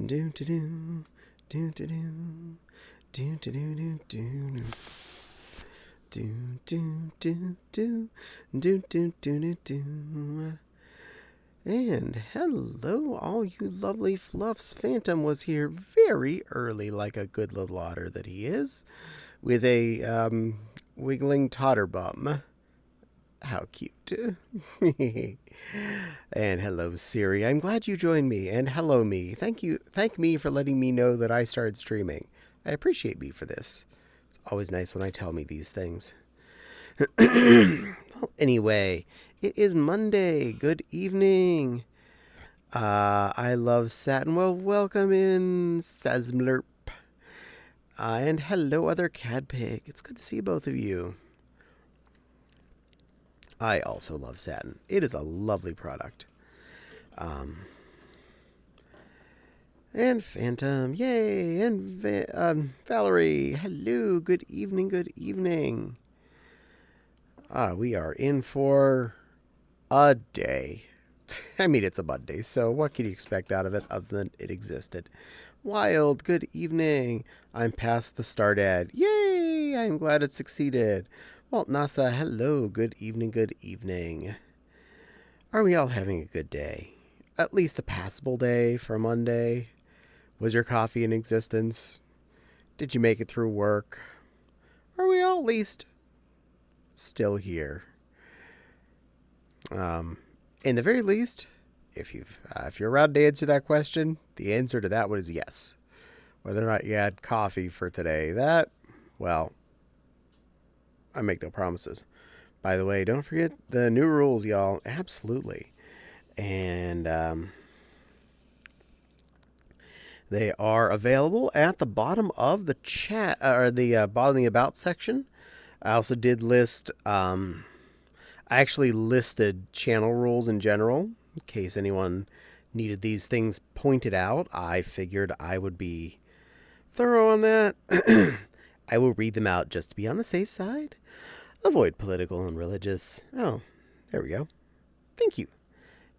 Do do do do do do do do do do do do do do do do do do. And hello, all you lovely fluffs. Phantom was here very early, like a good little otter that he is, with a wiggling totterbum. How cute. And hello, Siri. I'm glad you joined me. And hello, me. Thank me for letting me know that I started streaming. I appreciate me for this. It's always nice when I tell me these things. Well, anyway, it is Monday. Good evening. I love satin. Well, welcome in, Sazmlerp. And hello, other Cadpig. It's good to see both of you. I also love satin. It is a lovely product. And Phantom, yay! And Valerie, hello. Good evening. Good evening. We are in for a day. I mean, it's a Monday, so what can you expect out of it other than it existed? Wild, good evening. I'm past the start ad. Yay! I'm glad it succeeded. Walt NASA, hello. Good evening, good evening. Are we all having a good day? At least a passable day for a Monday? Was your coffee in existence? Did you make it through work? Are we all at least still here? In the very least, if you're around to answer that question, the answer to that one is yes. Whether or not you had coffee for today, well, I make no promises. By the way, don't forget the new rules, y'all. Absolutely. And they are available at the bottom of the chat, or the bottom of the About section. I also did list, I actually listed channel rules in general, in case anyone needed these things pointed out. I figured I would be thorough on that. I will read them out just to be on the safe side. Avoid political and religious. Oh, there we go. Thank you.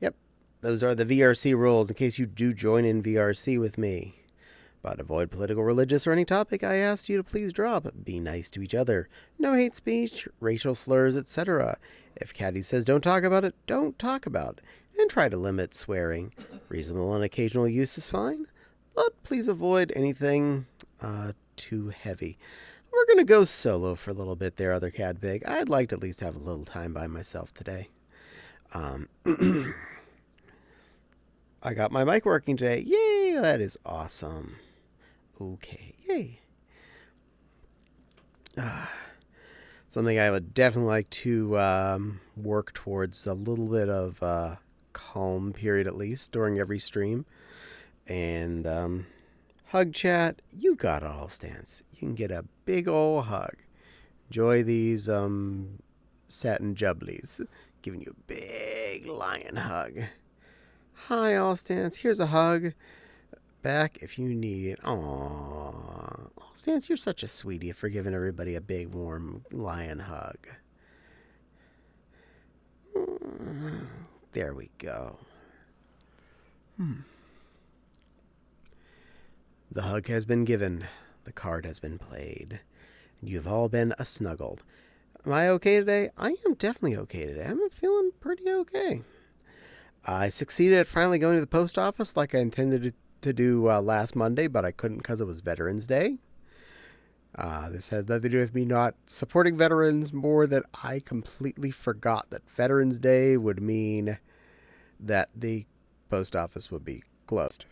Yep, those are the VRC rules in case you do join in VRC with me. But avoid political, religious, or any topic I asked you to please drop. Be nice to each other. No hate speech, racial slurs, etc. If Caddie says don't talk about it, don't talk about it. And try to limit swearing. Reasonable and occasional use is fine, but please avoid anything too heavy. We're going to go solo for a little bit there, other Cadpig. I'd like to at least have a little time by myself today. I got my mic working today. Yay, that is awesome. Okay, yay. Something I would definitely like to work towards a little bit of calm period at least during every stream. And hug chat, you got it all, Stance. You can get a big ol' hug. Enjoy these satin jubblies. Giving you a big lion hug. Hi, all Stance. Here's a hug. Back if you need it. Aww. Stance, you're such a sweetie for giving everybody a big, warm lion hug. There we go. The hug has been given. The card has been played. And you've all been snuggled. Am I okay today? I am definitely okay today. I'm feeling pretty okay. I succeeded at finally going to the post office like I intended to do last Monday, but I couldn't because it was Veterans Day. This has nothing to do with me not supporting veterans, more that I completely forgot that Veterans Day would mean that the post office would be closed.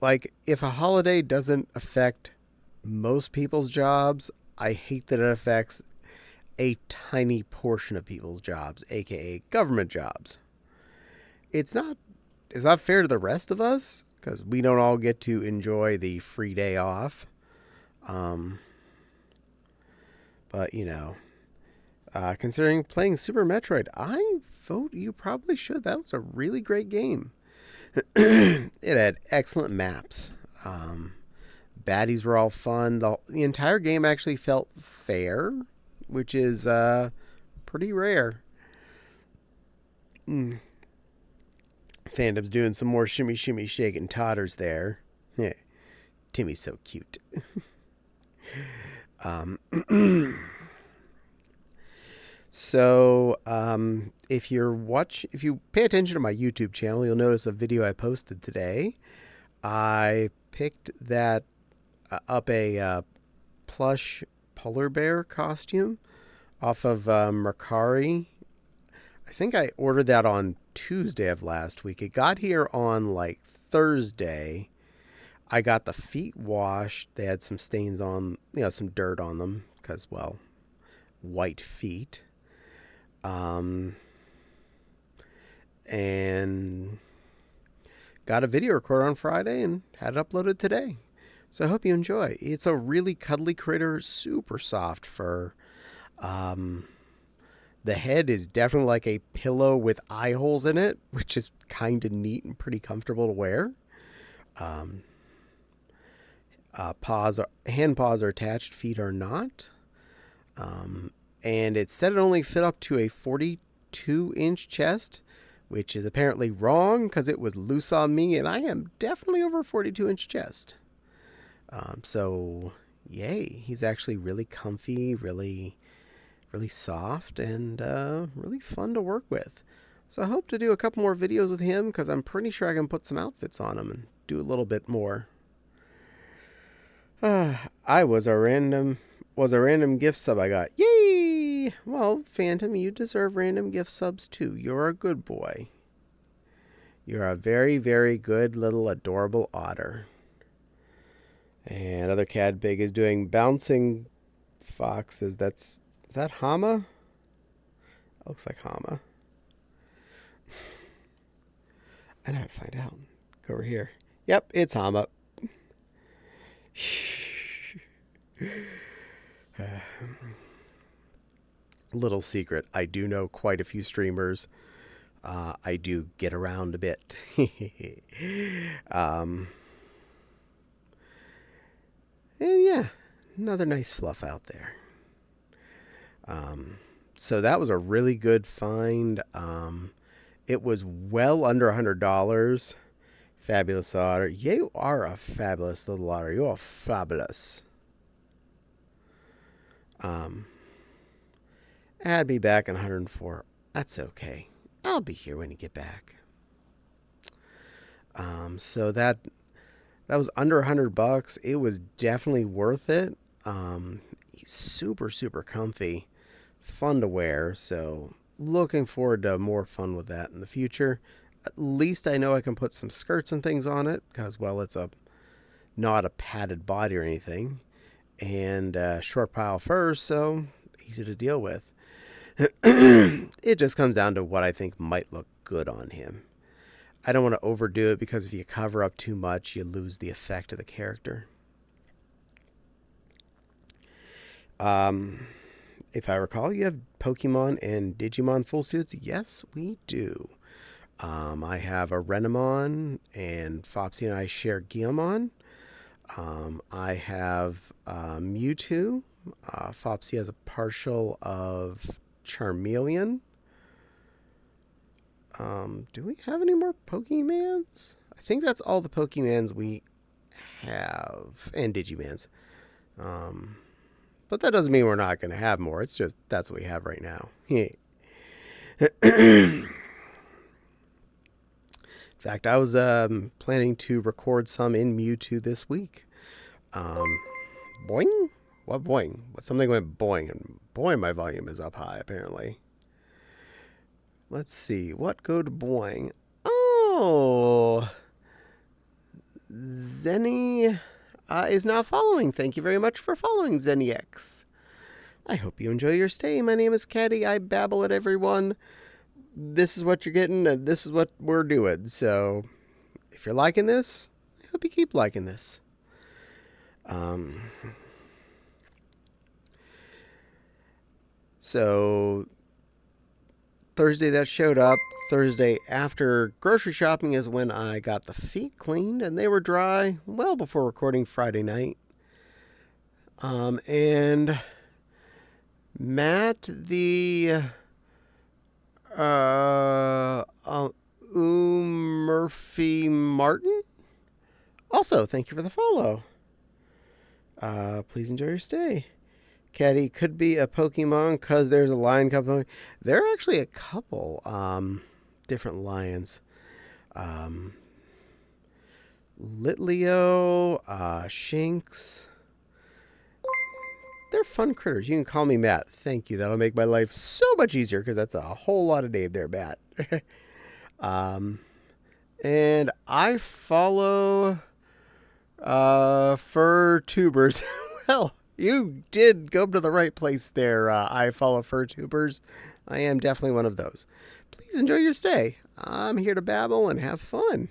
Like, if a holiday doesn't affect most people's jobs, I hate that it affects a tiny portion of people's jobs, aka government jobs. It's not fair to the rest of us because we don't all get to enjoy the free day off. But considering playing Super Metroid, I vote you probably should. That was a really great game. It had excellent maps. Baddies were all fun. The entire game actually felt fair, which is pretty rare. Phantom's doing some more shimmy, shimmy, shake and totters there. Yeah, Timmy's so cute. So, if you pay attention to my YouTube channel, you'll notice a video I posted today. I picked that up a plush polar bear costume off of Mercari. I think I ordered that on Tuesday of last week. It got here on like Thursday. I got the feet washed. They had some stains on, some dirt on them because, well, white feet. And got a video recorder on Friday and had it uploaded today. So I hope you enjoy. It's a really cuddly critter, super soft fur. The head is definitely like a pillow with eye holes in it, which is kind of neat and pretty comfortable to wear. Hand paws are attached, feet are not. And it said it only fit up to a 42-inch chest, which is apparently wrong because it was loose on me, and I am definitely over a 42-inch chest. So, yay. He's actually really comfy, really soft, and really fun to work with. So I hope to do a couple more videos with him because I'm pretty sure I can put some outfits on him and do a little bit more. I was a random gift sub I got. Yay! Well, Phantom, you deserve random gift subs too. You're a good boy. You're a very, very good little adorable otter. And other Cad Big is doing bouncing foxes. Is that Hama? That looks like Hama. I know how to find out. Go over here. Yep, it's Hama. Little secret, I do know quite a few streamers. I do get around a bit. And yeah, another nice fluff out there. So that was a really good find. It was well under $100. Fabulous otter. You are a fabulous little otter. You are fabulous. I'd be back in 104. That's okay. I'll be here when you get back. So that was under $100. It was definitely worth it. He's super, super comfy, fun to wear. So looking forward to more fun with that in the future. At least I know I can put some skirts and things on it because, well, it's not a padded body or anything, and short pile fur, so easy to deal with. It just comes down to what I think might look good on him. I don't want to overdo it because if you cover up too much, you lose the effect of the character. If I recall, you have Pokemon and Digimon full suits. Yes, we do. I have a Renamon, and Fopsy and I share Guilmon. I have Mewtwo. Fopsy has a partial of Charmeleon. Do we have any more Pokemans? I think that's all the Pokemans we have. And Digimans. But that doesn't mean we're not going to have more. It's just that's what we have right now. In fact, I was planning to record some in Mewtwo this week. Boing? What boing? Something went boing, and boy, my volume is up high, apparently. Let's see. What go to boing? Oh! Zenny is now following. Thank you very much for following, ZennyX. I hope you enjoy your stay. My name is Caddie. I babble at everyone. This is what you're getting, and this is what we're doing. So, if you're liking this, I hope you keep liking this. So, Thursday that showed up. Thursday after grocery shopping is when I got the feet cleaned, and they were dry well before recording Friday night. And Matt, the Murphy Martin. Also, thank you for the follow. Please enjoy your stay. Caddie could be a Pokemon because there's a lion couple. There are actually a couple different lions. Litleo, Shinx. They're fun critters. You can call me Matt. Thank you. That'll make my life so much easier because that's a whole lot of name there, Matt. And I follow fur tubers. Well, you did go to the right place there. I follow fur tubers. I am definitely one of those. Please enjoy your stay. I'm here to babble and have fun.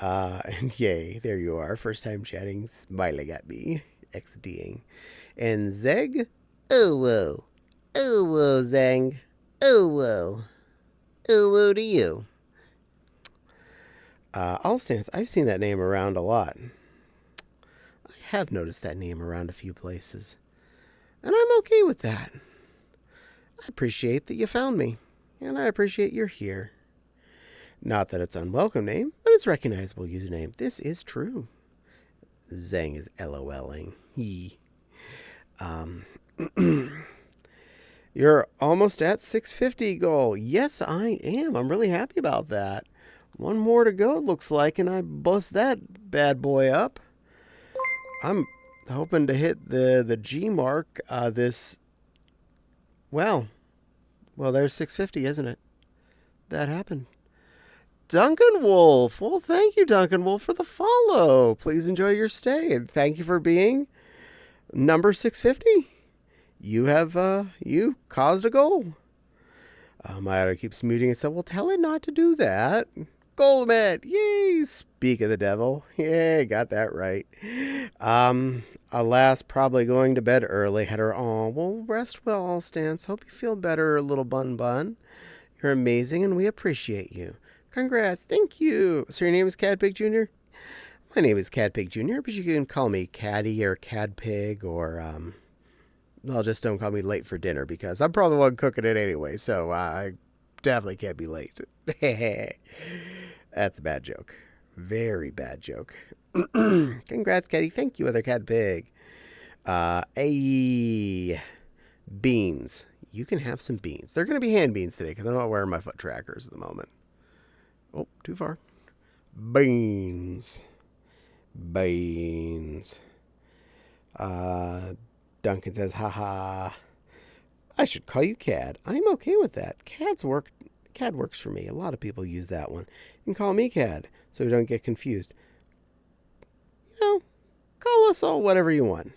And yay, there you are. First time chatting, smiling at me, XDing. And Zeg, oh whoa, Zang, oh whoa to you. I'll stand. I've seen that name around a lot. I have noticed that name around a few places, and I'm okay with that. I appreciate that you found me, and I appreciate you're here. Not that it's an unwelcome name, but it's a recognizable username. This is true. Zang is LOLing. He. You're almost at 650 goal. Yes, I am. I'm really happy about that. One more to go, it looks like, and I bust that bad boy up. I'm hoping to hit the G mark this... Well, there's 650, isn't it? That happened. Duncan Wolf. Well, thank you, Duncan Wolf, for the follow. Please enjoy your stay, and thank you for being number 650. You have, you caused a goal. My auto keeps muting and said, well, tell it not to do that. Goal met. Yay. Speak of the devil. Yeah, got that right. Alas, probably going to bed early. Had her, well, rest well, all stance. Hope you feel better, little bun. You're amazing, and we appreciate you. Congrats. Thank you. So your name is Cadpig Jr.? My name is Cadpig Jr., but you can call me Caddie or Cadpig or, well, just don't call me late for dinner because I'm probably the one cooking it anyway, so I definitely can't be late. That's a bad joke. Very bad joke. Congrats, Caddie. Thank you, other Cadpig. Beans. You can have some beans. They're going to be hand beans today because I'm not wearing my foot trackers at the moment. Oh, too far. Beans. Duncan says, haha. I should call you Cad. I'm okay with that. Cad works for me. A lot of people use that one. You can call me Cad so we don't get confused. Call us all whatever you want.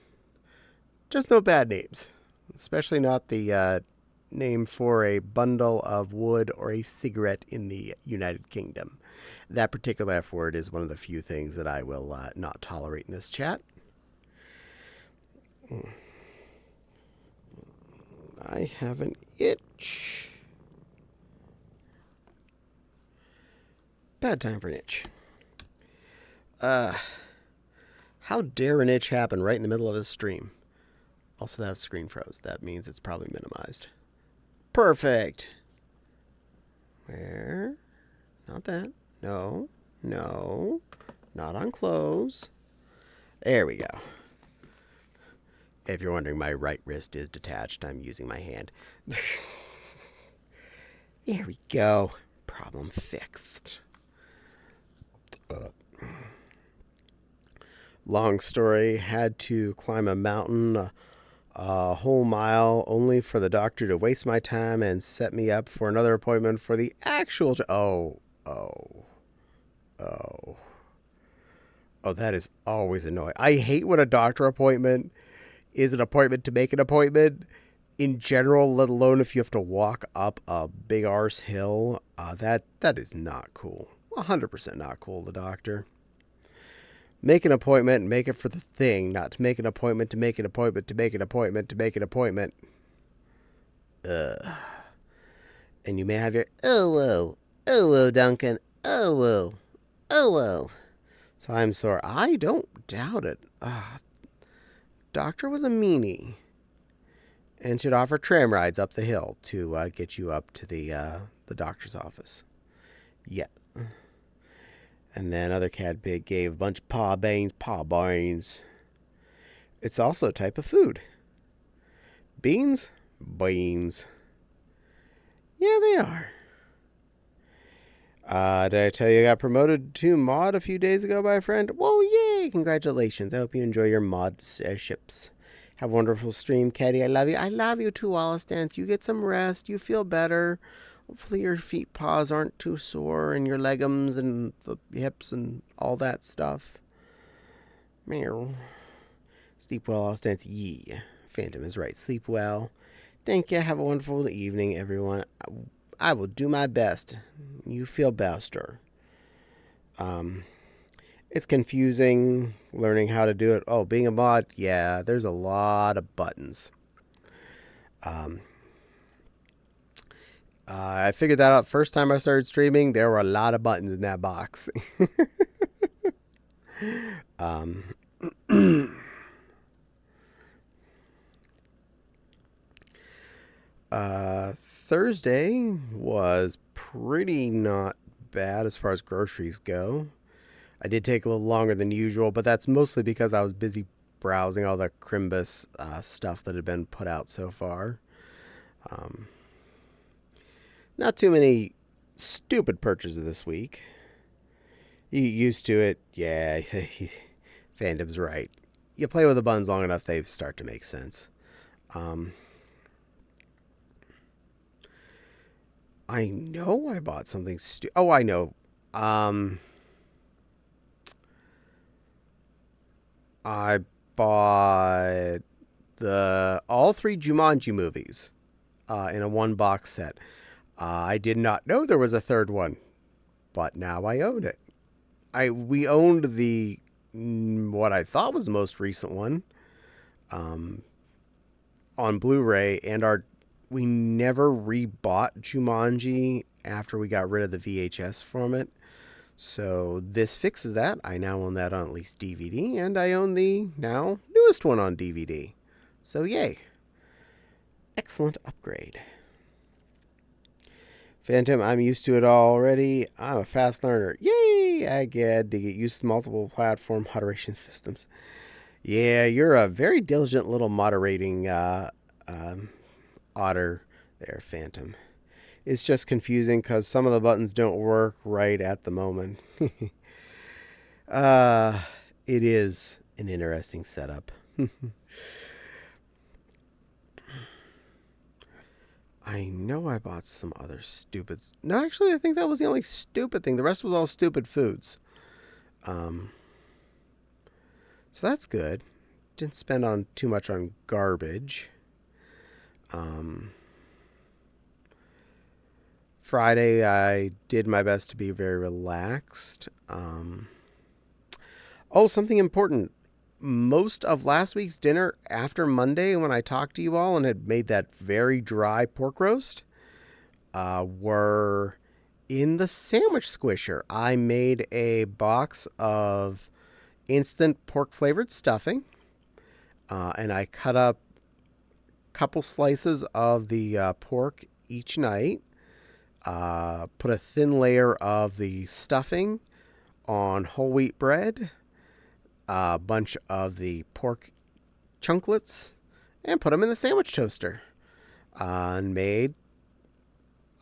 Just no bad names. Especially not the name for a bundle of wood or a cigarette in the United Kingdom. That particular F word is one of the few things that I will not tolerate in this chat. I have an itch. Bad time for an itch. How dare an itch happen right in the middle of this stream? Also, that screen froze. That means it's probably minimized. Perfect. Where? Not that. No. Not on close. There we go. If you're wondering, my right wrist is detached. I'm using my hand. There we go. Problem fixed. Long story. Had to climb a mountain a whole mile only for the doctor to waste my time and set me up for another appointment for the actual... Oh, that is always annoying. I hate when a doctor appointment is an appointment to make an appointment in general, let alone if you have to walk up a big arse hill. That is not cool. 100% not cool, the doctor. Make an appointment and make it for the thing, not to make an appointment to make an appointment to make an appointment to make an appointment. And you may have your, Duncan. So I'm sorry. I don't doubt it. Doctor was a meanie. And should offer tram rides up the hill to get you up to the doctor's office. Yeah. And then other cat pig gave a bunch of paw beans. Paw beans. It's also a type of food. Beans? Beans. Yeah, they are. Did I tell you I got promoted to mod a few days ago by a friend? Well, yay! Congratulations. I hope you enjoy your mod ships. Have a wonderful stream, Caddie. I love you. I love you too, Wallace Dance. You get some rest. You feel better. Hopefully your feet paws aren't too sore and your legums and the hips and all that stuff. Meow. Sleep well, Wallace Dance. Yeah. Phantom is right. Sleep well. Thank you. Have a wonderful evening, everyone. I will do my best. You feel better. It's confusing learning how to do it. Oh, being a mod, yeah, there's a lot of buttons. I figured that out first time I started streaming. There were a lot of buttons in that box. Thursday was pretty not bad as far as groceries go. I did take a little longer than usual, but that's mostly because I was busy browsing all the Crimbus stuff that had been put out so far. Not too many stupid purchases this week. You get used to it. Yeah, Phantom's right. You play with the buttons long enough, they start to make sense. I know I bought something stupid. Oh, I know. I bought all three Jumanji movies in a one box set. I did not know there was a third one, but now I own it. We owned the what I thought was the most recent one on Blu-ray, and we never rebought Jumanji after we got rid of the VHS from it. So this fixes that. I now own that on at least DVD, and I own the now newest one on DVD. So yay. Excellent upgrade. Phantom, I'm used to it already. I'm a fast learner. Yay! I get to get used to multiple platform moderation systems. Yeah, you're a very diligent little moderating otter there, Phantom. It's just confusing because some of the buttons don't work right at the moment. It is an interesting setup. I know I bought some other stupid... No, actually, I think that was the only stupid thing. The rest was all stupid foods. So that's good. Didn't spend on too much on garbage. Friday, I did my best to be very relaxed. Something important. Most of last week's dinner after Monday, when I talked to you all and had made that very dry pork roast, were in the sandwich squisher. I made a box of instant pork flavored stuffing, and I cut up a couple slices of the pork each night, put a thin layer of the stuffing on whole wheat bread, a bunch of the pork chunklets, and put them in the sandwich toaster, and made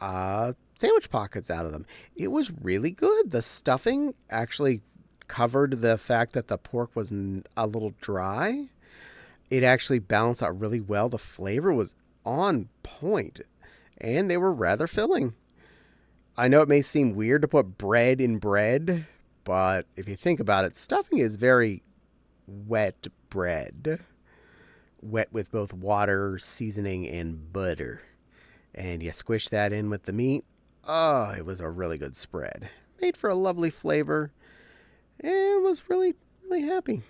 sandwich pockets out of them. It was really good. The stuffing actually covered the fact that the pork was a little dry. It actually balanced out really well. The flavor was on point, and they were rather filling. I know it may seem weird to put bread in bread, but if you think about it, stuffing is very wet bread. Wet with both water, seasoning, and butter. And you squish that in with the meat. Oh, it was a really good spread. Made for a lovely flavor. And was really, really happy.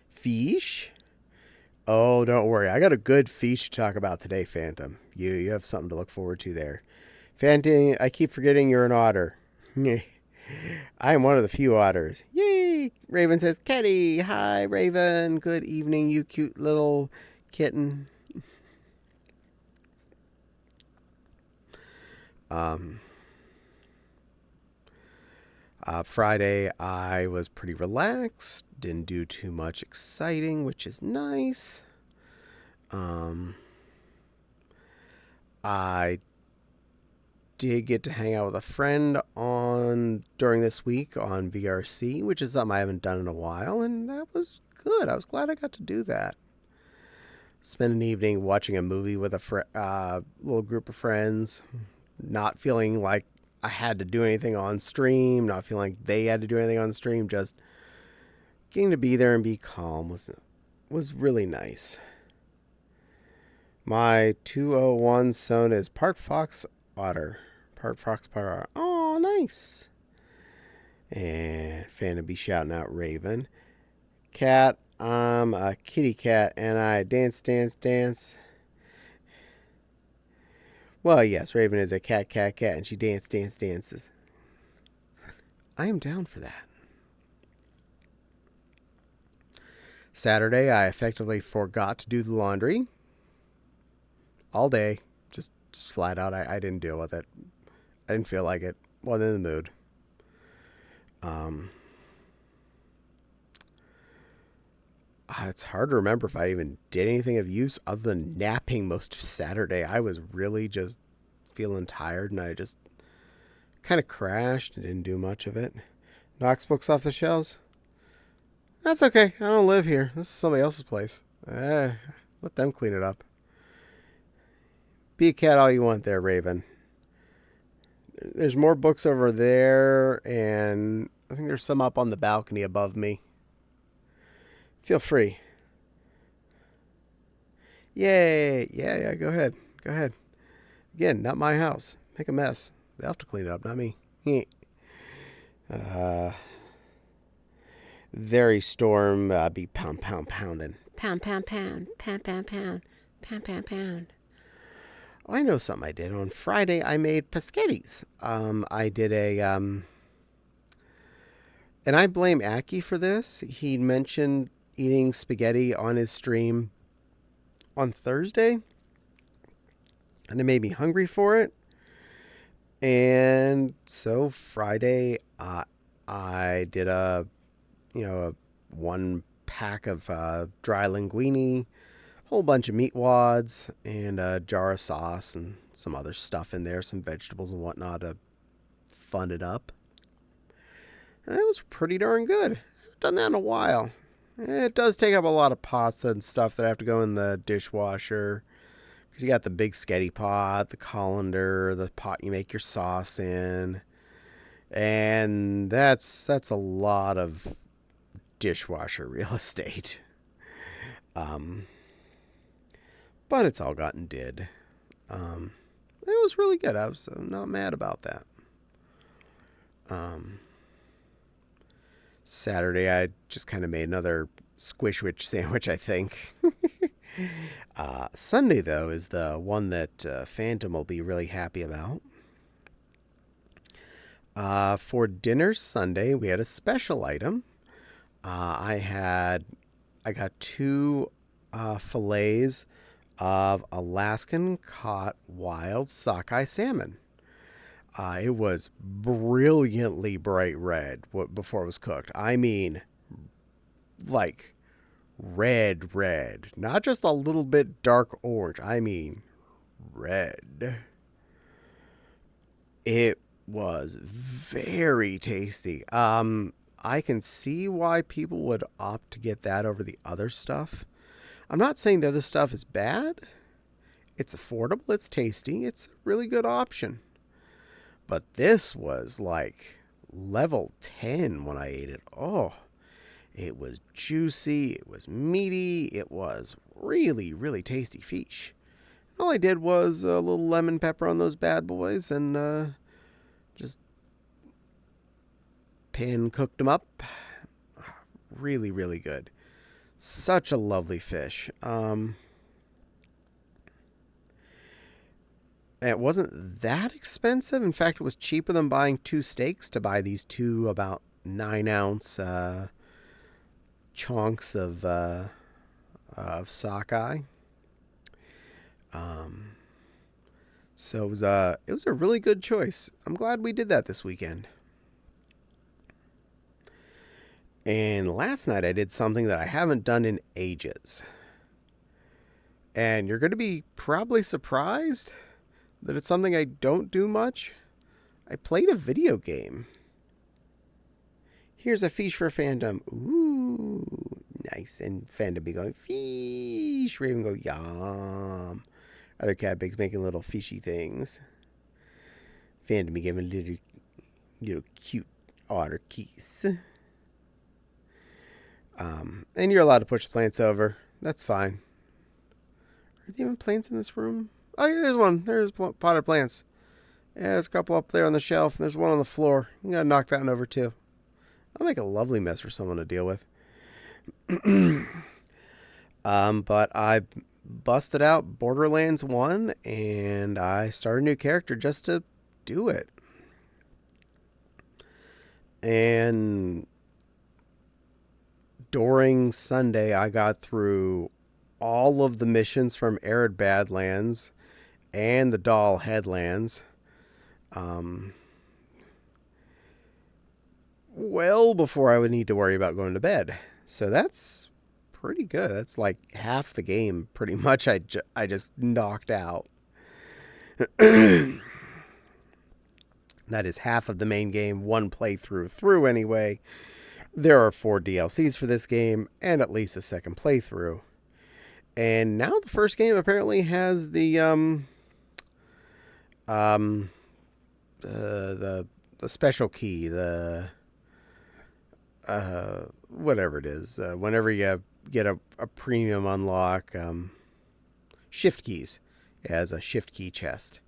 Fish? Oh, don't worry. I got a good fish to talk about today, Phantom. You have something to look forward to there. Phantom, I keep forgetting you're an otter. I am one of the few otters. Yay! Raven says, Caddie, hi, Raven. Good evening, you cute little kitten. Friday, I was pretty relaxed. Didn't do too much exciting, which is nice. I did get to hang out with a friend during this week on VRC, which is something I haven't done in a while, and that was good. I was glad I got to do that. Spend an evening watching a movie with a little group of friends, not feeling like I had to do anything on stream, not feeling like they had to do anything on stream, just getting to be there and be calm was really nice. My 201 son is part fox otter. Part fox, part otter. Oh, nice. And fan to be shouting out Raven. Cat, I'm a kitty cat and I dance, dance, dance. Well, yes, Raven is a cat, cat, cat, and she dance, dance, dances. I am down for that. Saturday, I effectively forgot to do the laundry. All day. Just flat out, I didn't deal with it. I didn't feel like it. Wasn't in the mood. It's hard to remember if I even did anything of use other than napping most of Saturday. I was really just feeling tired, and I just kind of crashed and didn't do much of it. Knocks books off the shelves. That's okay. I don't live here. This is somebody else's place. Let them clean it up. Be a cat all you want there, Raven. There's more books over there, and I think there's some up on the balcony above me. Feel free. Yay. Yeah, go ahead. Go ahead. Again, not my house. Make a mess. They'll have to clean it up, not me. Very storm be pound, pound, pounding. Pound, pound, pound. Pound, pound, pound. Pound, pound, pound. Oh, I know something I did. On Friday, I made paschettis. I did and I blame Aki for this. He mentioned eating spaghetti on his stream on Thursday, and it made me hungry for it. And so Friday, I did a 1 pack of dry linguine, whole bunch of meat wads, and a jar of sauce and some other stuff in there, some vegetables and whatnot to fun it up. And it was pretty darn good. I haven't done that in a while. It does take up a lot of pasta and stuff that have to go in the dishwasher. Because you got the big sketty pot, the colander, the pot you make your sauce in. And that's a lot of dishwasher real estate. But it's all gotten did. It was really good. I was not mad about that. Saturday, I just kind of made another squishwich sandwich, I think. Sunday, though, is the one that Phantom will be really happy about. For dinner Sunday, we had a special item. I got 2 fillets of Alaskan caught wild sockeye salmon. It was brilliantly bright red before it was cooked. I mean, like red. Not just a little bit dark orange. I mean, red. It was very tasty. I can see why people would opt to get that over the other stuff. I'm not saying the other stuff is bad. It's affordable. It's tasty. It's a really good option. But this was like level 10 when I ate it. Oh, it was juicy. It was meaty. It was really, really tasty fish. All I did was a little lemon pepper on those bad boys and just pan cooked them up. Really, really good. Such a lovely fish. It wasn't that expensive. In fact, it was cheaper than buying 2 steaks to buy these 2 about 9-ounce chunks of sockeye. So it was a really good choice. I'm glad we did that this weekend. And last night I did something that I haven't done in ages. And you're going to be probably surprised that it's something I don't do much. I played a video game. Here's a fish for fandom. Ooh, nice. And fandom be going, fish. Raven go, yum. Other cat pigs making little fishy things. Fandom be giving little cute otter keys. And you're allowed to push plants over. That's fine. Are there even plants in this room? Oh, yeah, there's one. There's potted plants. Yeah, there's a couple up there on the shelf. There's one on the floor. You gotta knock that one over too. I'll make a lovely mess for someone to deal with. But I busted out Borderlands 1 and I started a new character just to do it. And during Sunday, I got through all of the missions from Arid Badlands and the Doll Headlands. Well before I would need to worry about going to bed. So that's pretty good. That's like half the game pretty much I just knocked out. That is half of the main game, one playthrough through anyway. There are 4 DLCs for this game and at least a second playthrough. And now the first game apparently has the special key, the whatever it is. Whenever you get a premium unlock, shift keys. It has a shift key chest.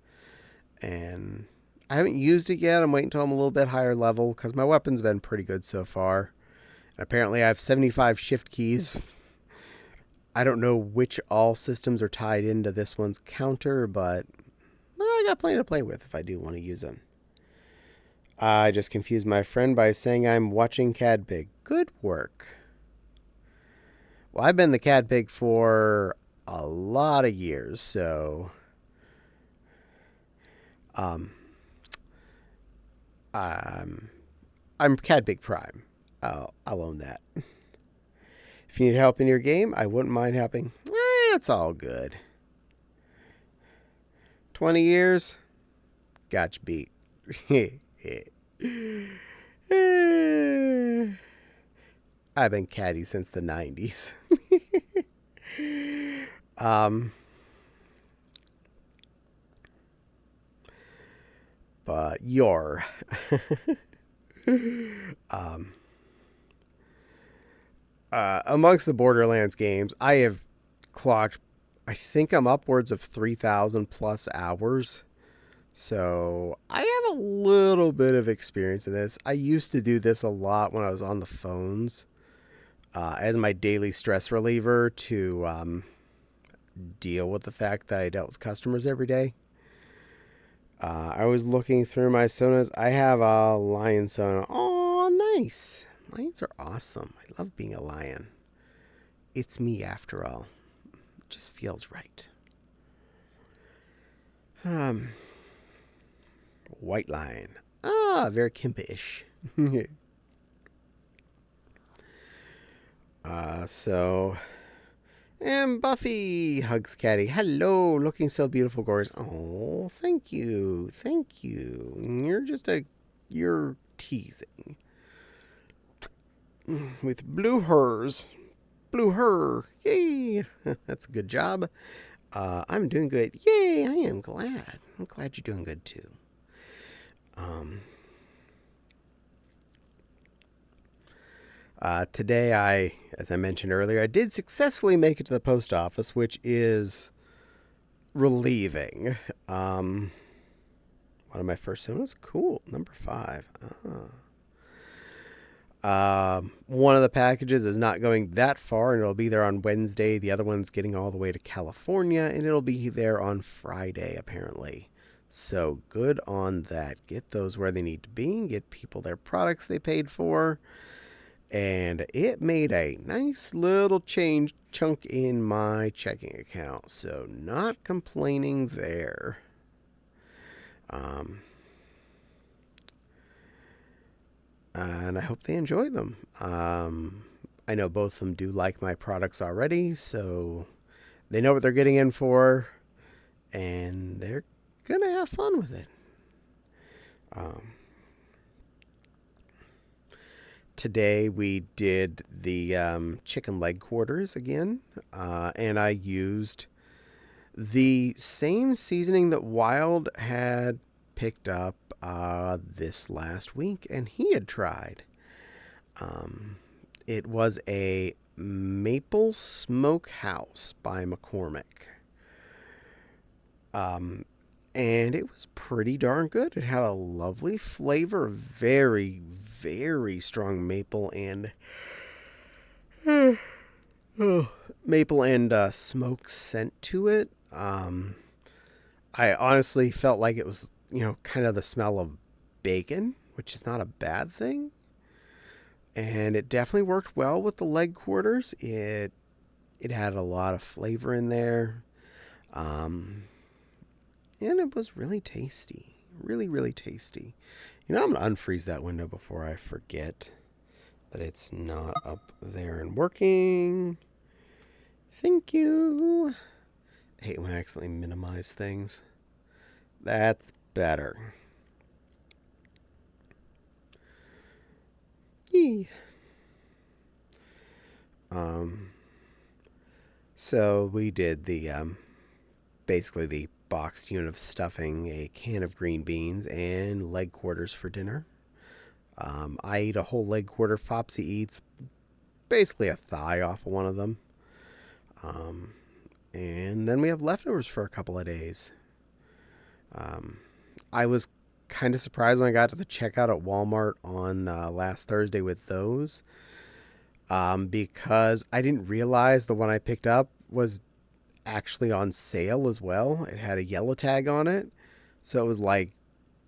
And I haven't used it yet. I'm waiting until I'm a little bit higher level because my weapon's been pretty good so far. And apparently I have 75 shift keys. I don't know which all systems are tied into this one's counter, but I got plenty to play with if I do want to use them. I just confused my friend by saying I'm watching Caddie. Good work. Well, I've been the Caddie for a lot of years, so I'm Caddie Prime. I'll own that. If you need help in your game, I wouldn't mind helping. It's all good. 20 years? Gotcha beat. I've been Caddie since the 90s. But you're... amongst the Borderlands games, I have clocked, I think I'm upwards of 3,000 plus hours. So I have a little bit of experience in this. I used to do this a lot when I was on the phones as my daily stress reliever to deal with the fact that I dealt with customers every day. I was looking through my sonas. I have a lion sona. Oh, nice. Lions are awesome. I love being a lion. It's me after all. It just feels right. White lion. Very kimpish. And Buffy hugs Caddie. Hello, looking so beautiful, gorgeous. Oh, thank you. Thank you. You're teasing. With blue hers. Blue her. Yay. That's a good job. I'm doing good. Yay, I am glad. I'm glad you're doing good too. Today, as I mentioned earlier, I did successfully make it to the post office, which is relieving. One of my first sonas, cool, number 5. One of the packages is not going that far, and it'll be there on Wednesday. The other one's getting all the way to California, and it'll be there on Friday, apparently. So good on that. Get those where they need to be, and get people their products they paid for. And it made a nice little chunk in my checking account. So not complaining there. and I hope they enjoy them. I know both of them do like my products already, so they know what they're getting in for, and they're going to have fun with it. Today we did the chicken leg quarters again, and I used the same seasoning that Wild had picked up this last week and he had tried. It was a Maple Smokehouse by McCormick. And it was pretty darn good. It had a lovely flavor, very, very strong maple and smoke scent to it. I honestly felt like it was, kind of the smell of bacon, which is not a bad thing. And it definitely worked well with the leg quarters. It had a lot of flavor in there. And it was really tasty. Really, really tasty. I'm going to unfreeze that window before I forget that it's not up there and working. Thank you. I hate when I accidentally minimize things. That's better. Yee. So we did the basically the boxed unit of stuffing, a can of green beans, and leg quarters for dinner. I ate a whole leg quarter. Fopsy eats basically a thigh off of one of them. And then we have leftovers for a couple of days. I was kind of surprised when I got to the checkout at Walmart on last Thursday with those. Because I didn't realize the one I picked up was actually on sale as well. It had a yellow tag on it. So it was like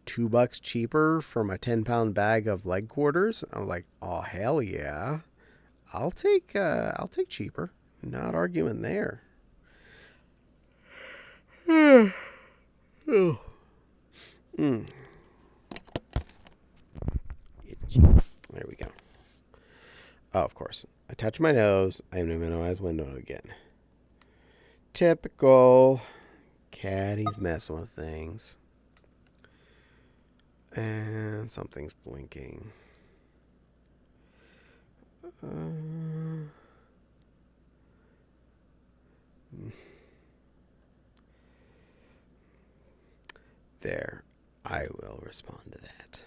$2 cheaper for my 10-pound bag of leg quarters. I was like, oh, hell yeah. I'll take cheaper. Not arguing there. Oh. Itchy. There we go. Oh, of course. I touch my nose. I minimize window again. Typical. Caddie's messing with things. And something's blinking. There. I will respond to that.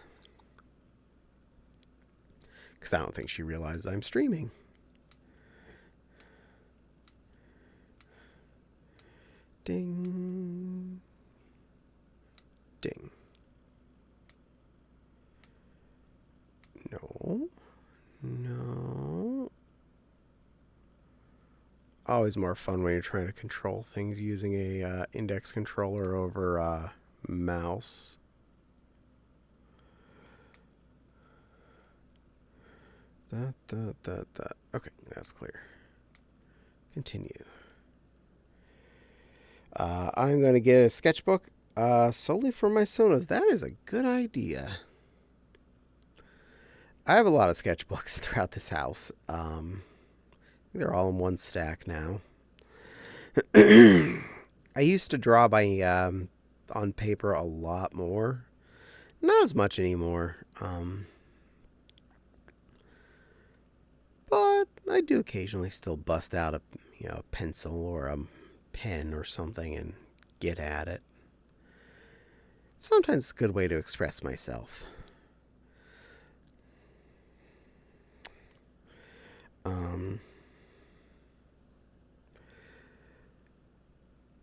Because I don't think she realizes I'm streaming. Ding. Ding. No. Always more fun when you're trying to control things using a index controller over a mouse. Okay, that's clear. Continue. I'm going to get a sketchbook solely for my sonos. That is a good idea. I have a lot of sketchbooks throughout this house. They're all in one stack now. I used to draw by on paper a lot more. Not as much anymore. But I do occasionally still bust out a pencil or a pen or something and get at it. Sometimes it's a good way to express myself.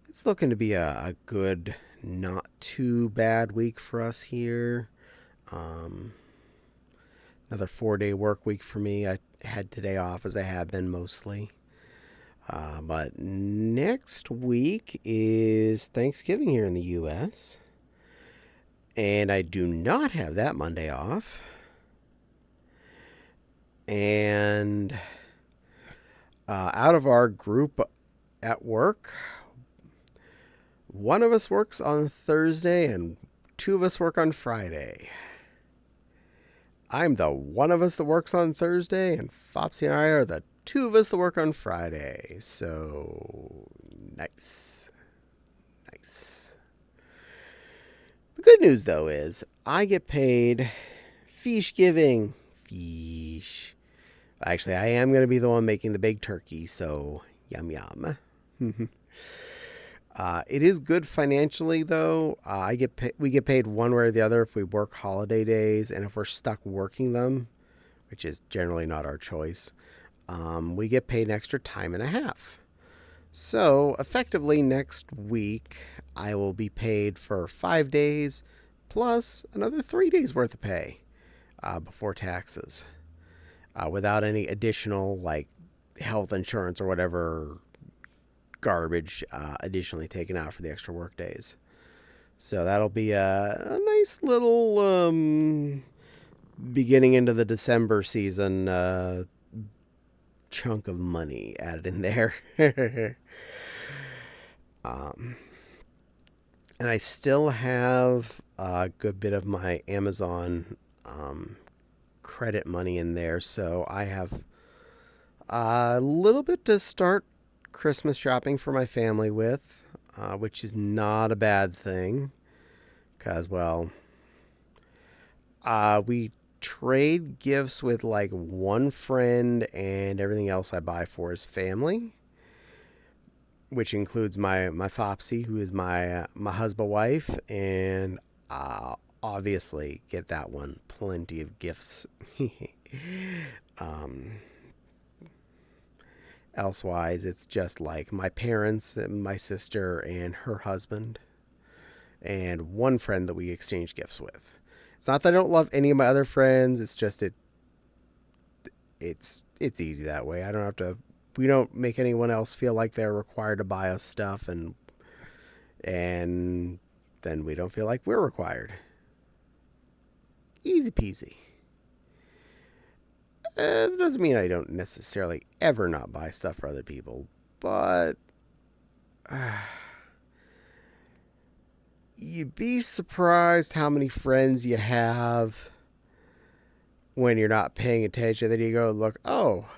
It's looking to be a good, not too bad week for us here. Another 4-day work week for me. I had today off as I have been mostly. But next week is Thanksgiving here in the U.S. And I do not have that Monday off. And out of our group at work, one of us works on Thursday and 2 of us work on Friday. I'm the one of us that works on Thursday, and Fopsy and I are the two of us that work on Friday. So, nice. Nice. The good news, though, is I get paid fish giving. Fish. Actually, I am going to be the one making the big turkey, so yum yum. It is good financially, though. We get paid one way or the other if we work holiday days, and if we're stuck working them, which is generally not our choice, we get paid an extra time and a half. So effectively, next week I will be paid for 5 days plus another 3 days worth of pay before taxes, without any additional like health insurance or whatever garbage additionally taken out for the extra work days. So that'll be a nice little beginning into the December season chunk of money added in there. And I still have a good bit of my Amazon credit money in there, so I have a little bit to start Christmas shopping for my family with, which is not a bad thing, because, well, we trade gifts with like one friend, and everything else I buy for is family, which includes my Fopsy, who is my husband wife, and obviously get that one plenty of gifts. Elsewise, it's just like my parents, and my sister, and her husband, and one friend that we exchange gifts with. It's not that I don't love any of my other friends. It's just it's easy that way. I don't have to. We don't make anyone else feel like they're required to buy us stuff, and then we don't feel like we're required. Easy peasy. That doesn't mean I don't necessarily ever not buy stuff for other people, but you'd be surprised how many friends you have when you're not paying attention. Then you go look, oh,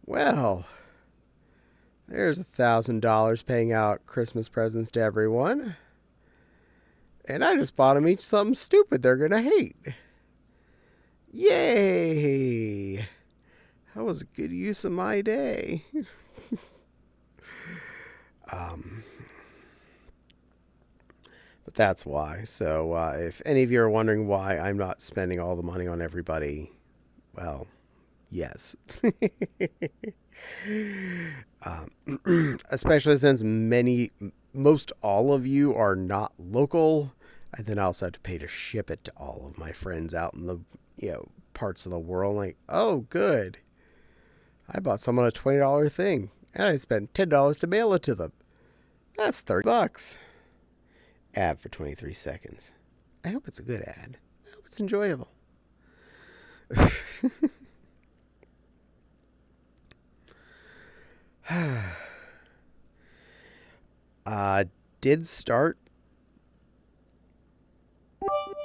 well, there's $1,000 paying out Christmas presents to everyone, and I just bought them each something stupid they're gonna hate. Yay! That was a good use of my day. But that's why. So if any of you are wondering why I'm not spending all the money on everybody, well, yes. Especially since most all of you are not local. I then also have to pay to ship it to all of my friends out in the parts of the world. Like, oh, good. I bought someone a $20 thing, and I spent $10 to mail it to them. That's $30. Ad for 23 seconds. I hope it's a good ad. I hope it's enjoyable. Did start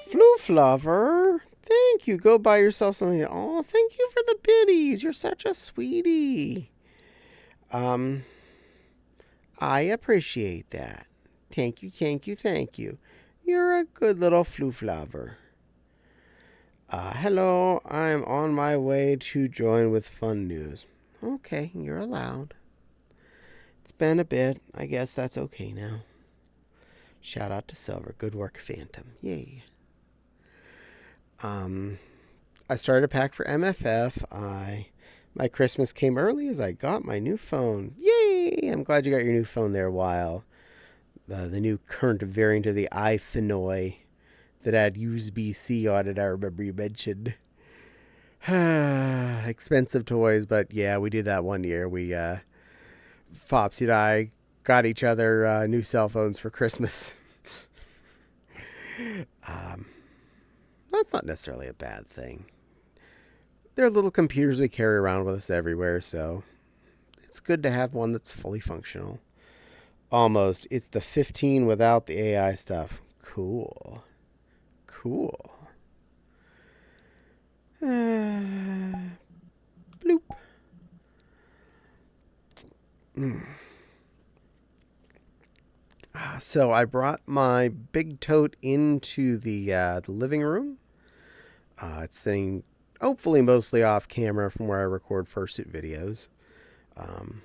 Floof Lover. Thank you. Go buy yourself something. Oh, thank you for the biddies. You're such a sweetie. I appreciate that. Thank you, thank you, thank you. You're a good little Floof Lover. Hello, I'm on my way to join with fun news. Okay, you're allowed. It's been a bit. I guess that's okay now. Shout out to Silver. Good work, Phantom. Yay. I started a pack for MFF. My Christmas came early as I got my new phone. Yay! I'm glad you got your new phone there, while the new current variant of the iPhone that had USB-C on it, I remember you mentioned. Expensive toys, but yeah, we did that one year. We, Fopsy and I got each other new cell phones for Christmas. That's not necessarily a bad thing. They're little computers we carry around with us everywhere, so it's good to have one that's fully functional. Almost. It's the 15 without the AI stuff. Cool. Bloop. Mm. So I brought my big tote into the living room. It's sitting hopefully mostly off camera from where I record fursuit videos. Um,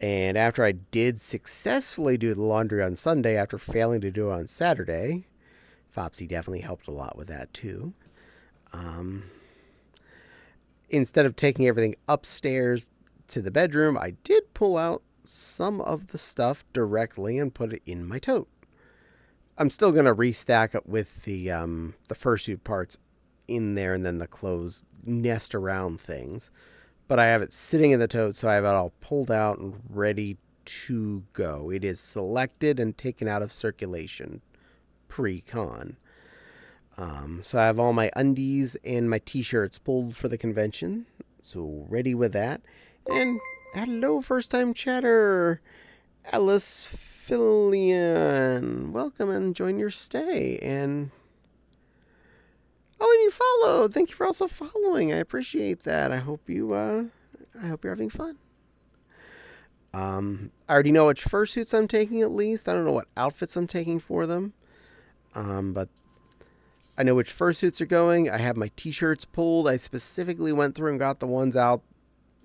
and after I did successfully do the laundry on Sunday after failing to do it on Saturday, Fopsy definitely helped a lot with that too. Um, Instead of taking everything upstairs to the bedroom, I did pull out some of the stuff directly and put it in my tote. I'm still gonna restack it with the fursuit parts in there, and then the clothes nest around things. But I have it sitting in the tote, so I have it all pulled out and ready to go. It is selected and taken out of circulation pre-con. So I have all my undies and my t-shirts pulled for the convention. So ready with that. And hello, first-time chatter. Alice Fillion. Welcome and join your stay. And and you followed. Thank you for also following. I appreciate that. I hope you're having fun. I already know which fursuits I'm taking at least. I don't know what outfits I'm taking for them. But I know which fursuits are going. I have my t-shirts pulled. I specifically went through and got the ones out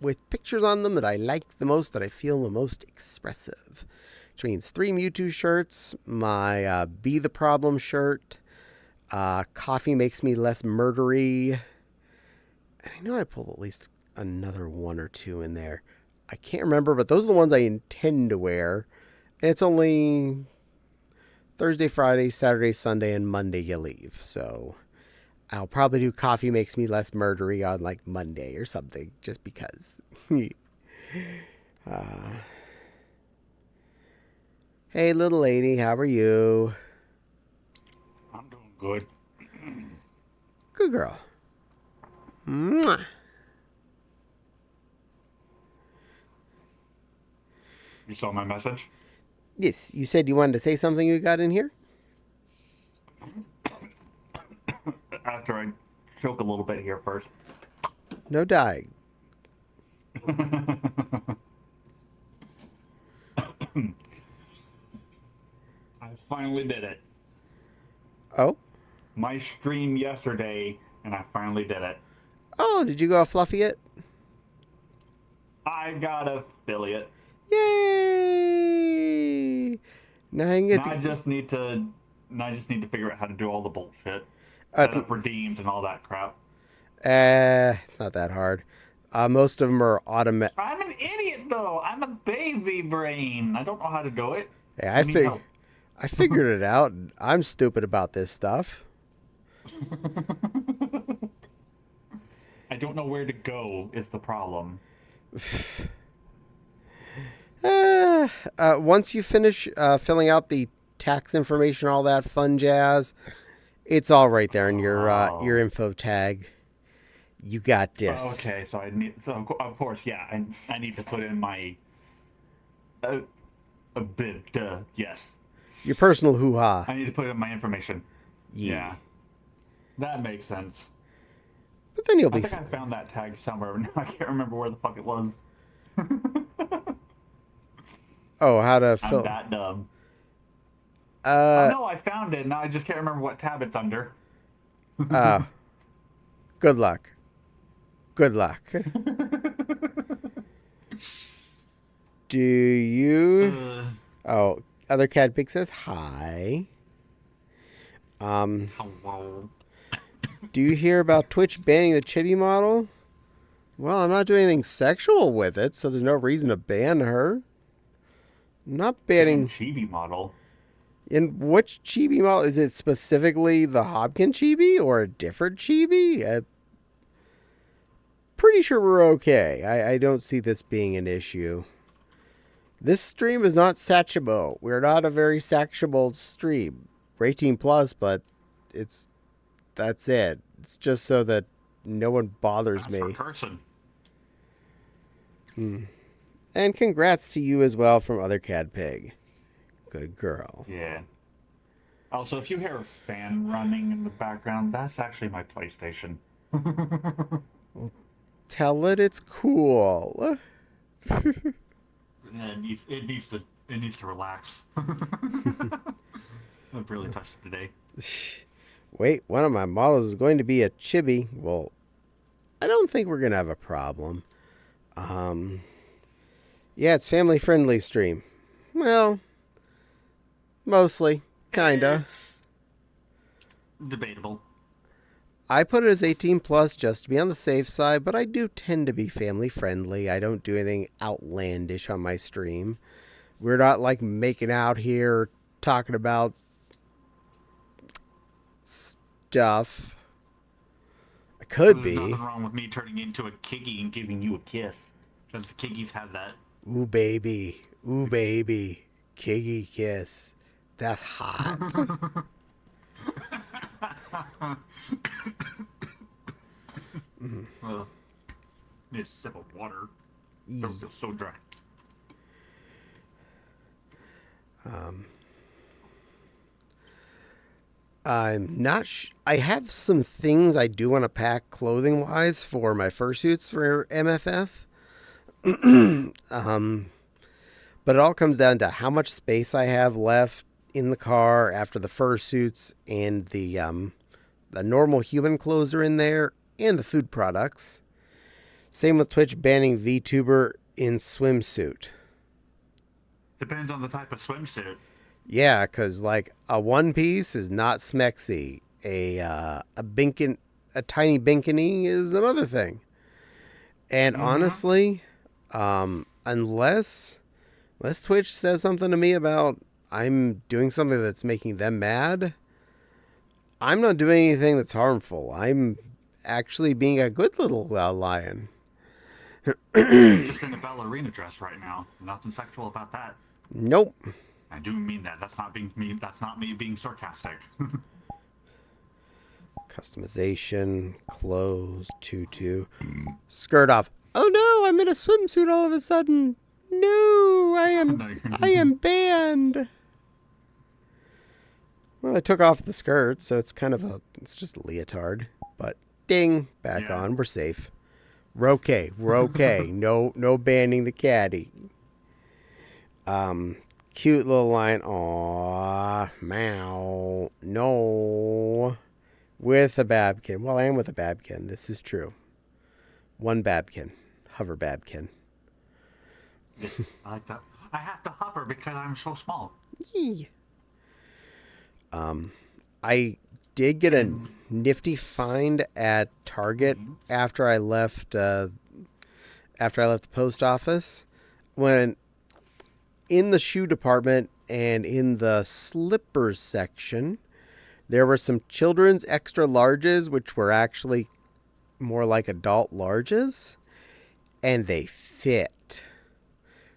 with pictures on them that I like the most, that I feel the most expressive. Which means 3 Mewtwo shirts, my Be the Problem shirt, Coffee Makes Me Less Murdery, and I know I pulled at least another 1 or 2 in there. I can't remember, but those are the ones I intend to wear. And it's only Thursday, Friday, Saturday, Sunday, and Monday you leave. So I'll probably do Coffee Makes Me Less Murdery on like Monday or something, just because. Hey, little lady, how are you? I'm doing good. Good girl. Mwah. You saw my message? Yes, you said you wanted to say something you got in here? After I choke a little bit here first. No dying. I finally did it. Oh? My stream yesterday, and I finally did it. Oh, did you go fluffy it? I got affiliate. Yay! Now I can get Now the... I just need to figure out how to do all the bullshit. It's, Set up redeems and all that crap. it's not that hard. Most of them are automatic. I'm an idiot though. I'm a baby brain. I don't know how to do it. Hey, I need help. I figured it out. I'm stupid about this stuff. I don't know where to go is the problem. Once you finish filling out the tax information, all that fun jazz, it's all right there in your info tag. You got this. Okay, so of course, yeah, I need to put in my a bit. Yes, Your personal hoo-ha. I need to put in my information. Yeah. That makes sense. But then you'll I be... think I found that tag somewhere. Now I can't remember where the fuck it was. Oh, how to I'm fill... that dumb. Oh no, I found it. Now I just can't remember what tab it's under. Good luck. Good luck. Do you... Oh, other cat pig says hi. Hello. Do you hear about Twitch banning the chibi model? Well, I'm not doing anything sexual with it, so there's no reason to ban her. I'm not banning... Chibi model. In which chibi model? Is it specifically the Hobkin chibi or a different chibi? I'm pretty sure we're okay. I don't see this being an issue. This stream is not Sachimo. We're not a very sexual stream. We're 18 plus, but that's it. It's just so that no one bothers me. Person. And congrats to you as well from Other Cad Pig. Good girl. Yeah. Also, if you hear a fan running in the background, that's actually my PlayStation. Tell it it's cool. It needs to relax. I've really touched it today. Wait, one of my models is going to be a chibi. Well, I don't think we're going to have a problem. Yeah, it's family friendly stream. Well, mostly. Kinda. It's debatable. I put it as 18 plus just to be on the safe side, but I do tend to be family friendly. I don't do anything outlandish on my stream. We're not like making out here talking about stuff. I could There's be. nothing wrong with me turning into a Kiggy and giving you a kiss. Because the Kiggies have that. Ooh, baby. Ooh, baby. Kiggy kiss. That's hot. Need a sip of water. Don't feel so dry. I'm not. I have some things I do want to pack clothing wise for my fursuits for MFF. But it all comes down to how much space I have left in the car after the fursuits and the normal human clothes are in there and the food products. Same with Twitch banning VTuber in swimsuit. Depends on the type of swimsuit. Yeah, because like a one piece is not smexy. A tiny bikini is another thing. And honestly, unless Twitch says something to me about I'm doing something that's making them mad, I'm not doing anything that's harmful. I'm actually being a good little lion. Just in a ballerina dress right now. Nothing sexual about that. Nope. I do mean that. That's not me being sarcastic. Customization, clothes, tutu, skirt off. Oh no, I'm in a swimsuit all of a sudden. No, I am banned. Well, I took off the skirt, so it's it's just a leotard. But ding, back on. We're safe. We're okay. No banning the Caddie. Cute little lion. Aww, meow. No. With a babkin. Well, I am with a babkin. This is true. One babkin. Hover babkin. I like that. I have to hover because I'm so small. Yee. I did get a nifty find at Target after I left the post office. When in the shoe department and in the slippers section, there were some children's extra larges, which were actually more like adult larges, and they fit.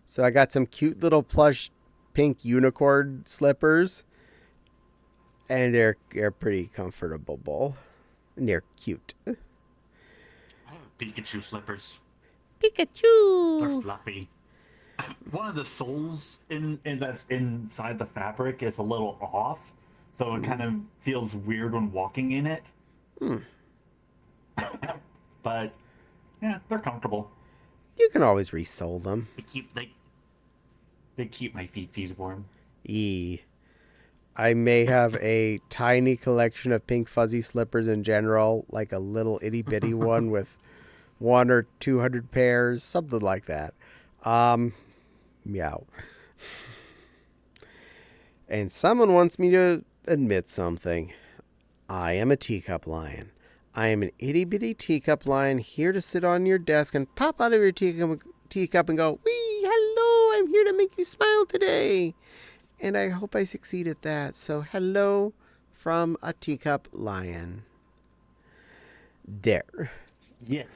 So I got some cute little plush pink unicorn slippers, and they're pretty comfortable, and they're cute. I have Pikachu slippers. Pikachu! They're fluffy. One of the soles that's inside the fabric is a little off, so it kind of feels weird when walking in it. But yeah, they're comfortable. You can always resole them. They keep my feeties warm. I may have a tiny collection of pink fuzzy slippers in general, like a little itty bitty one with 100 or 200 pairs, something like that. Meow. And someone wants me to admit something. I am a teacup lion. I am an itty bitty teacup lion here to sit on your desk and pop out of your teacup and go, wee, hello, I'm here to make you smile today. And I hope I succeed at that. So hello from a teacup lion. There. Yes.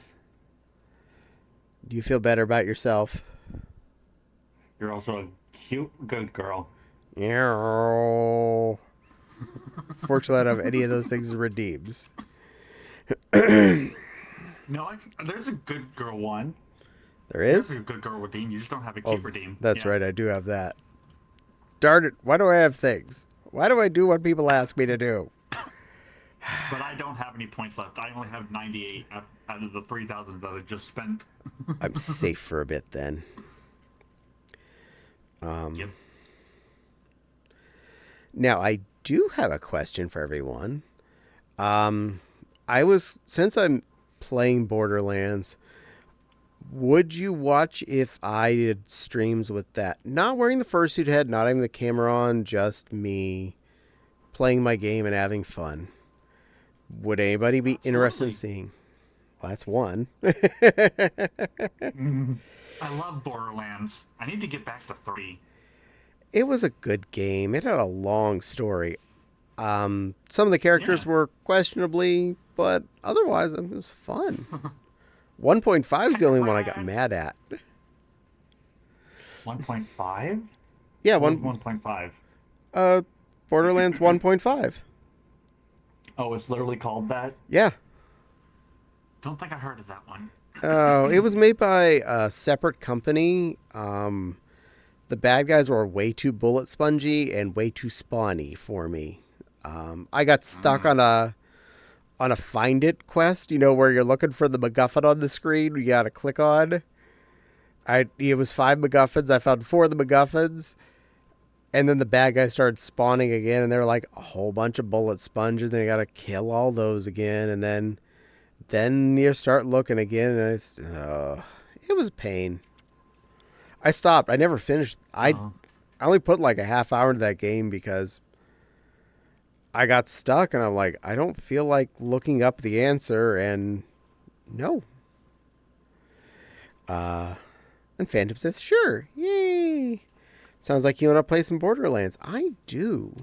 Do you feel better about yourself? You're also a cute, good girl. Yeah. Fortunately, I don't have any of those things redeems. No, there's a good girl one. There is? There's a good girl redeem. You just don't have a cute redeem. That's right, I do have that. Darn it, why do I have things? Why do I do what people ask me to do? but I don't have any points left. I only have 98 out of the 3,000 that I just spent. I'm safe for a bit then. Yep. Now, I do have a question for everyone. Since I'm playing Borderlands, would you watch if I did streams with that? Not wearing the fursuit head, not having the camera on, just me playing my game and having fun. Would anybody be interested in Absolutely. seeing? Well, that's one. I love Borderlands. I need to get back to 3. It was a good game. It had a long story. Some of the characters Yeah. were questionably, but otherwise it was fun. 1.5 is the Kind only of one I got rad. mad at. 1.5? Yeah, What was one 1.5? uh Borderlands 1.5. Oh, it's literally called that? Yeah. Don't think I heard of that one. Oh, it was made by a separate company. The bad guys were way too bullet spongy and way too spawny for me. I got stuck Mm. on a find it quest, where you're looking for the MacGuffin on the screen. You got to click on. It was 5 MacGuffins. I found 4 of the MacGuffins, and then the bad guys started spawning again, and they're like a whole bunch of bullet sponges. And you got to kill all those again, and then you start looking again, and it was a pain. I stopped. I never finished. Oh. I only put like a half hour into that game because I got stuck, and I'm like, I don't feel like looking up the answer, and no. And Phantom says, sure, yay. Sounds like you want to play some Borderlands. I do.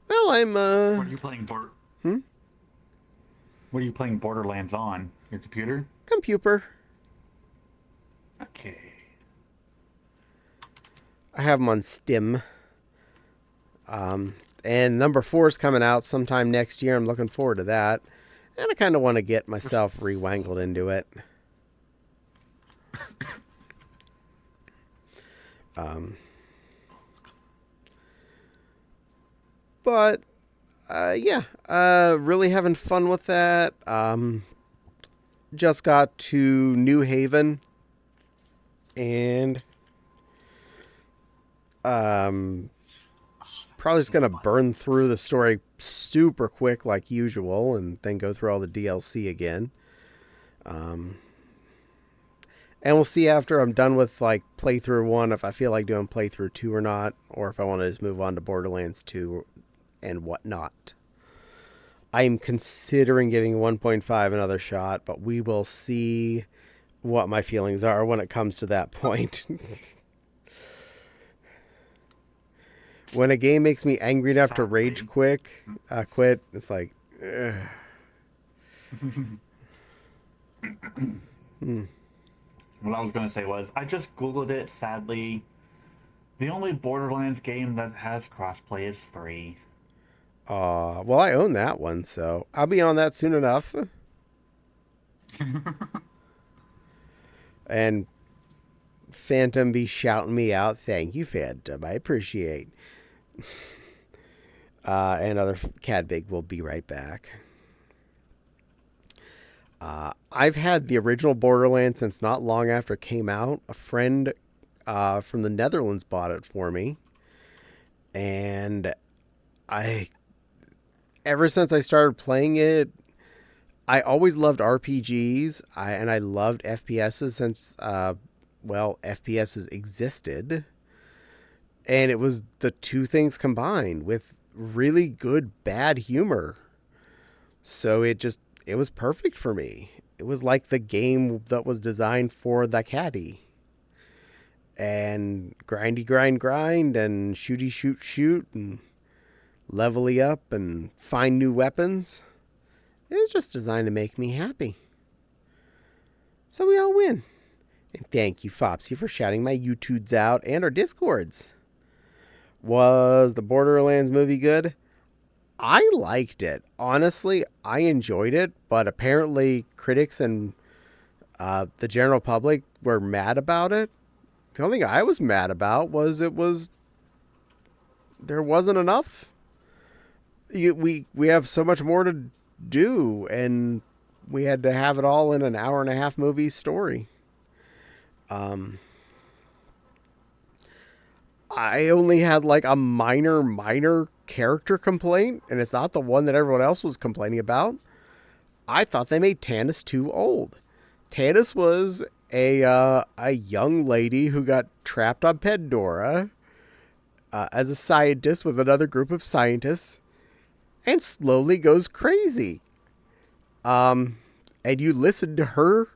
Well, I'm, What are you playing hmm? What are you playing Borderlands on? Your computer? Computer. Okay. I have them on Steam. And number 4 is coming out sometime next year. I'm looking forward to that. And I kind of want to get myself rewangled into it. But yeah, really having fun with that. Just got to New Haven, and probably just gonna burn through the story super quick like usual, and then go through all the DLC again. And we'll see after I'm done with like playthrough 1 if I feel like doing playthrough 2 or not, or if I want to just move on to Borderlands 2 and whatnot. I'm considering giving 1.5 another shot, but we will see what my feelings are when it comes to that point. When a game makes me angry enough to rage quit, it's like, ugh. What I was going to say was, I just Googled it, sadly. The only Borderlands game that has crossplay is 3. Well, I own that one, so I'll be on that soon enough. And Phantom be shouting me out. Thank you, Phantom. I appreciate. And other Cadbig will be right back. I've had the original Borderlands since not long after it came out. A friend from the Netherlands bought it for me. And ever since I started playing it, I always loved RPGs. And I loved FPSs since, FPSs existed. And it was the two things combined with really good bad humor. So it was perfect for me. It was like the game that was designed for the Caddie. And grindy grind and shooty shoot and levelly up and find new weapons. It was just designed to make me happy. So we all win. And thank you, Fopsy, for shouting my YouTubes out and our Discords. Was the Borderlands movie good? I liked it. Honestly, I enjoyed it, but apparently critics and the general public were mad about it. The only thing I was mad about was there wasn't enough. We have so much more to do, and we had to have it all in an hour and a half movie story. Um, I only had like a minor character complaint, and it's not the one that everyone else was complaining about. I thought they made Tannis too old. Tannis was a young lady who got trapped on Pandora as a scientist with another group of scientists, and slowly goes crazy. And you listen to her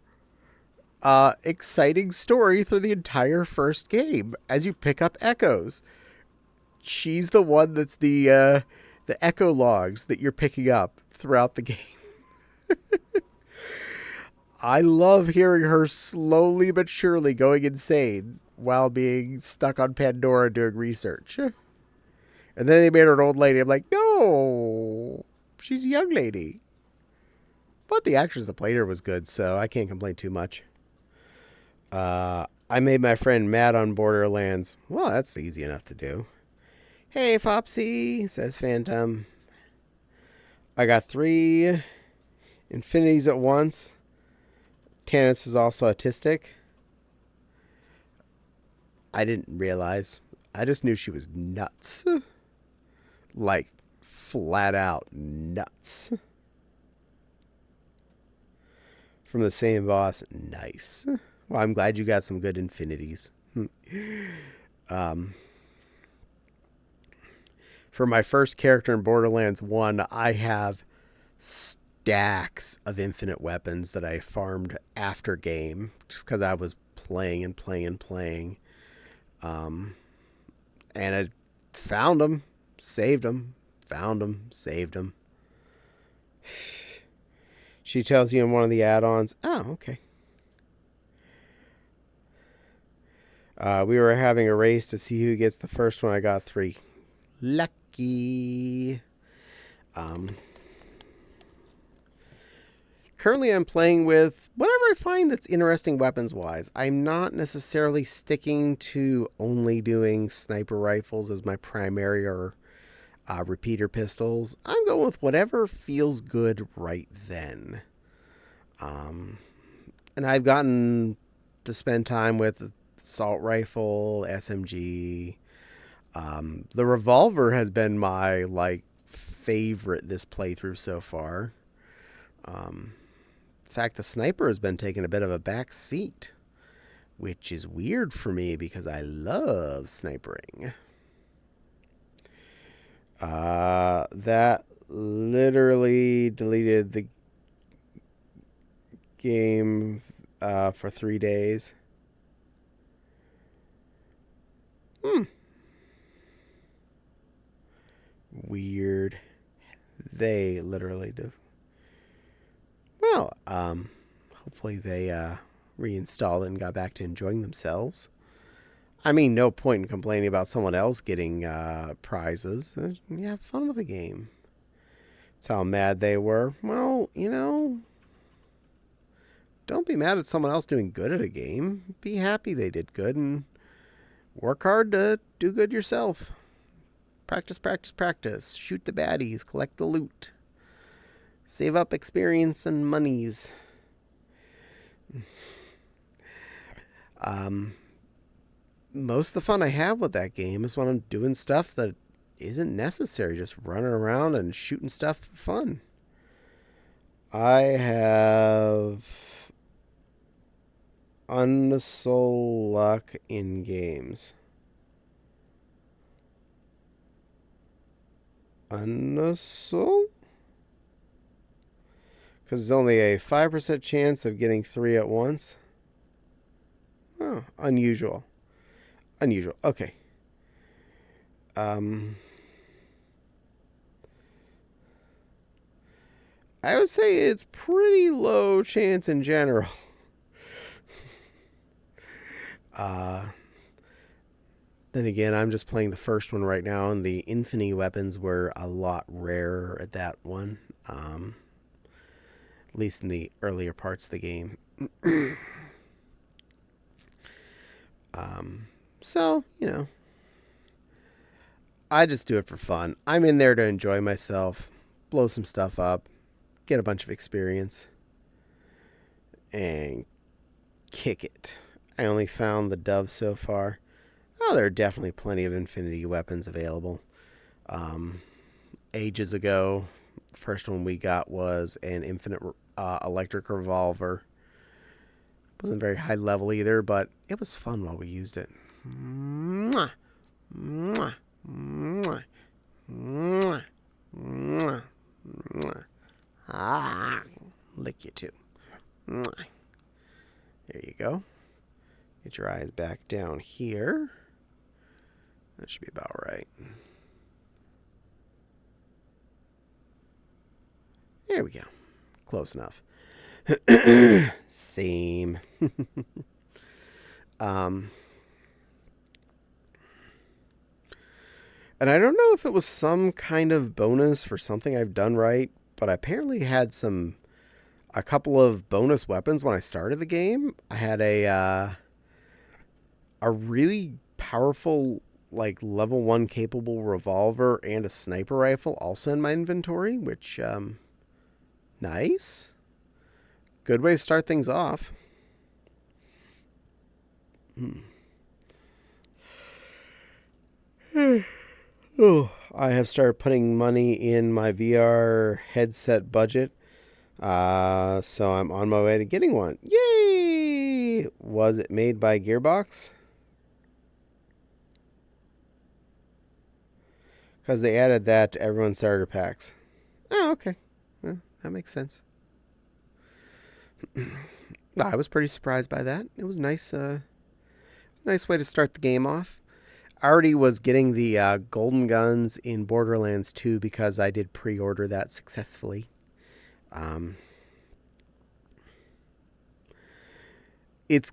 exciting story through the entire first game as you pick up echoes. She's the one that's the echo logs that you're picking up throughout the game. I love hearing her slowly but surely going insane while being stuck on Pandora doing research. And then they made her an old lady. I'm like, no, she's a young lady. But the actress that played her was good, so I can't complain too much. I made my friend mad on Borderlands. Well, that's easy enough to do. Hey, Fopsy, says Phantom. I got 3 infinities at once. Tannis is also autistic. I didn't realize. I just knew she was nuts. Like, flat out nuts. From the same boss. Nice. Well, I'm glad you got some good infinities. For my first character in Borderlands 1, I have stacks of infinite weapons that I farmed after game just because I was playing and playing and playing. And I found them, saved them, found them, saved them. She tells you in one of the add-ons. Oh, okay. We were having a race to see who gets the first one. I got 3. Lucky. Currently, I'm playing with whatever I find that's interesting weapons-wise. I'm not necessarily sticking to only doing sniper rifles as my primary or repeater pistols. I'm going with whatever feels good right then. And I've gotten to spend time with assault rifle, SMG. The revolver has been my favorite this playthrough so far. In fact, the sniper has been taking a bit of a back seat, which is weird for me because I love snipering. That literally deleted the game for 3 days. Weird. They literally do. Well, hopefully they reinstalled it and got back to enjoying themselves. I mean, no point in complaining about someone else getting prizes. You have fun with the game. That's how mad they were. Well, don't be mad at someone else doing good at a game. Be happy they did good and work hard to do good yourself. Practice, practice, practice. Shoot the baddies. Collect the loot. Save up experience and monies. Most of the fun I have with that game is when I'm doing stuff that isn't necessary. Just running around and shooting stuff for fun. I have unsoul luck in games. Unsoul? Because there's only a 5% chance of getting 3 at once. Oh, unusual. Unusual. Okay. I would say it's pretty low chance in general. Then again, I'm just playing the first one right now, and the infinity weapons were a lot rarer at that one. At least in the earlier parts of the game. So, I just do it for fun. I'm in there to enjoy myself, blow some stuff up, get a bunch of experience, and kick it. I only found the dove so far. Oh, there are definitely plenty of infinity weapons available. Um, Ages ago, the first one we got was an infinite electric revolver. Wasn't very high level either, but it was fun while we used it. Mwah, mwah, mwah, mwah, mwah, mwah. Ah, lick you too. Mwah. There you go. Get your eyes back down here. That should be about right. There we go. Close enough. Same. um, and I don't know if it was some kind of bonus for something I've done right, but I apparently had a couple of bonus weapons when I started the game. I had a really powerful, like, level 1 capable revolver and a sniper rifle also in my inventory, which nice. Good way to start things off. Oh, I have started putting money in my VR headset budget. So I'm on my way to getting one. Yay! Was it made by Gearbox? Because they added that to everyone's starter packs. Oh, okay. That makes sense. I was pretty surprised by that. It was nice. Nice way to start the game off. I already was getting the golden guns in Borderlands 2 because I did pre-order that successfully. It's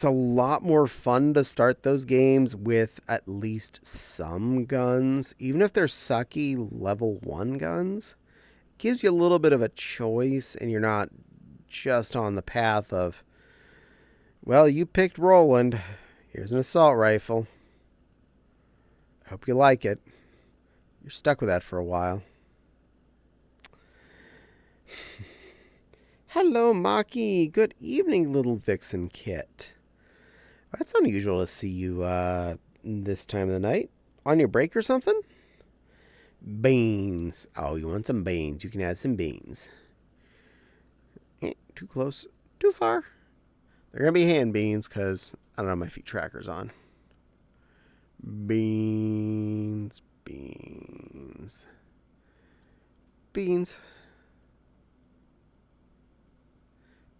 a lot more fun to start those games with at least some guns, even if they're sucky level 1 guns. Gives you a little bit of a choice, and you're not just on the path of, well, you picked Roland. Here's an assault rifle. I hope you like it. You're stuck with that for a while. Hello, Maki. Good evening, little Vixen Kit. That's unusual to see you this time of the night. On your break or something? Beans. Oh, you want some beans? You can have some beans. Too close. Too far. They're going to be hand beans because I don't have my feet trackers on. Beans. Beans. Beans.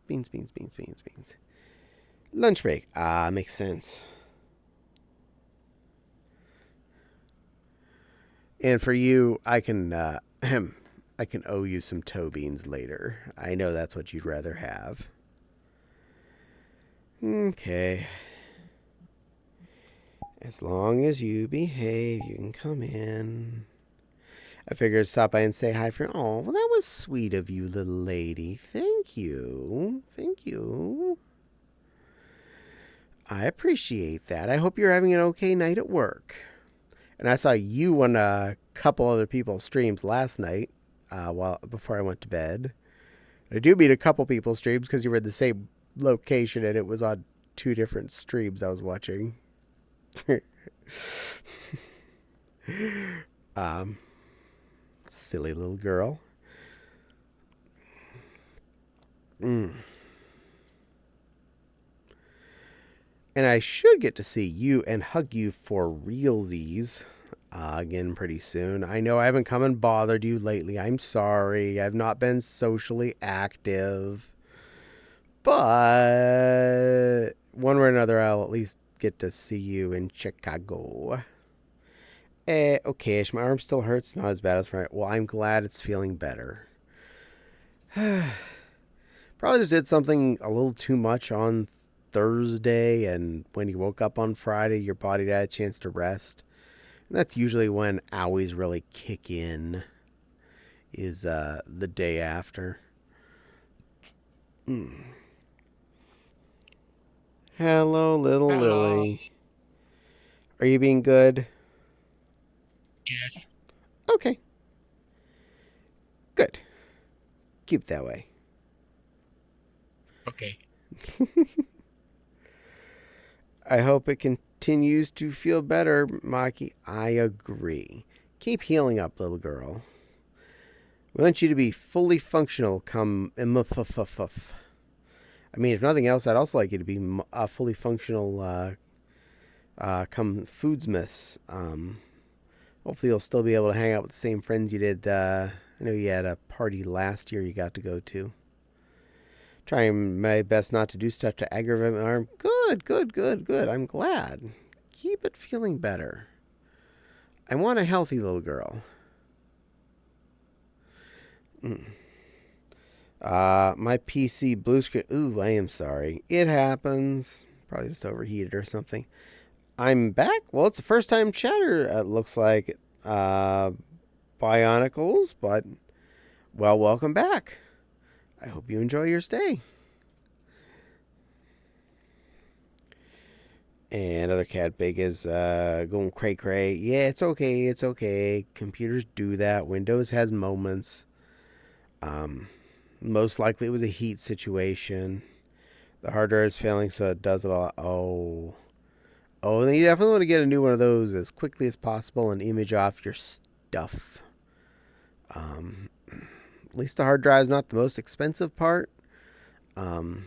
Beans, beans, beans, beans, beans. Lunch break. Makes sense. And for you, I can I can owe you some toe beans later. I know that's what you'd rather have. Okay. As long as you behave, you can come in. I figured I'd stop by and say hi for... Oh, well, that was sweet of you, little lady. Thank you. Thank you. I appreciate that. I hope you're having an okay night at work. And I saw you on a couple other people's streams last night, before I went to bed. I do meet a couple people's streams because you were in the same location and it was on 2 different streams I was watching. Silly little girl. And I should get to see you and hug you for realsies again pretty soon. I know I haven't come and bothered you lately. I'm sorry. I've not been socially active. But one way or another, I'll at least get to see you in Chicago. Okay, my arm still hurts. Not as bad as Friday. Well, I'm glad it's feeling better. Probably just did something a little too much on Thursday, and when you woke up on Friday, your body had a chance to rest. And that's usually when owies really kick in, is the day after. Hello, little Hello. Lily. Are you being good? Yes. Okay. Good. Keep it that way. Okay. I hope it continues to feel better, Maki. I agree. Keep healing up, little girl. We want you to be fully functional come MFFF. I mean, if nothing else, I'd also like you to be fully functional come Foodsmas. Hopefully you'll still be able to hang out with the same friends you did. I know you had a party last year you got to go to. Trying my best not to do stuff to aggravate my arm. Good, good, good, good. I'm glad. Keep it feeling better. I want a healthy little girl. My PC blue screen. Ooh, I am sorry. It happens. Probably just overheated or something. I'm back. Well, it's the first time chatter. It looks like Bionicles, but well, welcome back. I hope you enjoy your stay. And other cat big is going cray cray. Yeah, it's okay. It's okay. Computers do that. Windows has moments. Most likely it was a heat situation. The hard drive is failing, so it does it all. Oh, then you definitely want to get a new one of those as quickly as possible and image off your stuff. At least the hard drive is not the most expensive part. You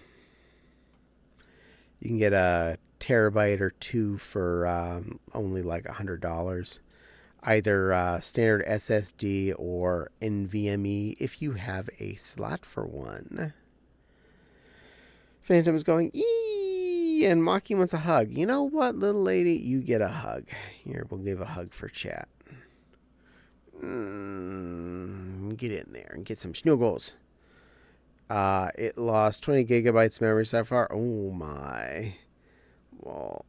can get a terabyte or two for only like $100. Either standard SSD or NVMe if you have a slot for one. Phantom's going, eee, and Maki wants a hug. You know what, little lady? You get a hug. Here, we'll give a hug for chat. Get in there and get some snuggles. It lost 20 gigabytes memory so far. Oh my. Well,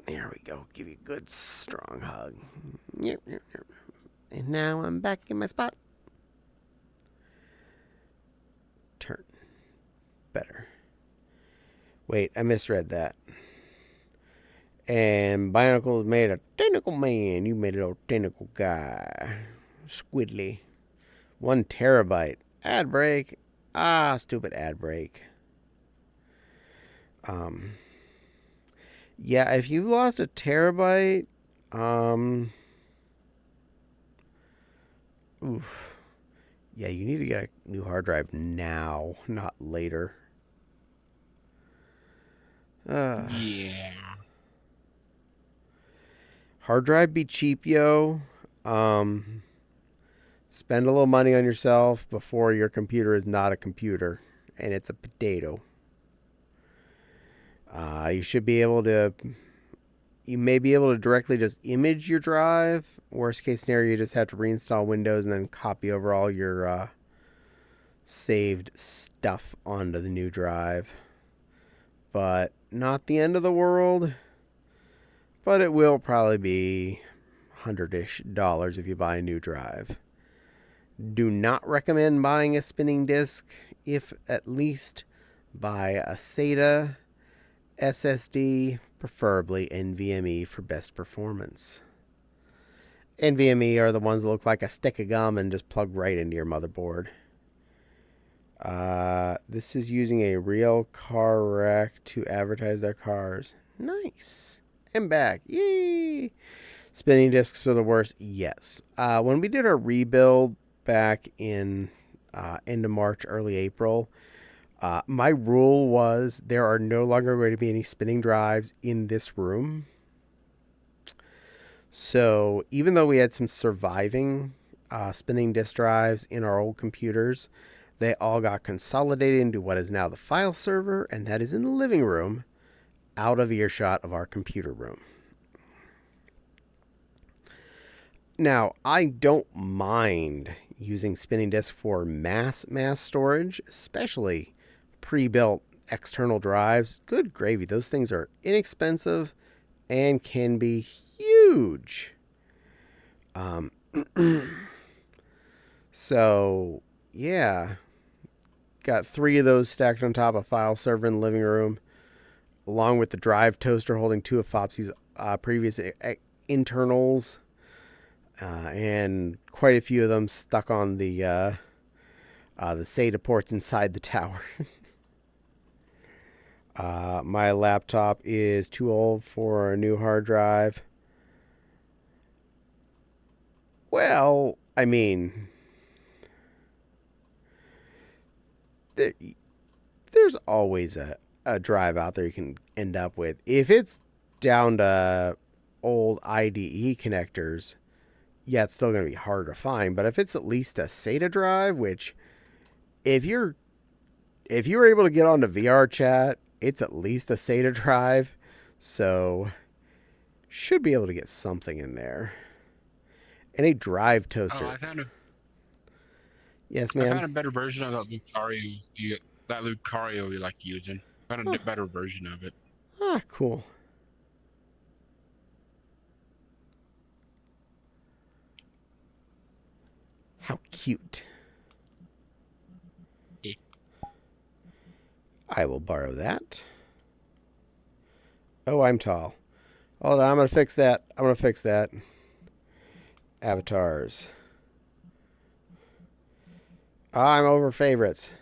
there we go. Give you a good strong hug. And now I'm back in my spot. Turn. Better. Wait, I misread that. And Bionicle made a tentacle man. You made a little tentacle guy. Squidly. 1 terabyte. Ad break. Stupid ad break. Yeah, if you've lost a terabyte, oof. Yeah, you need to get a new hard drive now, not later. Yeah. Hard drive be cheap, yo. Spend a little money on yourself before your computer is not a computer and it's a potato. You should be able to. You may be able to directly just image your drive. Worst case scenario, you just have to reinstall Windows and then copy over all your saved stuff onto the new drive. But not the end of the world. But it will probably be $100-ish if you buy a new drive. Do not recommend buying a spinning disk. If at least buy a SATA SSD, preferably NVMe for best performance. NVMe are the ones that look like a stick of gum and just plug right into your motherboard. This is using a real car wreck to advertise their cars. Nice. I'm back. Yay! Spinning discs are the worst. Yes. When we did our rebuild back in end of March, early April, my rule was there are no longer going to be any spinning drives in this room. So even though we had some surviving spinning disk drives in our old computers, they all got consolidated into what is now the file server, and that is in the living room, out of earshot of our computer room. Now, I don't mind using spinning disk for mass storage, especially pre-built external drives. Good gravy. Those things are inexpensive and can be huge. So, yeah. Got 3 of those stacked on top of file server in the living room, along with the drive toaster holding 2 of Fopsy's previous internals. And quite a few of them stuck on the The SATA port's inside the tower. My laptop is too old for a new hard drive. Well, I mean, there's always a drive out there you can end up with. If it's down to old IDE connectors, yeah, it's still going to be hard to find. But if it's at least a SATA drive, which if you were able to get onto VR chat, it's at least a SATA drive, so should be able to get something in there. And a drive toaster. Oh, I found a Yes, I ma'am. found a better version of that Lucario you like using. I found a better version of it. Ah, cool. How cute. Yeah. I will borrow that. Oh, I'm tall. Hold on, I'm going to fix that. Avatars. I'm over favorites.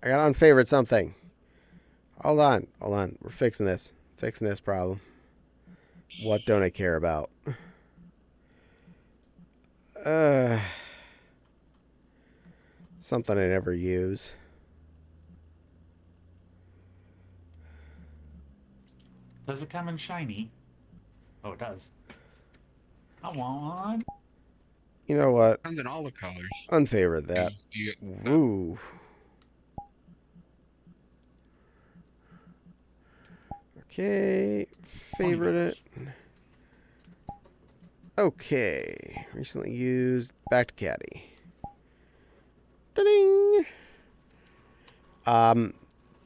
I got on favorite something. Hold on. We're fixing this. Fixing this problem. What don't I care about? Something I never use. Does it come in shiny? Oh, it does. Come on. You know what? Comes in all the colors. Unfavorite that. Woo. Okay. Favorite it. Okay. Recently used. Back to Caddie. Da-ding.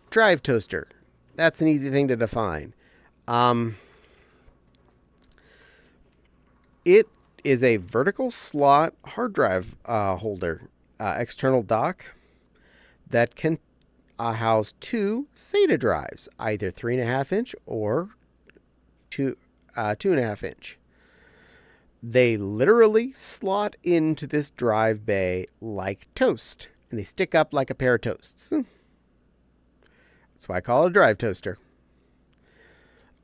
Drive toaster. That's an easy thing to define. It is a vertical slot hard drive holder, external dock that can house two SATA drives, either 3.5 inch or 2.5 inch. They literally slot into this drive bay like toast, and they stick up like a pair of toasts. That's why I call it a drive toaster.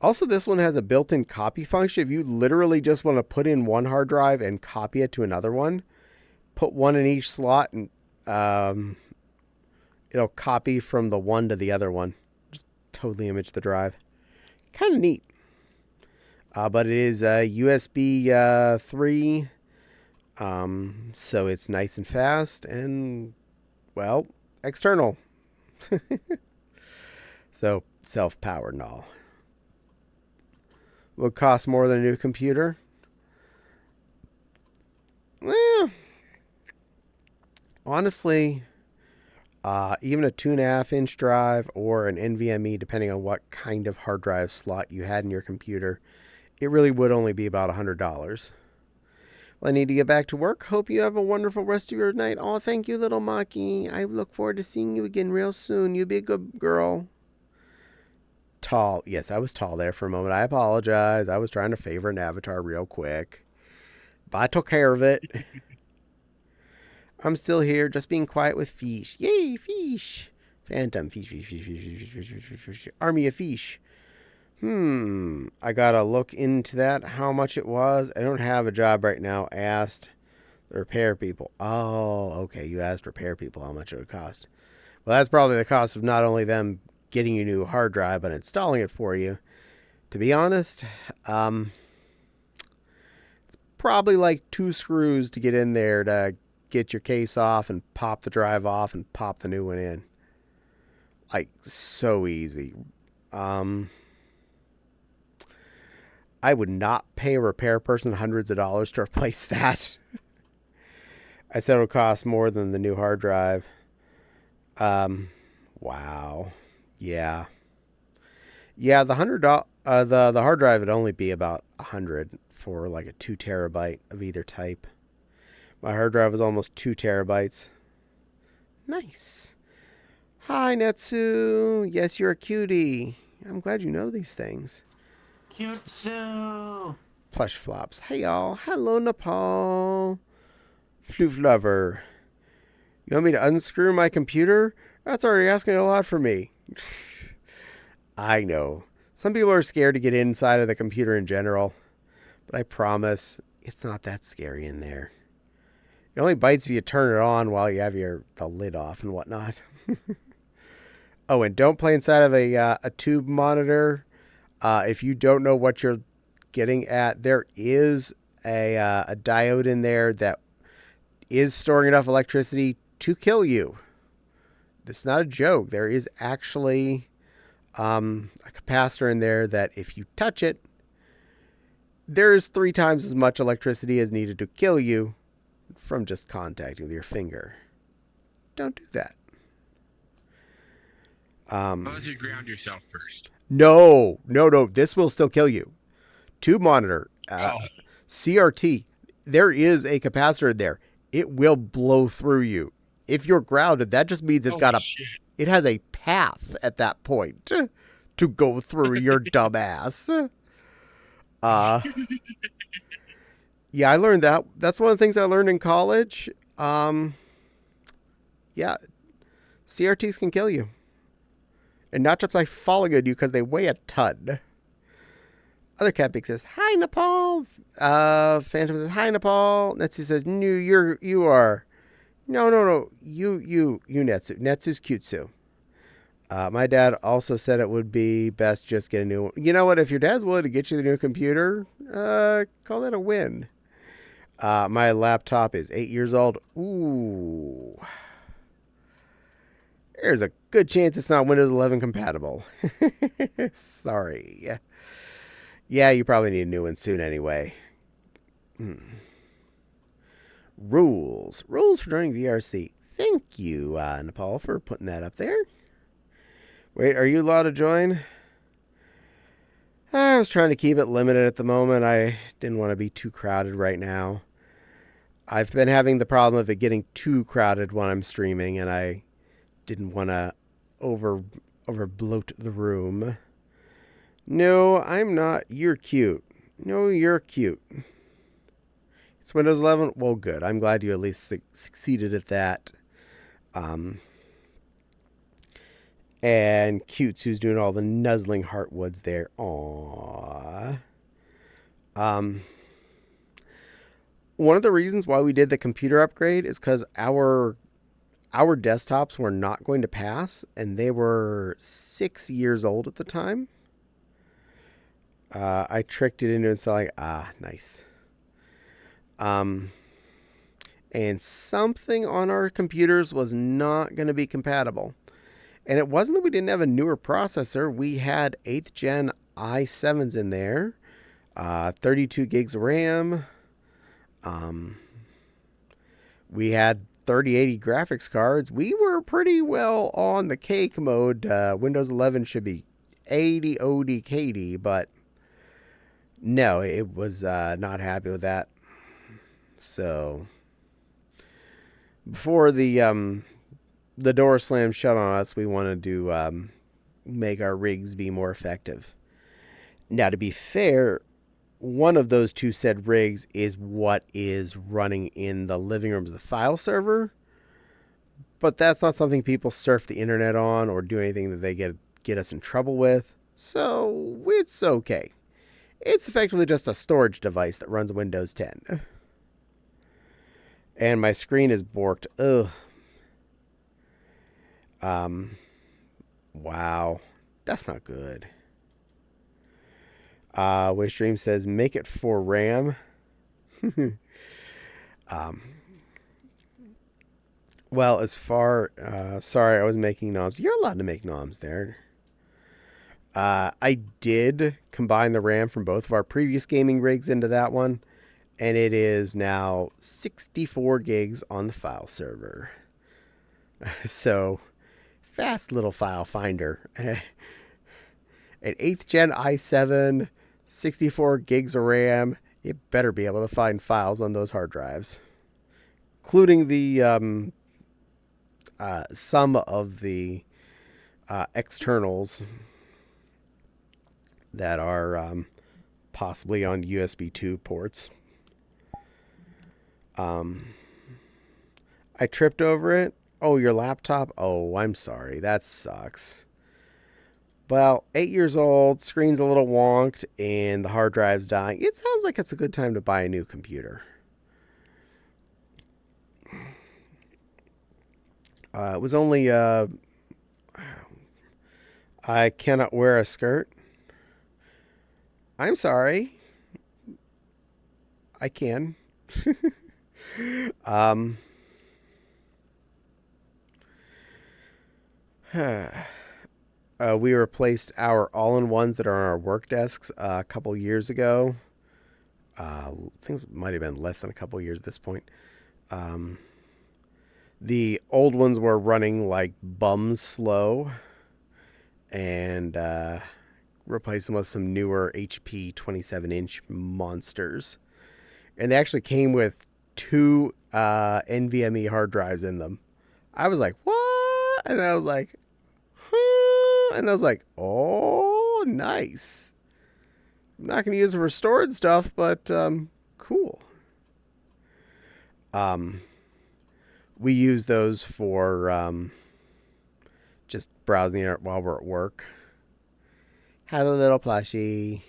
Also, this one has a built-in copy function. If you literally just want to put in one hard drive and copy it to another one, put one in each slot, and it'll copy from the one to the other one. Just totally image the drive. Kind of neat. But it is USB 3, so it's nice and fast and, well, external. So, self-powered and all. Would cost more than a new computer? Well, honestly, even a 2.5 inch drive or an NVMe, depending on what kind of hard drive slot you had in your computer, it really would only be about $100. Well, I need to get back to work. Hope you have a wonderful rest of your night. Oh, thank you, little Maki. I look forward to seeing you again real soon. You be a good girl. Tall. Yes, I was tall there for a moment. I apologize. I was trying to favor an avatar real quick. But I took care of it. I'm still here, just being quiet with fish. Yay, fish. Phantom. Fish. Army of fish. I gotta look into that, how much it was. I don't have a job right now. Asked the repair people. Oh, okay. You asked repair people how much it would cost. Well, that's probably the cost of not only them getting you a new hard drive, but installing it for you. To be honest, it's probably like 2 screws to get in there to get your case off and pop the drive off and pop the new one in. Like, so easy. I would not pay a repair person hundreds of dollars to replace that. I said it would cost more than the new hard drive. Wow. Yeah. Yeah, the the hard drive would only be about $100 for like a 2 terabyte of either type. My hard drive was almost 2 terabytes. Nice. Hi, Netsu. Yes, you're a cutie. I'm glad you know these things. Cute Sue. Plush flops. Hey, y'all. Hello, Nepal. Floof lover. You want me to unscrew my computer? That's already asking a lot for me. I know. Some people are scared to get inside of the computer in general, but I promise it's not that scary in there. It only bites if you turn it on while you have the lid off and whatnot. Oh, and don't play inside of a tube monitor. If you don't know what you're getting at, there is a diode in there that is storing enough electricity to kill you. It's not a joke. There is actually a capacitor in there that if you touch it, there is 3 times as much electricity as needed to kill you from just contacting with your finger. Don't do that. Unless you ground yourself first. No. This will still kill you. Tube monitor, Oh. CRT. There is a capacitor there. It will blow through you. If you're grounded, that just means it has a path at that point to go through your dumb ass. Yeah, I learned that. That's one of the things I learned in college. Yeah, CRTs can kill you. And not just by falling on you because they weigh a ton. Other cat big says, "Hi, Nepal." Phantom says, "Hi, Nepal." Netsu says, "No, you are." No. You, Netsu. Netsu's Cutsu. My dad also said it would be best just get a new one. You know what? If your dad's willing to get you the new computer, call that a win. My laptop is 8 years old. Ooh. There's a good chance it's not Windows 11 compatible. Sorry. Yeah, you probably need a new one soon anyway. Rules for joining VRC. Thank you, Nepal, for putting that up there. Wait, are you allowed to join? I was trying to keep it limited at the moment. I didn't want to be too crowded right now. I've been having the problem of it getting too crowded when I'm streaming, and I didn't want to over bloat the room. No, I'm not. You're cute. No, you're cute. It's Windows 11? Well, good. I'm glad you at least succeeded at that. And Cutes, who's doing all the nuzzling heartwoods there. Aww. One of the reasons why we did the computer upgrade is because our desktops were not going to pass, and they were 6 years old at the time. I tricked it into installing. Nice. And something on our computers was not going to be compatible. And it wasn't that we didn't have a newer processor. We had 8th gen i7s in there, 32 gigs of RAM. We had 3080 graphics cards. We were pretty well on the cake mode. Windows 11 should be 80 OD KD, but no, it was not happy with that. So before the door slammed shut on us, we wanted to make our rigs be more effective. Now, to be fair, one of those two said rigs is what is running in the living rooms of the file server, but that's not something people surf the internet on or do anything that they get us in trouble with, so it's okay. It's effectively just a storage device that runs Windows 10. And my screen is borked. Ugh. Wow. That's not good. Waystream says, make it 4 RAM. Well, as far... sorry, I was making noms. You're allowed to make noms there. I did combine the RAM from both of our previous gaming rigs into that one, and it is now 64 gigs on the file server. So, fast little file finder. An 8th gen i7, 64 gigs of RAM. It better be able to find files on those hard drives, including the some of the externals that are possibly on USB 2 ports. I tripped over it. Oh, your laptop? Oh, I'm sorry. That sucks. Well, 8 years old, screen's a little wonked, and the hard drive's dying. It sounds like it's a good time to buy a new computer. It was only, I cannot wear a skirt. I'm sorry. I can. um, we replaced our all-in-ones that are on our work desks a couple years ago. I think it might have been less than a couple years at this point. The old ones were running like bums slow, and replaced them with some newer HP 27-inch monsters. And they actually came with two NVMe hard drives in them. I was like, what? And I was like, huh? And I was like, oh, nice. I'm not going to use it for stored stuff, but cool. We use those for just browsing the internet while we're at work. Hello, little plushie.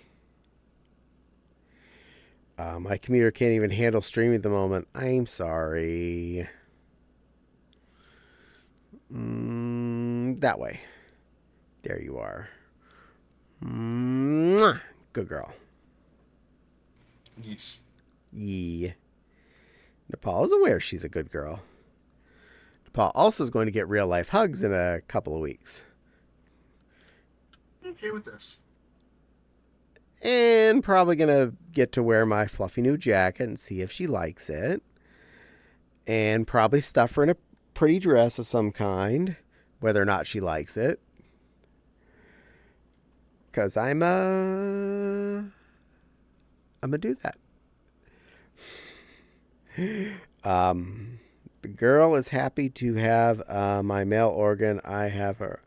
My computer can't even handle streaming at the moment. I'm sorry. That way. There you are. Mwah. Good girl. Yes. Yeah. Nepal is aware she's a good girl. Nepal also is going to get real life hugs in a couple of weeks. I'm okay with this. And probably going to get to wear my fluffy new jacket and see if she likes it. And probably stuff her in a pretty dress of some kind, whether or not she likes it. Because I'm going to do that. The girl is happy to have my male organ. I have her.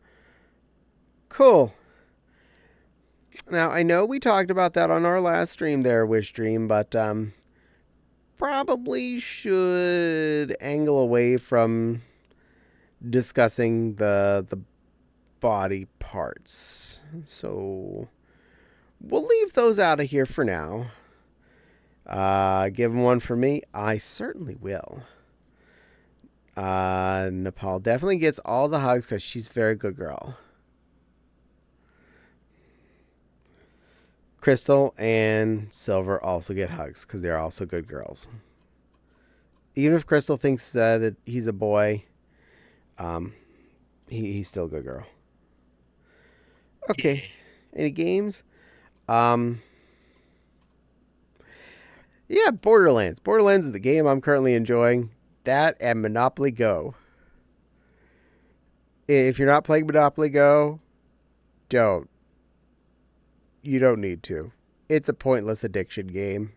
Cool. Now, I know we talked about that on our last stream there, Wish Dream, but probably should angle away from discussing the body parts. So we'll leave those out of here for now. Give them one for me. I certainly will. Nepal definitely gets all the hugs because she's a very good girl. Crystal and Silver also get hugs because they're also good girls. Even if Crystal thinks that he's a boy, he's still a good girl. Okay. Any games? Yeah, Borderlands. Borderlands is the game I'm currently enjoying. That and Monopoly Go. If you're not playing Monopoly Go, don't. You don't need to. It's a pointless addiction game,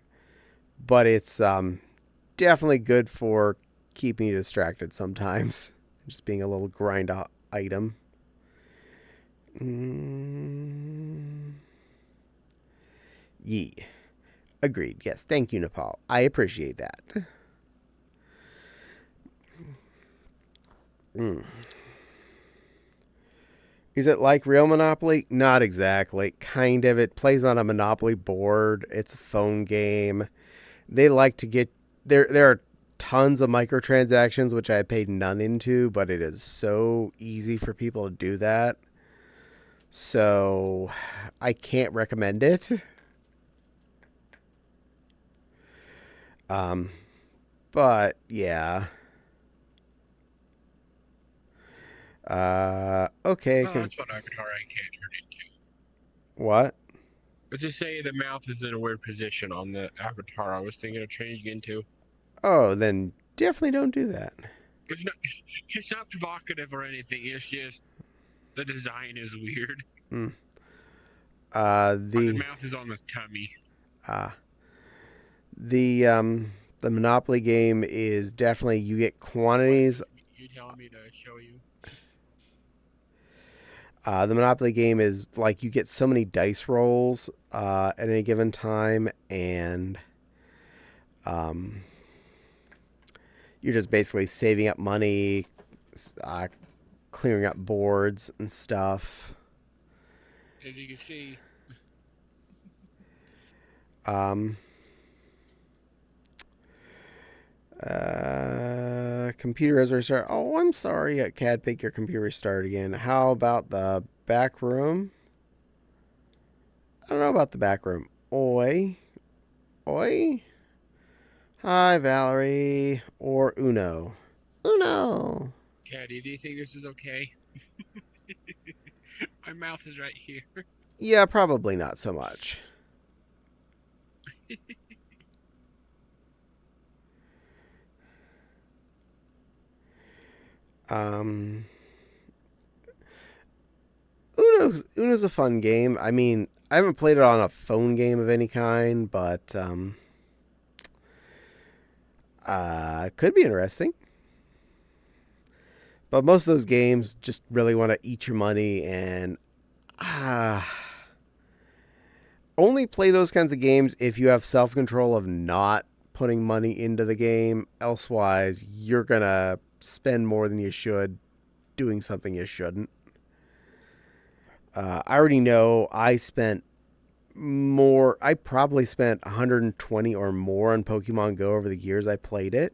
but it's definitely good for keeping you distracted sometimes. Just being a little grind item. Yee. Agreed. Yes. Thank you, Nepal. I appreciate that. Is it like real Monopoly? Not exactly. Kind of. It plays on a Monopoly board. It's a phone game. They like to get... There are tons of microtransactions, which I paid none into, but it is so easy for people to do that. So, I can't recommend it. But, yeah. Okay. Oh, that's what avatar I can't turn into. What? But to say the mouth is in a weird position on the avatar I was thinking of changing into. Oh, then definitely don't do that. It's not provocative or anything. It's just the design is weird. The mouth is on the tummy. The Monopoly game is definitely you get quantities. You telling me to show you? The Monopoly game is like you get so many dice rolls at any given time, and you're just basically saving up money, uh, clearing up boards and stuff. As you can see, Computer has restarted. Oh, I'm sorry, Cadpick, your computer restarted again. How about the back room? I don't know about the back room. Oi. Oi. Hi, Valerie. Or Uno. Uno. Caddie, do you think this is okay? My mouth is right here. Yeah, probably not so much. Uno's a fun game. I mean, I haven't played it on a phone game of any kind, but it could be interesting. But most of those games just really want to eat your money and only play those kinds of games if you have self-control of not putting money into the game. Elsewise, you're going to spend more than you should doing something you shouldn't. I already know I probably spent 120 or more on Pokemon Go over the years I played it,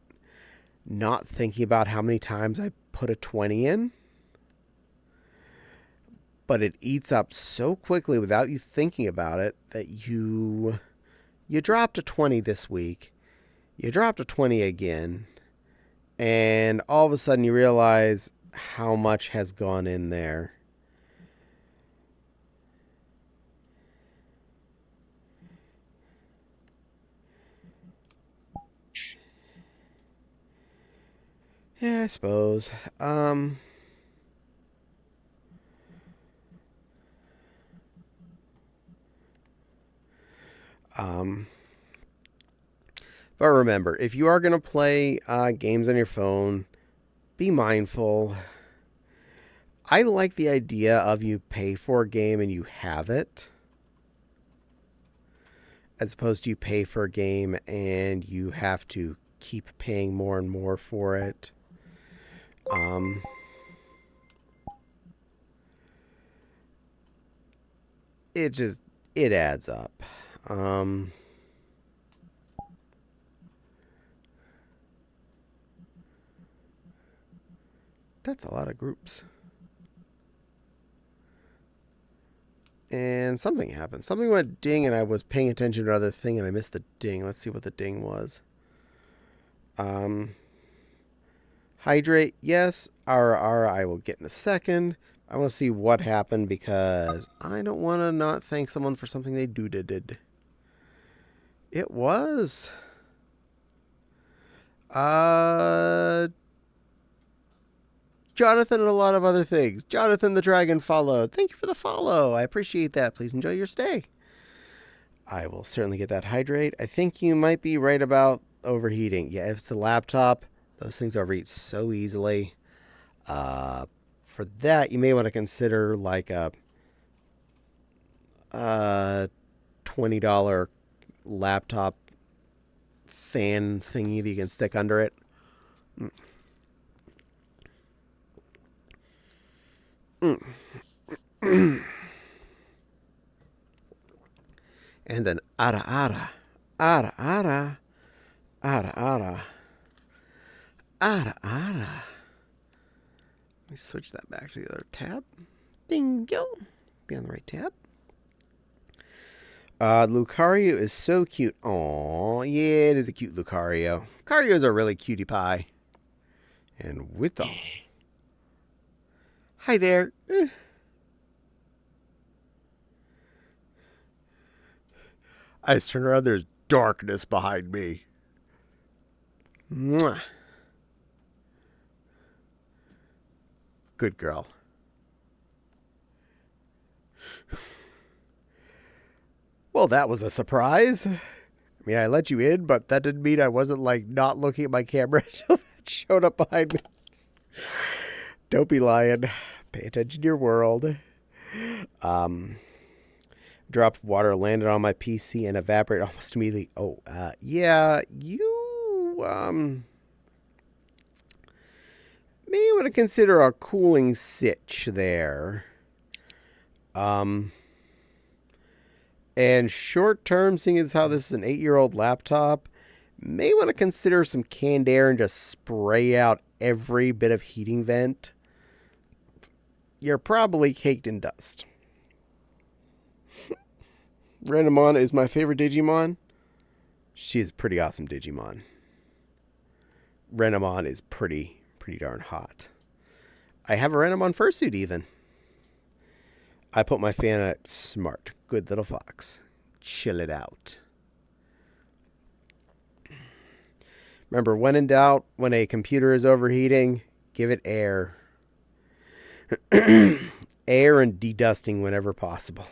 not thinking about how many times I put a 20 in. But it eats up so quickly without you thinking about it that you dropped a 20 this week, you dropped a 20 again, and all of a sudden you realize how much has gone in there. Yeah, I suppose. But remember, if you are going to play games on your phone, be mindful. I like the idea of you pay for a game and you have it, as opposed to you pay for a game and you have to keep paying more and more for it. It adds up. That's a lot of groups. And something happened. Something went ding and I was paying attention to another thing and I missed the ding. Let's see what the ding was. Hydrate, yes. Ara, I will get in a second. I want to see what happened because I don't want to not thank someone for something they did. It was Jonathan and a lot of other things. Jonathan the Dragon followed. Thank you for the follow. I appreciate that. Please enjoy your stay. I will certainly get that hydrate. I think you might be right about overheating. Yeah, if it's a laptop, those things overheat so easily. For that, you may want to consider like a $20 laptop fan thingy that you can stick under it. And then ara. Let me switch that back to the other tab. Bingo. Be on the right tab. Lucario is so cute. Aww, yeah, it is a cute Lucario. Lucario's a really cutie pie. And Whittle. Hi there. I just turn around, there's darkness behind me. Mwah. Good girl. Well, that was a surprise. I mean, I let you in, but that didn't mean I wasn't, like, not looking at my camera until that showed up behind me. Don't be lying. Pay attention to your world. Drop of water landed on my PC and evaporated almost immediately. Oh, yeah, you, may want to consider a cooling switch there. And short term, seeing as how this is an 8-year-old laptop, may want to consider some canned air and just spray out every bit of heating vent. You're probably caked in dust. Renamon is my favorite Digimon. She's a pretty awesome Digimon. Renamon is pretty darn hot. I have a Renamon fursuit even. I put my fan at smart. Good little fox. Chill it out. Remember, when in doubt, when a computer is overheating, give it air. Air and dedusting whenever possible.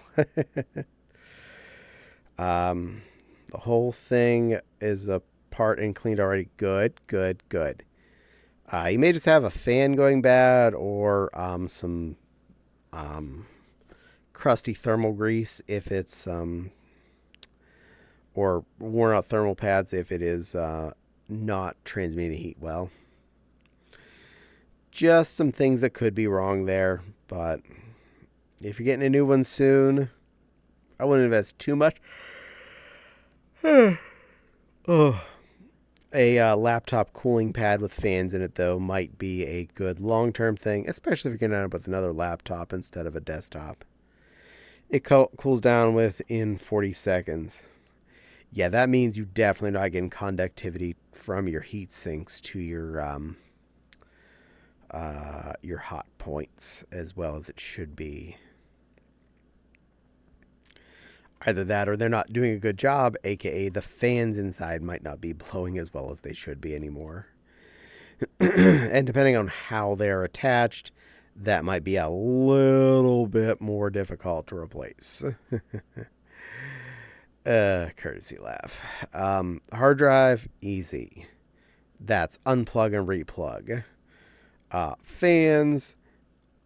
The whole thing is apart and cleaned already. Good. You may just have a fan going bad or some crusty thermal grease if it's or worn out thermal pads if it is not transmitting the heat well. Just some things that could be wrong there, but if you're getting a new one soon, I wouldn't invest too much. A laptop cooling pad with fans in it, though, might be a good long-term thing, especially if you're going to end up with another laptop instead of a desktop. It cools down within 40 seconds. Yeah, that means you definitely not getting conductivity from your heat sinks to your hot points as well as it should be. Either that or they're not doing a good job, aka the fans inside might not be blowing as well as they should be anymore. And depending on how they're attached, that might be a little bit more difficult to replace. Courtesy laugh. Hard drive, easy. That's unplug and replug. Fans,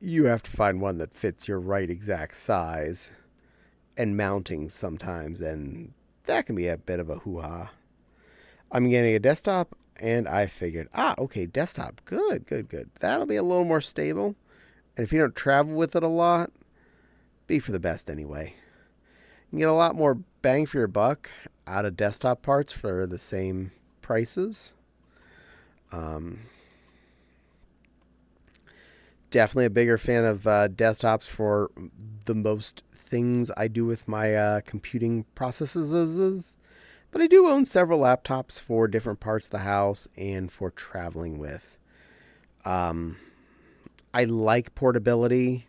you have to find one that fits your right exact size. And mounting sometimes, and that can be a bit of a hoo-ha. I'm getting a desktop, and I figured, okay, desktop, good. That'll be a little more stable, and if you don't travel with it a lot, be for the best anyway. You can get a lot more bang for your buck out of desktop parts for the same prices. Definitely a bigger fan of desktops for the most things I do with my computing processes, but I do own several laptops for different parts of the house and for traveling with. I like portability,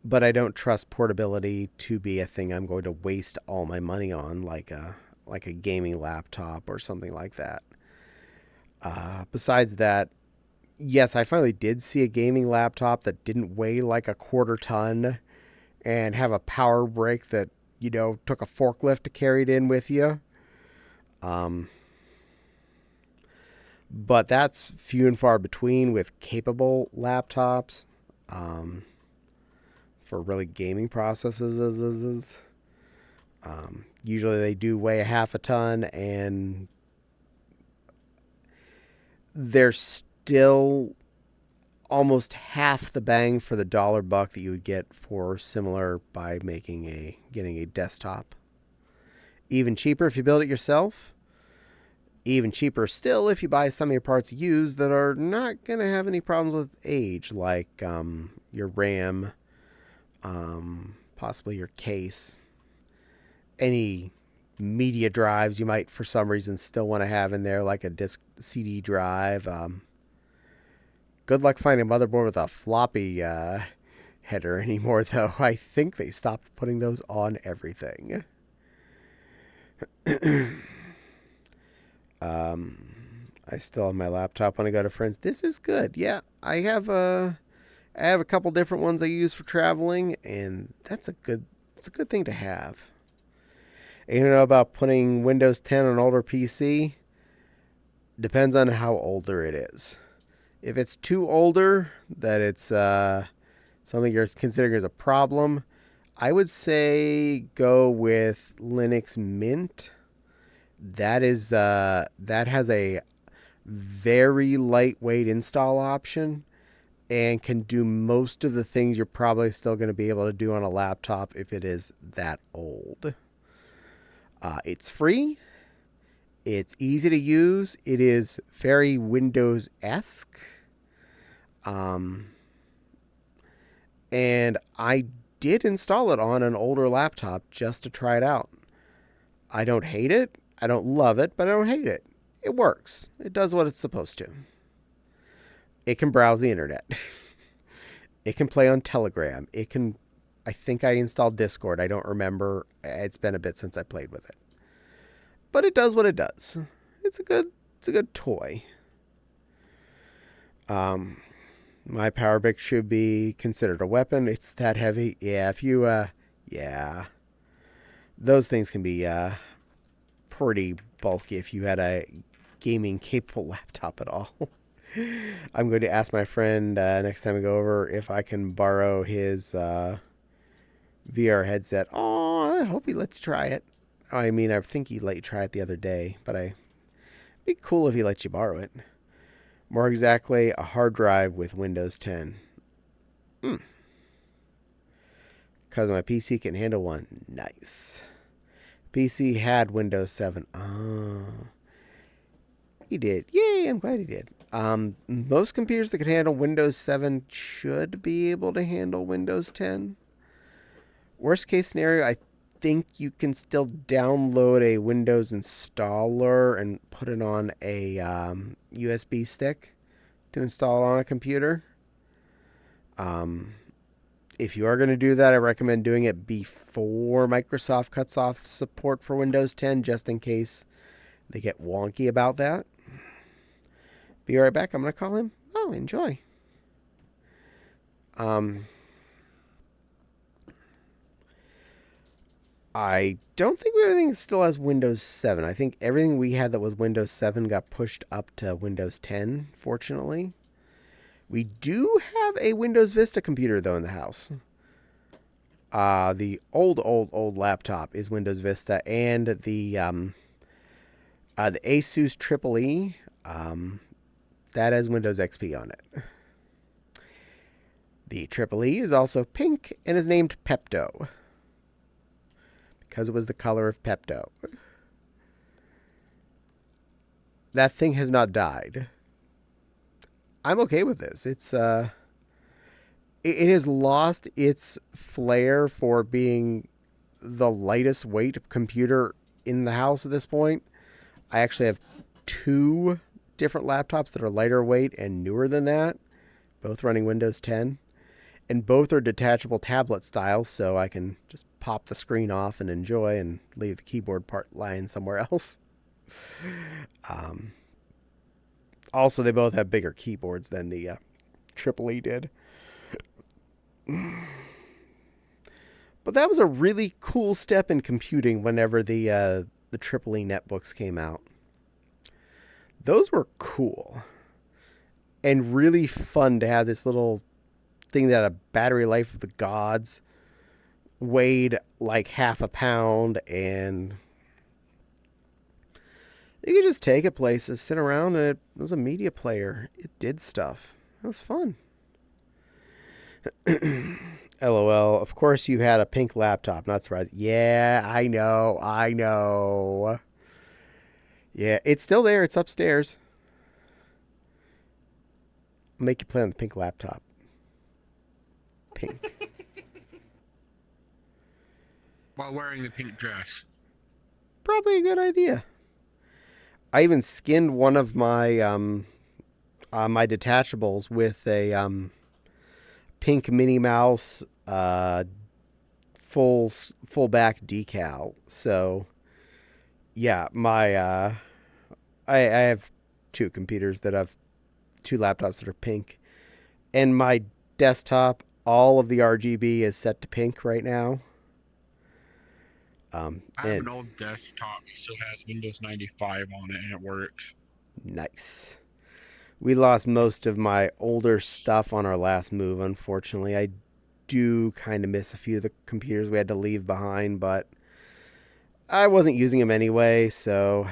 but I don't trust portability to be a thing I'm going to waste all my money on, like a gaming laptop or something like that. Besides that, yes, I finally did see a gaming laptop that didn't weigh like a quarter ton and have a power brick that, took a forklift to carry it in with you. But that's few and far between with capable laptops for really gaming processes. Usually they do weigh a half a ton, and they're still almost half the bang for the $1 that you would get for similar by getting a desktop. Even cheaper if you build it yourself. Even cheaper still if you buy some of your parts used that are not going to have any problems with age, like your RAM, possibly your case, any media drives you might for some reason still want to have in there, like a disc CD drive. Good luck finding a motherboard with a floppy header anymore, though. I think they stopped putting those on everything. I still have my laptop when I go to friends. This is good. Yeah, I have a couple different ones I use for traveling, and it's a good thing to have. And about putting Windows 10 on an older PC? Depends on how older it is. If it's too older, that it's something you're considering as a problem, I would say go with Linux Mint. That has a very lightweight install option, and can do most of the things you're probably still going to be able to do on a laptop if it is that old. It's free. It's easy to use. It is very Windows-esque. And I did install it on an older laptop just to try it out. I don't hate it. I don't love it, but I don't hate it. It works. It does what it's supposed to. It can browse the internet. It can play on Telegram. It can... I think I installed Discord. I don't remember. It's been a bit since I played with it. But it does what it does. It's a good toy. My power brick should be considered a weapon. It's that heavy. Yeah, if you yeah. Those things can be pretty bulky if you had a gaming capable laptop at all. I'm going to ask my friend next time I go over if I can borrow his VR headset. Oh, I hope he lets try it. I mean, I think he let you try it the other day, but it'd be cool if he lets you borrow it. More exactly, a hard drive with Windows 10. Because my PC can handle one. Nice. PC had Windows 7. Oh. He did. Yay, I'm glad he did. Most computers that can handle Windows 7 should be able to handle Windows 10. Worst case scenario, I think you can still download a Windows installer and put it on a USB stick to install it on a computer. If you are going to do that, I recommend doing it before Microsoft cuts off support for Windows 10, just in case they get wonky about that. Be right back. I'm going to call him. Oh, enjoy. I don't think everything still has Windows 7. I think everything we had that was Windows 7 got pushed up to Windows 10, fortunately. We do have a Windows Vista computer, though, in the house. The old laptop is Windows Vista, and the Asus Triple E, that has Windows XP on it. The Triple E is also pink and is named Pepto, because it was the color of Pepto. That thing has not died. I'm okay with this. It's it has lost its flair for being the lightest weight computer in the house at this point. I actually have 2 different laptops that are lighter weight and newer than that, both running Windows 10. And both are detachable tablet style, so I can just pop the screen off and enjoy and leave the keyboard part lying somewhere else. Also, they both have bigger keyboards than the Triple E did. But that was a really cool step in computing whenever the Triple E netbooks came out. Those were cool. And really fun to have this little thing that had a battery life of the gods, weighed like half a pound, and you could just take it places, sit around, and it was a media player. It did stuff. It was fun. LOL. Of course you had a pink laptop. Not surprised. Yeah, I know. Yeah, it's still there. It's upstairs. I'll make you play on the pink laptop. Pink. While wearing the pink dress. Probably a good idea. I even skinned one of my my detachables with a pink Minnie Mouse full back decal. So yeah, my I have 2 computers that have 2 laptops that are pink, and my desktop, all of the RGB is set to pink right now. I have an old desktop that still has Windows 95 on it, and it works. Nice. We lost most of my older stuff on our last move, unfortunately. I do kind of miss a few of the computers we had to leave behind, but I wasn't using them anyway, so...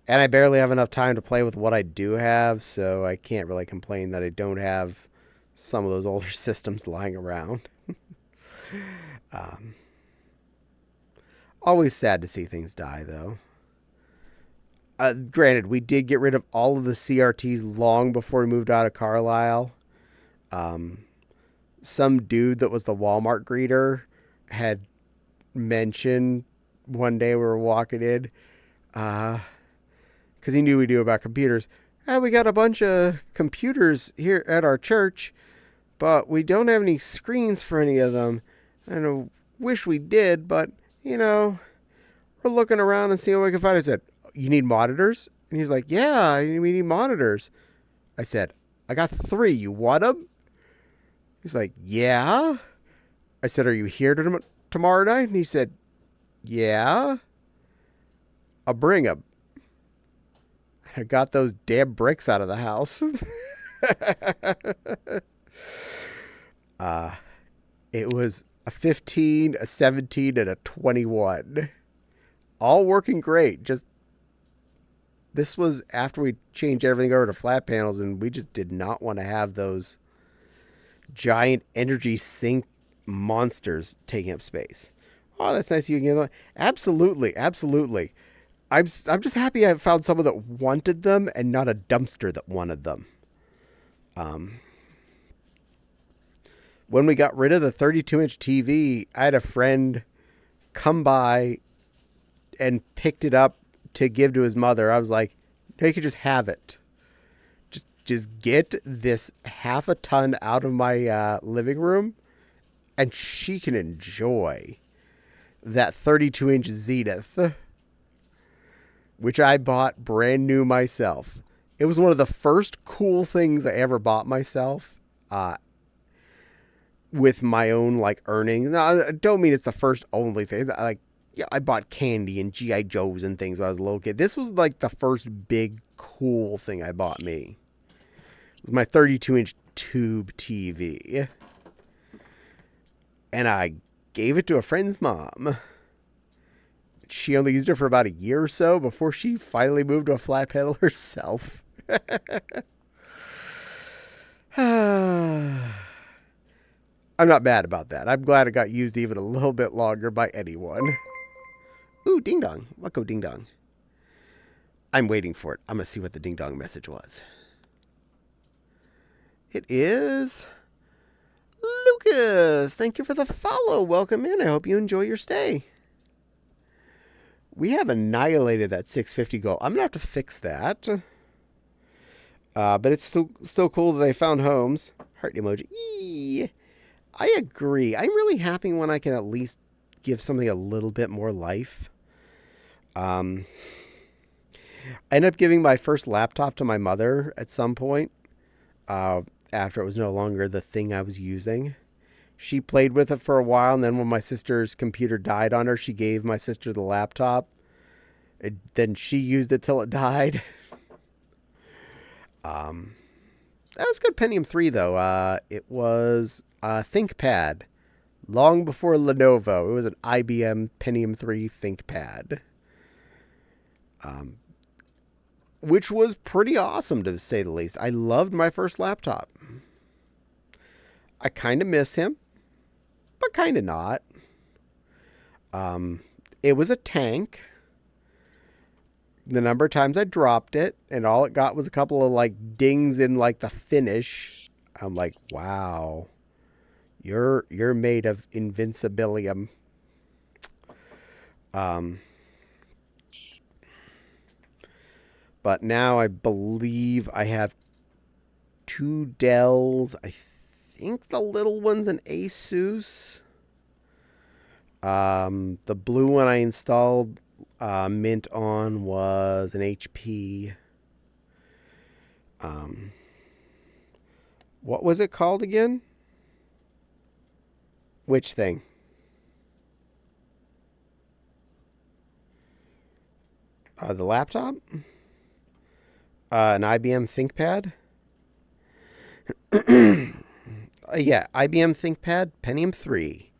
And I barely have enough time to play with what I do have, so I can't really complain that I don't have some of those older systems lying around. Always sad to see things die, though. Granted, we did get rid of all of the CRTs long before we moved out of Carlisle. Some dude that was the Walmart greeter had mentioned one day we were walking in, because he knew we knew about computers. We got a bunch of computers here at our church, but we don't have any screens for any of them. I wish we did, but, we're looking around and seeing what we can find. I said, you need monitors? And he's like, yeah, we need monitors. I said, I got 3. You want them? He's like, yeah. I said, are you here tomorrow night? And he said, yeah. I'll bring them. I got those damn bricks out of the house. It was a 15, a 17, and a 21. All working great. This was after we changed everything over to flat panels, and we just did not want to have those giant energy sink monsters taking up space. Oh, that's nice. You can absolutely. I'm just happy I found someone that wanted them and not a dumpster that wanted them. When we got rid of the 32-inch TV, I had a friend come by and picked it up to give to his mother. I was like, no, you could just have it. Just get this half a ton out of my living room, and she can enjoy that 32-inch Zenith, which I bought brand new myself. It was one of the first cool things I ever bought myself, with my own earnings. Now, I don't mean it's the first only thing. I bought candy and G.I. Joes and things when I was a little kid. This was the first big cool thing I bought me. It was my 32-inch tube TV. And I gave it to a friend's mom. She only used it for about a year or so before she finally moved to a flat panel herself. I'm not mad about that. I'm glad it got used even a little bit longer by anyone. Ooh, ding dong. What go ding dong? I'm waiting for it. I'm going to see what the ding dong message was. It is Lucas. Thank you for the follow. Welcome in. I hope you enjoy your stay. We have annihilated that 650 goal. I'm going to have to fix that. But it's still cool that they found homes. Heart emoji. Eee. I agree. I'm really happy when I can at least give something a little bit more life. I ended up giving my first laptop to my mother at some point, after it was no longer the thing I was using. She played with it for a while, and then when my sister's computer died on her, she gave my sister the laptop. Then she used it till it died. That was good. Pentium 3, though. It was a ThinkPad. Long before Lenovo. It was an IBM Pentium 3 ThinkPad. Which was pretty awesome, to say the least. I loved my first laptop. I kind of miss him, but kind of not. It was a tank. The number of times I dropped it, and all it got was a couple of dings in the finish. I'm like, wow, you're made of invincibilium. But now I believe I have 2 Dells. I think the little one's an Asus. The blue one I installed Mint on was an HP. What was it called again? Which thing? The laptop? An IBM ThinkPad? Yeah, IBM ThinkPad Pentium 3.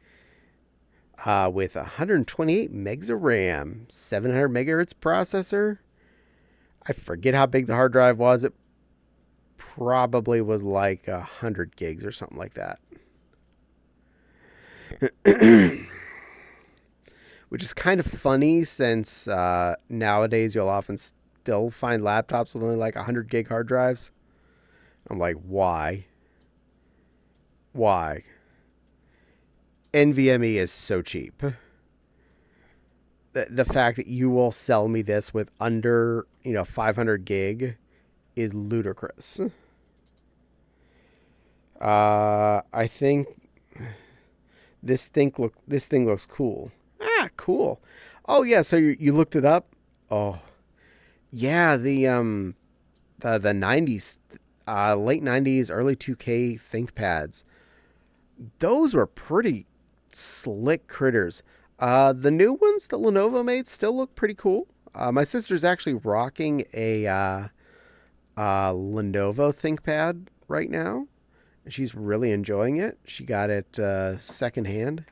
With 128 megs of RAM, 700 megahertz processor. I forget how big the hard drive was. It probably was like 100 gigs or something like that. Which is kind of funny since nowadays you'll often still find laptops with only like 100 gig hard drives. I'm like, why? Why? NVMe is so cheap. The fact that you will sell me this with under 500 gig is ludicrous. I think this thing looks cool. Ah, cool. Oh yeah, so you looked it up? Oh yeah, the 90s, late 90s, early 2K ThinkPads. Those were pretty slick critters. The new ones that Lenovo made still look pretty cool. My sister's actually rocking a Lenovo ThinkPad right now. She's really enjoying it. She got it secondhand,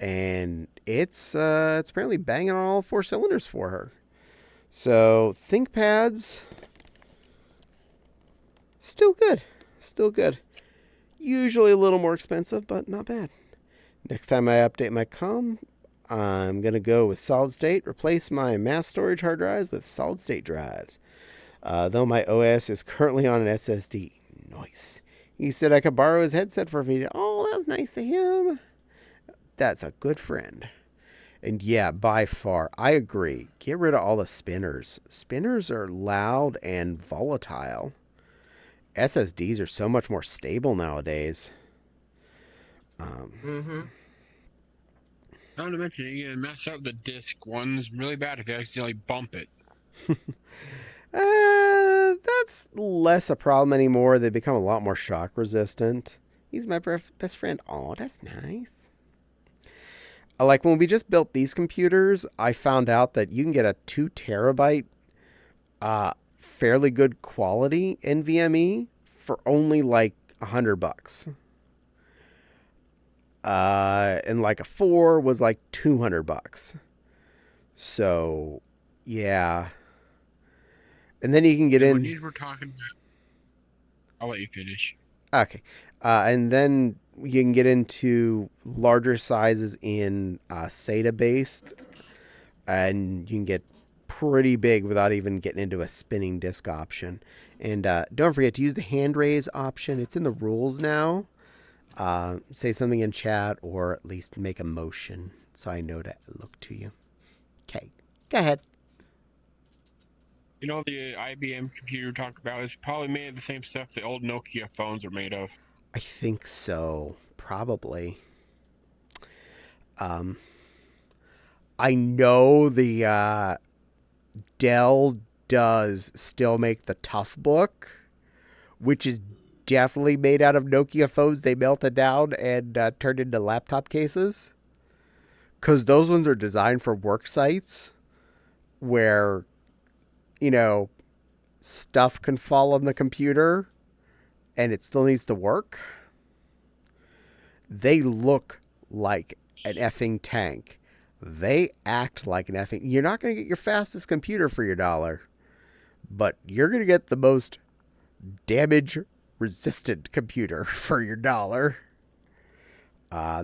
and it's apparently banging on all four cylinders for her. So ThinkPads, still good, still good. Usually a little more expensive, but not bad. Next time I update my comm, I'm going to go with solid state, replace my mass storage hard drives with solid state drives. Though my OS is currently on an SSD. Nice. He said I could borrow his headset for a video. Oh, that's nice of him. That's a good friend. And yeah, by far, I agree. Get rid of all the spinners. Spinners are loud and volatile. SSDs are so much more stable nowadays. Not to mention, you're going to mess up the disc. One's really bad if you accidentally bump it. That's less a problem anymore. They become a lot more shock resistant. He's my best friend. Oh, that's nice. Like when we just built these computers, I found out that you can get a 2 terabyte, fairly good quality NVMe for only like $100. And like a 4 was like $200. So, yeah. And then you can get in. When these were talking about, I'll let you finish. Okay. And then you can get into larger sizes in SATA based, and you can get pretty big without even getting into a spinning disk option. And don't forget to use the hand raise option. It's in the rules now. Say something in chat or at least make a motion so I know to look to you. Okay, go ahead. You know, the IBM computer we talked about is probably made of the same stuff the old Nokia phones are made of. I think so. Probably. I know the Dell does still make the Toughbook, which is definitely made out of Nokia phones they melted down and turned into laptop cases. Because those ones are designed for work sites where, stuff can fall on the computer and it still needs to work. They look like an effing tank. They act like an effing... You're not going to get your fastest computer for your $1, but you're going to get the most damage-resistant computer for your $1.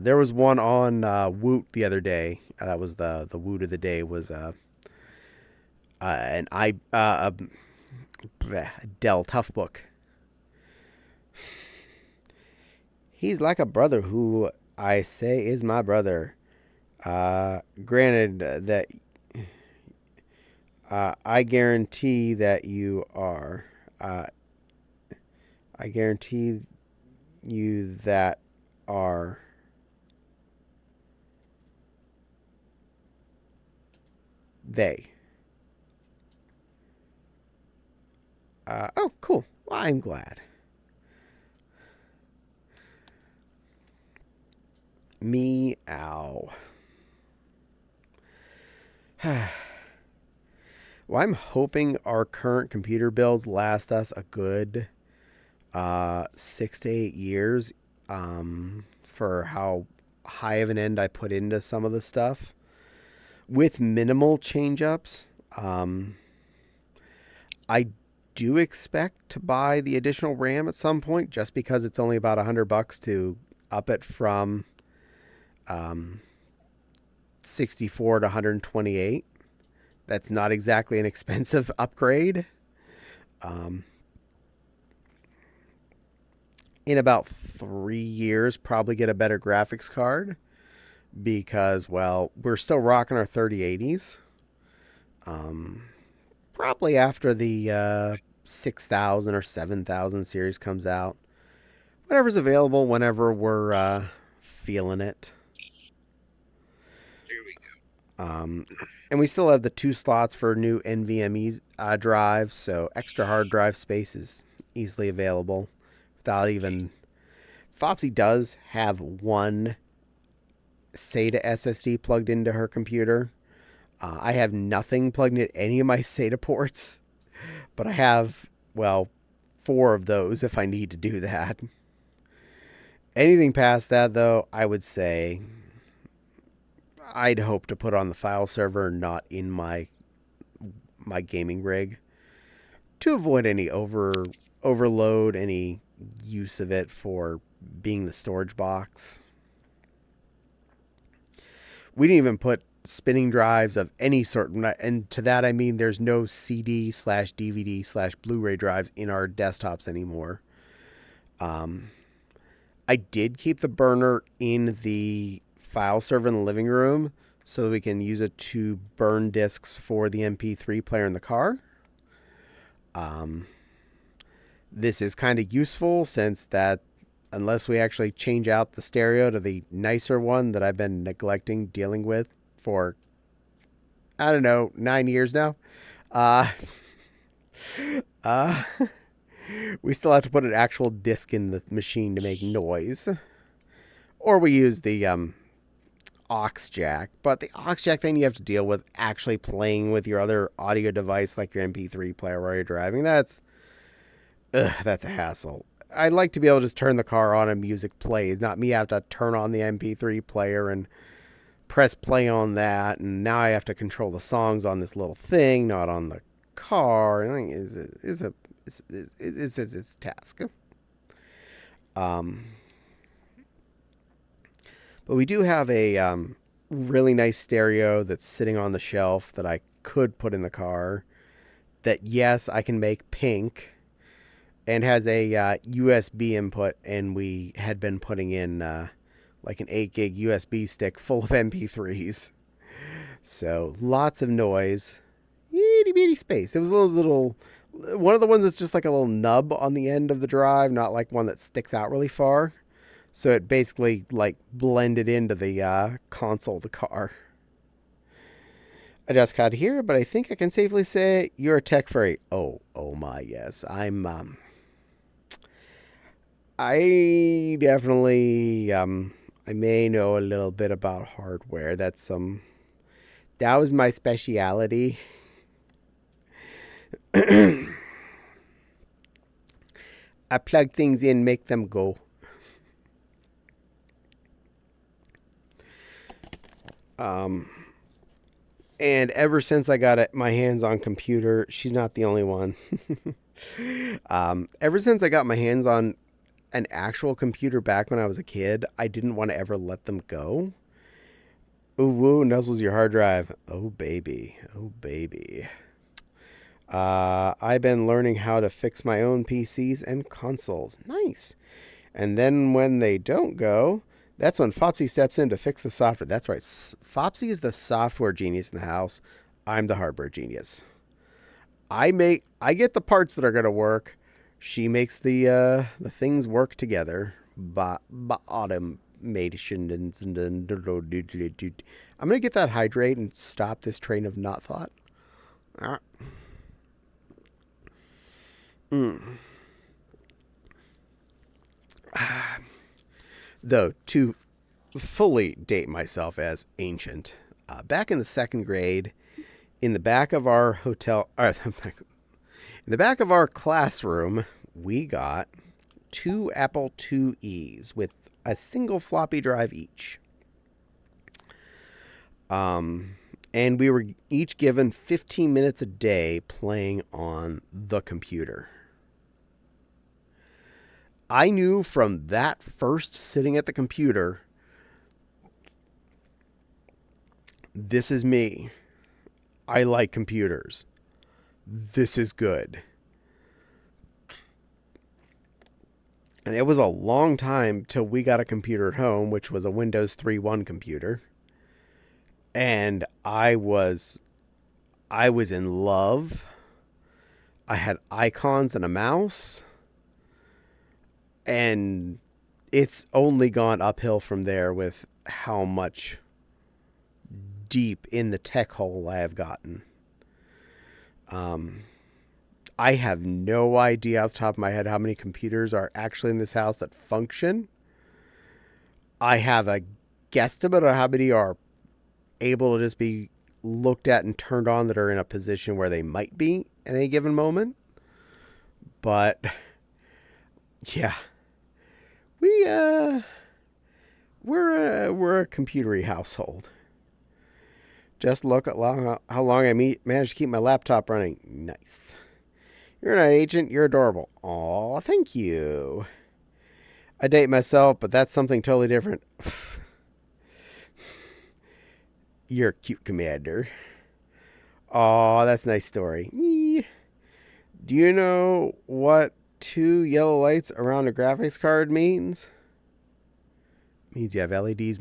There was one on Woot the other day. That was the Woot of the day was a Dell Toughbook. He's like a brother who I say is my brother. Granted that I guarantee that you are. I guarantee you that are. They. Oh, cool. Well, I'm glad. Meow. Well, I'm hoping our current computer builds last us a good 6 to 8 years for how high of an end I put into some of the stuff. With minimal change-ups. I do expect to buy the additional RAM at some point, just because it's only about $100 to up it from 64 to 128. That's not exactly an expensive upgrade. In about 3 years, probably get a better graphics card because, well, we're still rocking our 3080s. Probably after the 6000 or 7000 series comes out. Whatever's available whenever we're feeling it. Here we go. And we still have the 2 slots for new NVMe drives, so extra hard drive space is easily available without even... Fopsy does have one SATA SSD plugged into her computer. I have nothing plugged into any of my SATA ports, but I have, well, 4 of those if I need to do that. Anything past that, though, I would say I'd hope to put on the file server, not in my gaming rig, to avoid any overload, any use of it for being the storage box. We didn't even put spinning drives of any sort, and to that I mean there's no CD/DVD/Blu-ray drives in our desktops anymore. I did keep the burner in the file server in the living room so that we can use it to burn discs for the MP3 player in the car. This is kind of useful since that unless we actually change out the stereo to the nicer one that I've been neglecting dealing with for, I don't know, 9 years now, we still have to put an actual disc in the machine to make noise. Or we use the aux jack. But the aux jack thing you have to deal with actually playing with your other audio device like your MP3 player while you're driving. That's a hassle. I'd like to be able to just turn the car on and music plays, not me have to turn on the MP3 player and press play on that, and now I have to control the songs on this little thing, not on the car. I think it's a task. But we do have a really nice stereo that's sitting on the shelf that I could put in the car. That yes, I can make pink. And has a USB input, and we had been putting in like an 8 gig USB stick full of MP3s. So lots of noise. Itty bitty space. It was a little, one of the ones that's just like a little nub on the end of the drive, not like one that sticks out really far. So it basically like blended into the console of the car. I just got here, but I think I can safely say you're a tech furry. Oh my, yes. I definitely, I may know a little bit about hardware. That was my speciality. I plug things in, make them go. And ever since I got my hands on computer, she's not the only one. Ever since I got my hands on an actual computer back when I was a kid, I didn't want to ever let them go. Ooh, woo, nuzzles your hard drive. Oh, baby. Oh, baby. I've been learning how to fix my own PCs and consoles. Nice. And then when they don't go, that's when Fopsy steps in to fix the software. That's right. Fopsy is the software genius in the house. I'm the hardware genius. I get the parts that are going to work. She makes the things work together. Automation. I'm going to get that hydrate and stop this train of not thought. Though, to fully date myself as ancient, back in the 2nd grade, in the back of our hotel... in the back of our classroom, we got 2 Apple IIe's with a single floppy drive each. And And we were each given 15 minutes a day playing on the computer. I knew from that first sitting at the computer, this is me. I like computers. This is good. And it was a long time till we got a computer at home, which was a Windows 3.1 computer. And I was in love. I had icons and a mouse. And it's only gone uphill from there with how much deep in the tech hole I have gotten. I have no idea off the top of my head how many computers are actually in this house that function. I have a guesstimate on how many are able to just be looked at and turned on that are in a position where they might be at any given moment. But yeah, we're a computery household. Just look at how long I managed to keep my laptop running. Nice. You're not an agent. You're adorable. Aw, thank you. I date myself, but that's something totally different. You're a cute commander. Aw, that's a nice story. Do you know what 2 yellow lights around a graphics card means? It means you have LEDs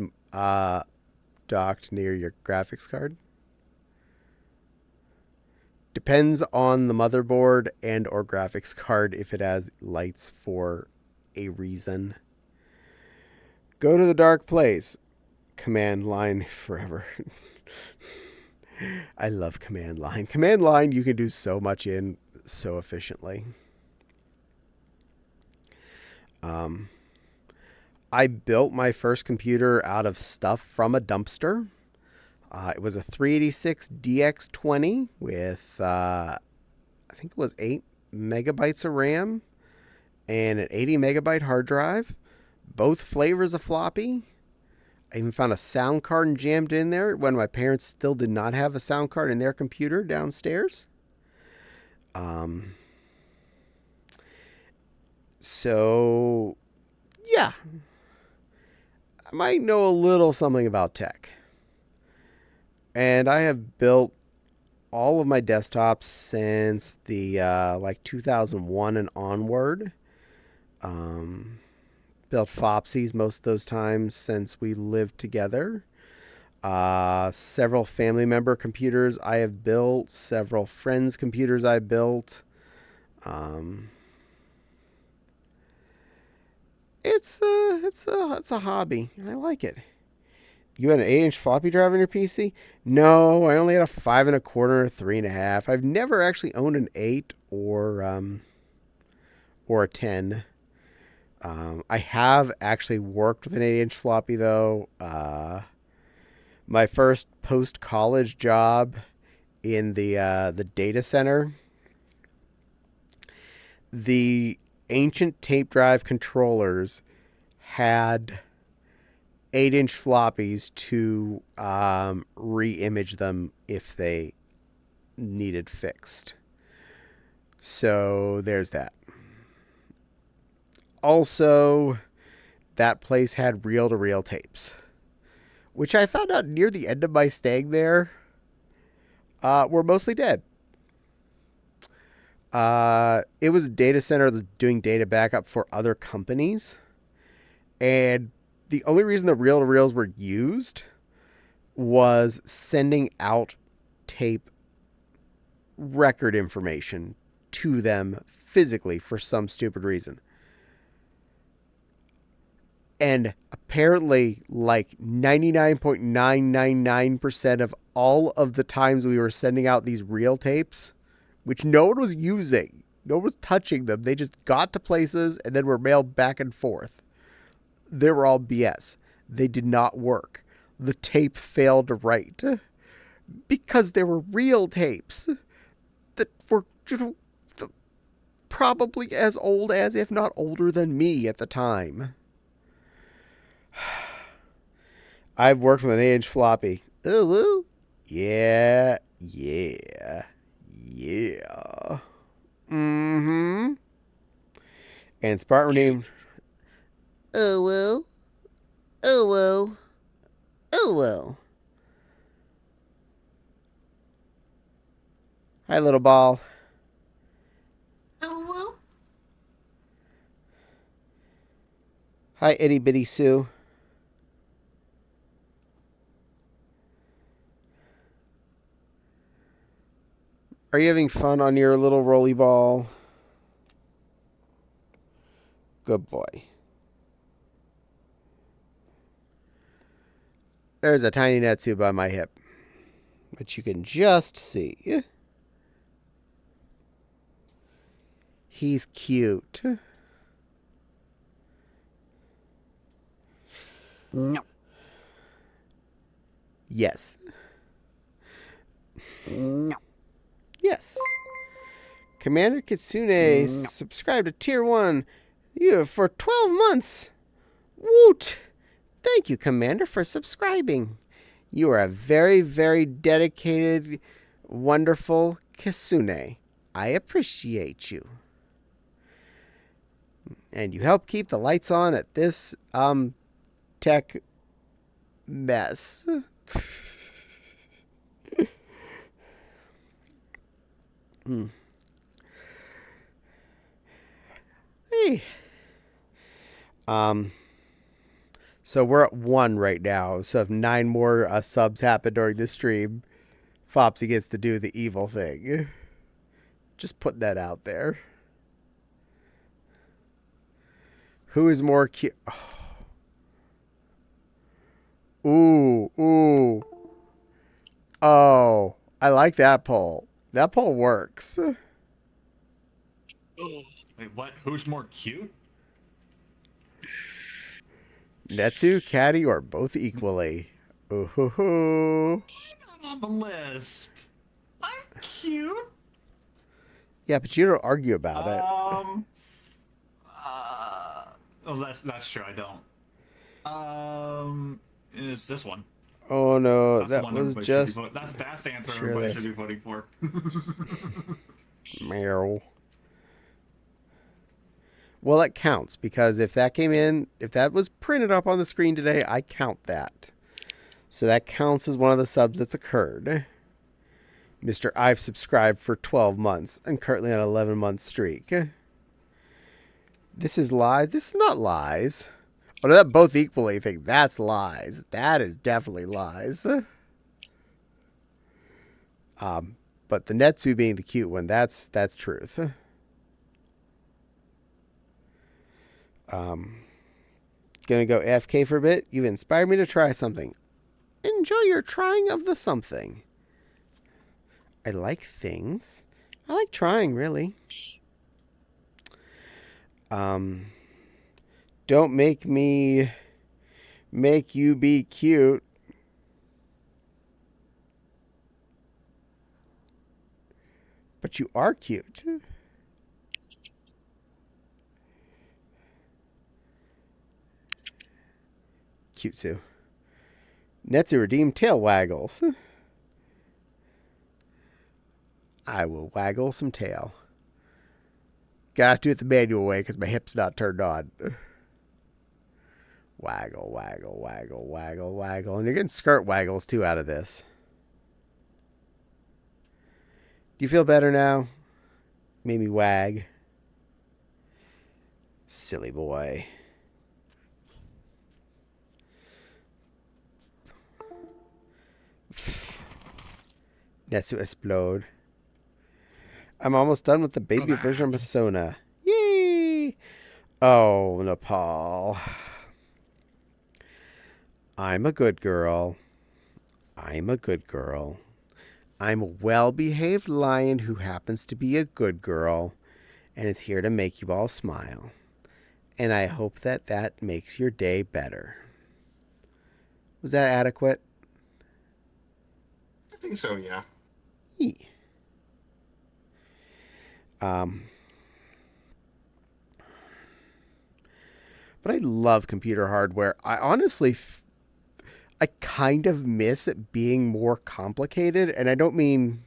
docked near your graphics card. Depends on the motherboard and or graphics card if it has lights for a reason. Go to the dark place. Command line forever. I love command line. Command line you can do so much in so efficiently. I built my first computer out of stuff from a dumpster. It was a 386 DX20 with, I think it was 8 megabytes of RAM and an 80 megabyte hard drive. Both flavors of floppy. I even found a sound card and jammed in there when my parents still did not have a sound card in their computer downstairs. So, yeah. I might know a little something about tech. And I have built all of my desktops since the 2001 and onward. Built Fopsies most of those times since we lived together. Several family member computers I have built. Several friends' computers I built. It's a hobby, and I like it. You had an 8-inch floppy drive on your PC? No, I only had a 5 1/4, 3.5. I've never actually owned an 8 or a 10. I have actually worked with an 8-inch floppy though. My first post-college job in the data center, the ancient tape drive controllers had 8-inch floppies to re-image them if they needed fixed. So there's that. Also, that place had reel-to-reel tapes, which I found out near the end of my staying there were mostly dead. It was a data center that was doing data backup for other companies. And the only reason the reel-to-reels were used was sending out tape record information to them physically for some stupid reason. And apparently, like 99.999% of all of the times we were sending out these reel tapes, which no one was using, no one was touching them, they just got to places and then were mailed back and forth. They were all BS. They did not work. The tape failed to write because they were real tapes that were probably as old as, if not older than me at the time. I've worked with an 8-inch floppy. Ooh, Yeah, yeah, yeah. Mm-hmm. And Spartan named. Oh well. Oh well. Oh well. Hi, little ball. Oh well. Hi, itty bitty Sue. Are you having fun on your little rolly ball? Good boy. There's a tiny Netsu by my hip, which you can just see. He's cute. No. Yes. No. Yes. Commander Kitsune subscribed to Tier 1 for 12 months. Woot! Thank you, Commander, for subscribing. You are a very, very dedicated, wonderful Kitsune. I appreciate you. And you help keep the lights on at this, tech mess. Hey. So we're at 1 right now. So if 9 more subs happen during this stream, Fopsy gets to do the evil thing. Just put that out there. Who is more cute? Ooh, ooh. Oh, I like that poll. That poll works. Wait, what? Who's more cute? Netsu, Caddie, or both equally? Ooh, hoo, hoo. I'm on the list. I'm cute. Yeah, but you don't argue about it. Oh, that's true. I don't. It's this one. Oh no, That's the that one was everybody should be just voting. That's the best answer Sure everybody that's- should be voting for. meow. Well, it counts because if that came in, if that was printed up on the screen today, I count that. So that counts as one of the subs that's occurred. Mr. I've subscribed for 12 months and currently on an 11-month streak. This is lies. This is not lies. Oh, that both equally think that's lies. That is definitely lies. But the Netsu being the cute one, that's truth. Gonna go AFK for a bit. You've inspired me to try something. Enjoy your trying of the something. I like things. I like trying, really. Don't make me make you be cute. But you are cute. Cute Sue. Netsu redeem tail waggles. I will waggle some tail. Gotta do it the manual way because my hip's not turned on. Waggle, waggle, waggle, waggle, waggle. And you're getting skirt waggles too out of this. Do you feel better now? Made me wag. Silly boy. Netsu explode. I'm almost done with the baby version of Persona. Yay! Oh, Nepal. I'm a good girl. I'm a good girl. I'm a well-behaved lion who happens to be a good girl and is here to make you all smile. And I hope that that makes your day better. Was that adequate? I think so, yeah. But I love computer hardware. I honestly, I kind of miss it being more complicated, and I don't mean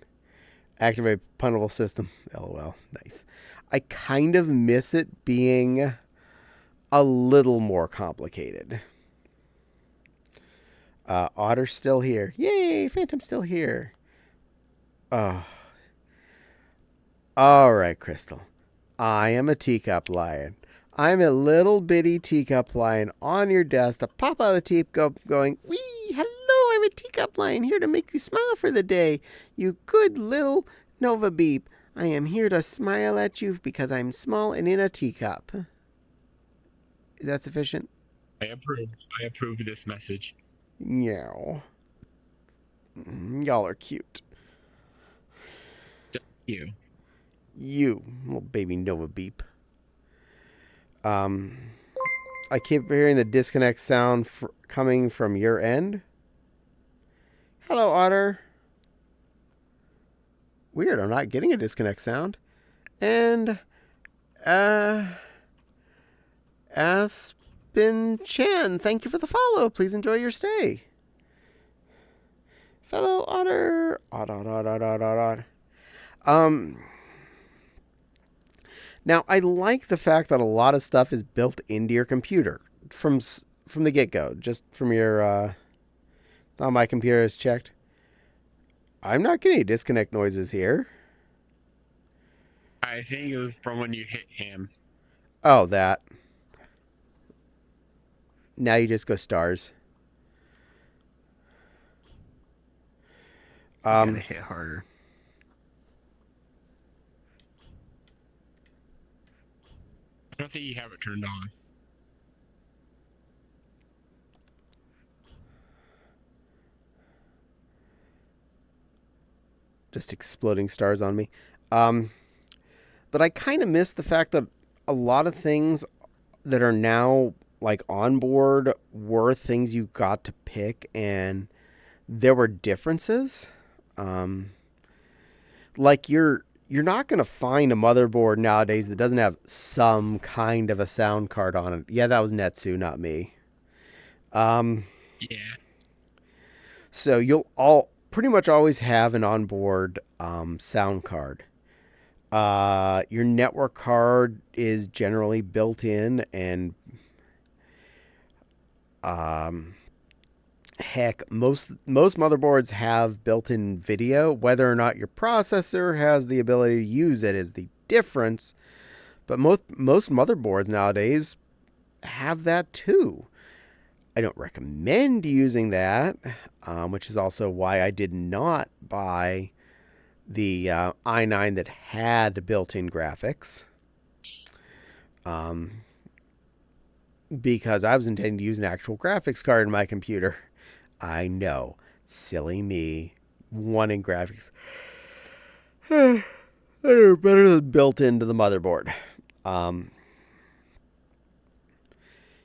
activate punnable system. LOL. Nice. I kind of miss it being a little more complicated. Otter's still here. Yay! Phantom's still here. Oh. All right, Crystal. I am a teacup lion. I'm a little bitty teacup lion on your desk to pop out of the teacup going, wee, hello, I'm a teacup lion here to make you smile for the day. You good little Nova Beep. I am here to smile at you because I'm small and in a teacup. Is that sufficient? I approve. I approve this message. Meow. Y'all are cute. Just you. You, little baby Nova Beep. I keep hearing the disconnect sound coming from your end. Hello, Otter. Weird, I'm not getting a disconnect sound. And, Aspen Chen, thank you for the follow. Please enjoy your stay. Fellow Otter. Otter. Now, I like the fact that a lot of stuff is built into your computer from the get-go, just from your, it's on my computer is checked. I'm not getting disconnect noises here. I think it was from when you hit him. Oh, that. Now you just go stars. You gotta hit harder. I don't think you have it turned on. Just exploding stars on me. But I kind of miss the fact that a lot of things that are now like on board were things you got to pick, and there were differences. Like you're not going to find a motherboard nowadays that doesn't have some kind of a sound card on it. Yeah, that was Netsu, not me. Yeah. So you'll pretty much always have an onboard sound card. Your network card is generally built in, and heck, most motherboards have built-in video. Whether or not your processor has the ability to use it is the difference. But most motherboards nowadays have that too. I don't recommend using that, which is also why I did not buy the i9 that had built-in graphics. Because I was intending to use an actual graphics card in my computer. I know. Silly me. Wanting graphics. They're better than built into the motherboard.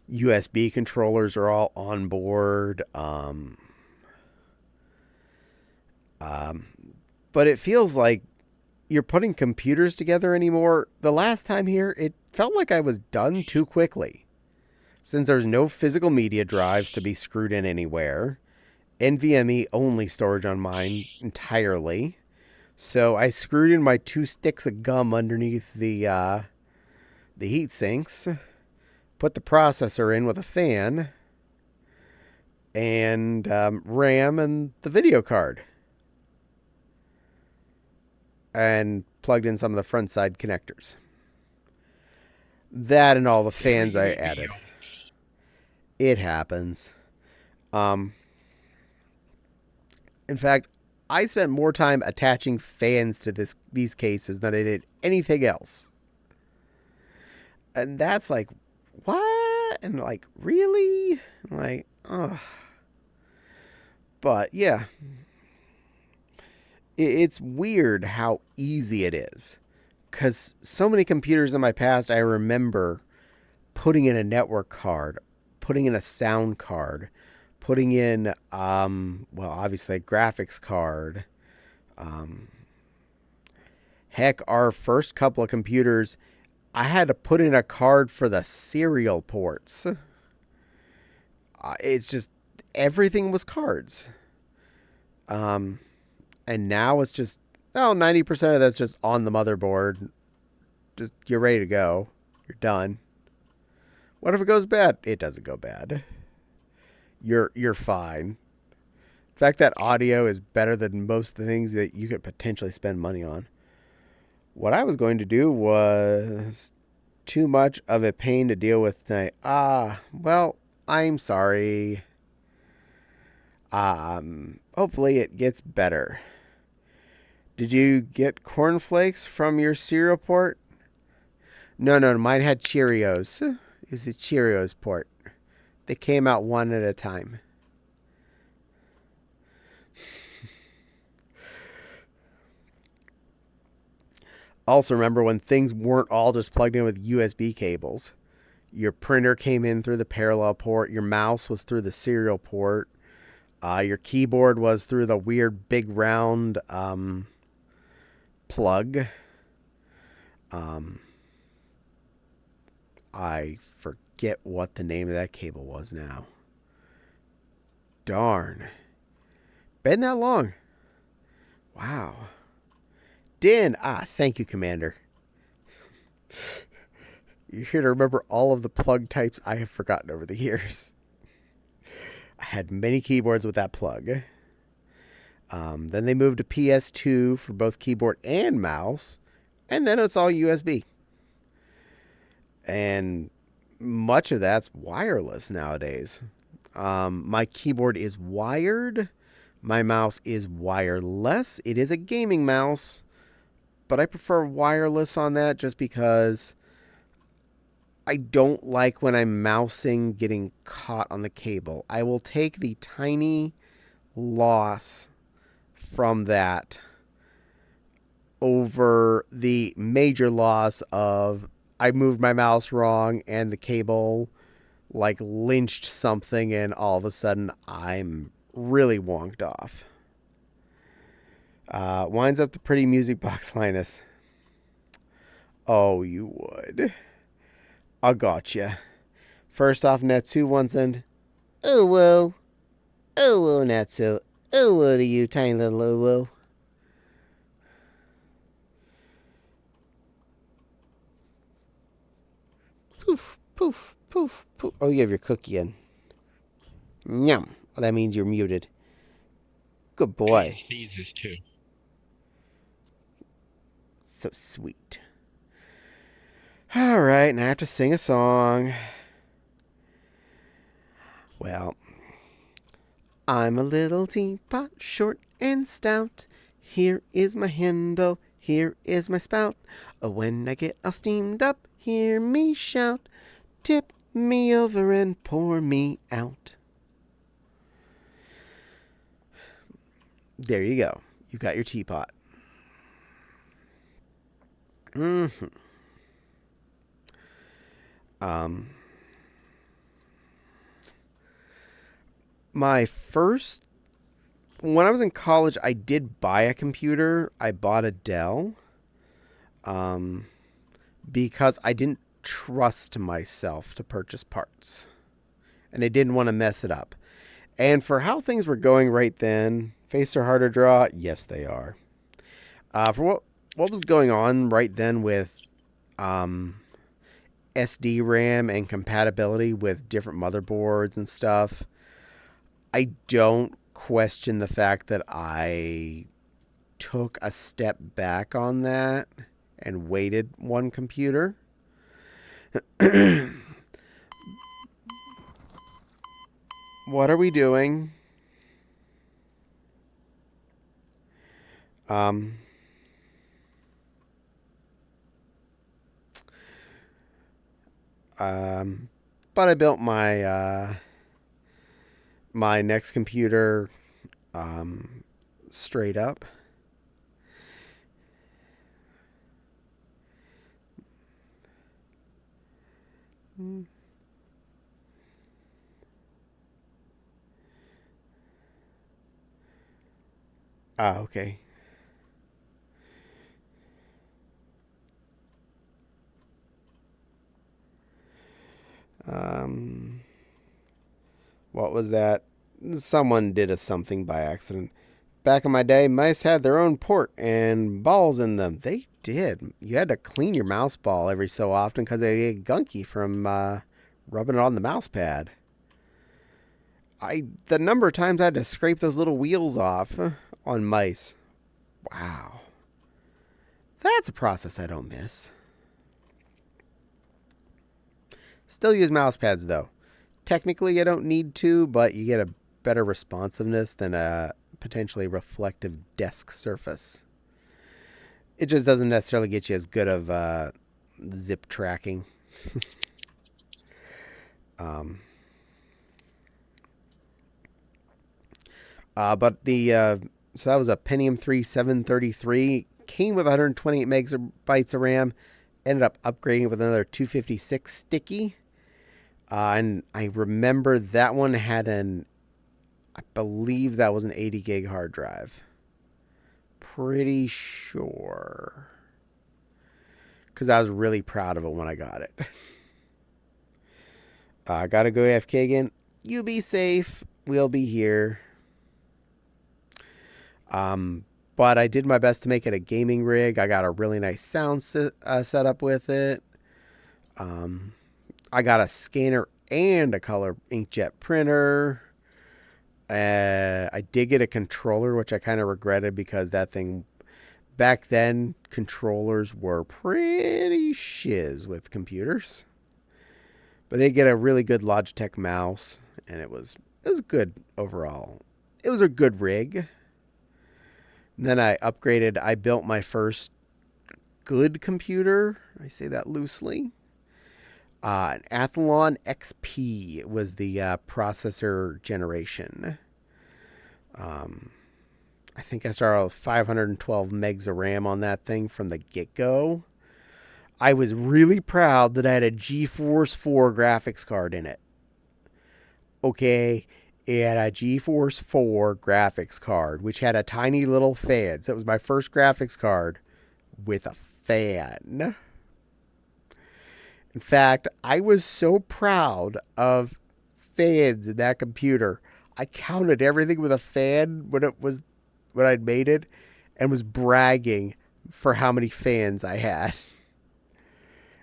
USB controllers are all on board. But it feels like you're putting computers together anymore. The last time here, it felt like I was done too quickly. Since there's no physical media drives to be screwed in anywhere. NVMe only storage on mine entirely. So I screwed in my 2 sticks of gum underneath the heat sinks. Put the processor in with a fan. And RAM and the video card. And plugged in some of the front side connectors. That and all the fans I added. It happens. In fact, I spent more time attaching fans to these cases than I did anything else. And that's like, what? And like, really? I'm like, ugh. But yeah. It's weird how easy it is. Because so many computers in my past, I remember putting in a network card, putting in a sound card, putting in, obviously a graphics card. Heck, our first couple of computers, I had to put in a card for the serial ports. It's just, everything was cards. And now it's just, 90% of that's just on the motherboard. Just, you're ready to go. You're done. What if it goes bad? It doesn't go bad. You're fine. In fact, that audio is better than most of the things that you could potentially spend money on. What I was going to do was too much of a pain to deal with tonight. Well, I'm sorry. Hopefully it gets better. Did you get cornflakes from your cereal port? No, mine had Cheerios. It's a Cheerios port. They came out one at a time. Also, remember when things weren't all just plugged in with USB cables. Your printer came in through the parallel port. Your mouse was through the serial port. Your keyboard was through the weird big round plug. I forget what the name of that cable was now. Darn. Been that long. Wow. Din. Thank you, Commander. You're here to remember all of the plug types I have forgotten over the years. I had many keyboards with that plug. Then they moved to PS2 for both keyboard and mouse. And then it's all USB. And much of that's wireless nowadays. My keyboard is wired. My mouse is wireless. It is a gaming mouse, but I prefer wireless on that just because I don't like when I'm mousing getting caught on the cable. I will take the tiny loss from that over the major loss of I moved my mouse wrong and the cable like lynched something and all of a sudden I'm really wonked off. Winds up the pretty music box, Linus. Oh, you would. I gotcha. First off, Netsu once in. Oh, whoa. Oh, whoa, Netsu. Oh, whoa to you, tiny little oh, whoa. Poof, poof, poof, poof. Oh, you have your cookie in. Yum. Well, that means you're muted. Good boy. He sneezes too. So sweet. All right, now I have to sing a song. Well, I'm a little teapot, short and stout. Here is my handle, here is my spout. Oh, when I get all steamed up, hear me shout. Tip me over and pour me out. There you go. You got your teapot. Mm-hmm. My first, when I was in college, I did buy a computer. I bought a Dell, because I didn't trust myself to purchase parts, and I didn't want to mess it up. And for how things were going right then, face are hard to draw. Yes, they are. For what was going on right then with SD RAM and compatibility with different motherboards and stuff, I don't question the fact that I took a step back on that and waited one computer. What are we doing? But I built my my next computer straight up. Okay. What was that? Someone did a something by accident. Back in my day, mice had their own port and balls in them. They did. You had to clean your mouse ball every so often because they get gunky from rubbing it on the mouse pad. The number of times I had to scrape those little wheels off on mice. Wow. That's a process I don't miss. Still use mouse pads though. Technically, I don't need to, but you get a better responsiveness than a potentially reflective desk surface. It just doesn't necessarily get you as good of zip tracking. But so that was a Pentium 3 733. Came with 128 megabytes of RAM. Ended up upgrading with another 256 sticky. And I remember that one had I believe that was an 80 gig hard drive. Pretty sure. Because I was really proud of it when I got it. I gotta go AFK again. You be safe. We'll be here. But I did my best to make it a gaming rig. I got a really nice sound set up with it. I got a scanner and a color inkjet printer. I did get a controller, which I kind of regretted because that thing, back then, controllers were pretty shiz with computers. But I did get a really good Logitech mouse, and it was good overall. It was a good rig. And then I upgraded. I built my first good computer. I say that loosely. An Athlon XP was the processor generation. I think I started with 512 megs of RAM on that thing from the get-go. I was really proud that I had a GeForce 4 graphics card in it. Okay, it had a GeForce 4 graphics card, which had a tiny little fan. So it was my first graphics card with a fan. In fact, I was so proud of fans in that computer. I counted everything with a fan when I'd made it, and was bragging for how many fans I had,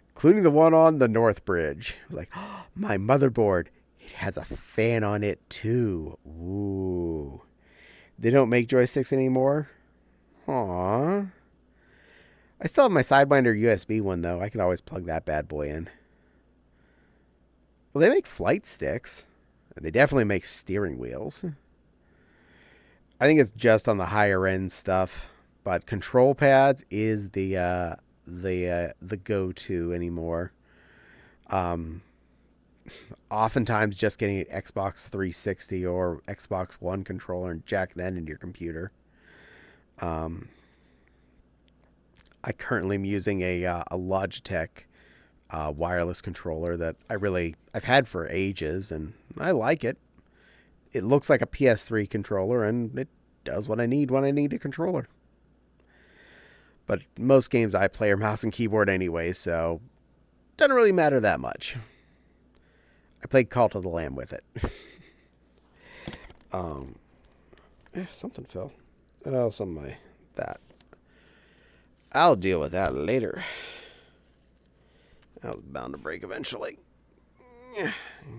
including the one on the North Bridge. I was like, oh, my motherboard, it has a fan on it too. Ooh. They don't make joysticks anymore? Aww. I still have my Sidewinder USB one, though. I can always plug that bad boy in. Well, they make flight sticks. They definitely make steering wheels. I think it's just on the higher end stuff. But control pads is the go-to anymore. Oftentimes just getting an Xbox 360 or Xbox One controller and jack that into your computer. I currently am using a Logitech wireless controller that I've had for ages, and I like it. It looks like a PS3 controller, and it does what I need when I need a controller. But most games I play are mouse and keyboard anyway, so it doesn't really matter that much. I played Cult of the Lamb with it. Something fell. Oh, something like that. I'll deal with that later. That was bound to break eventually.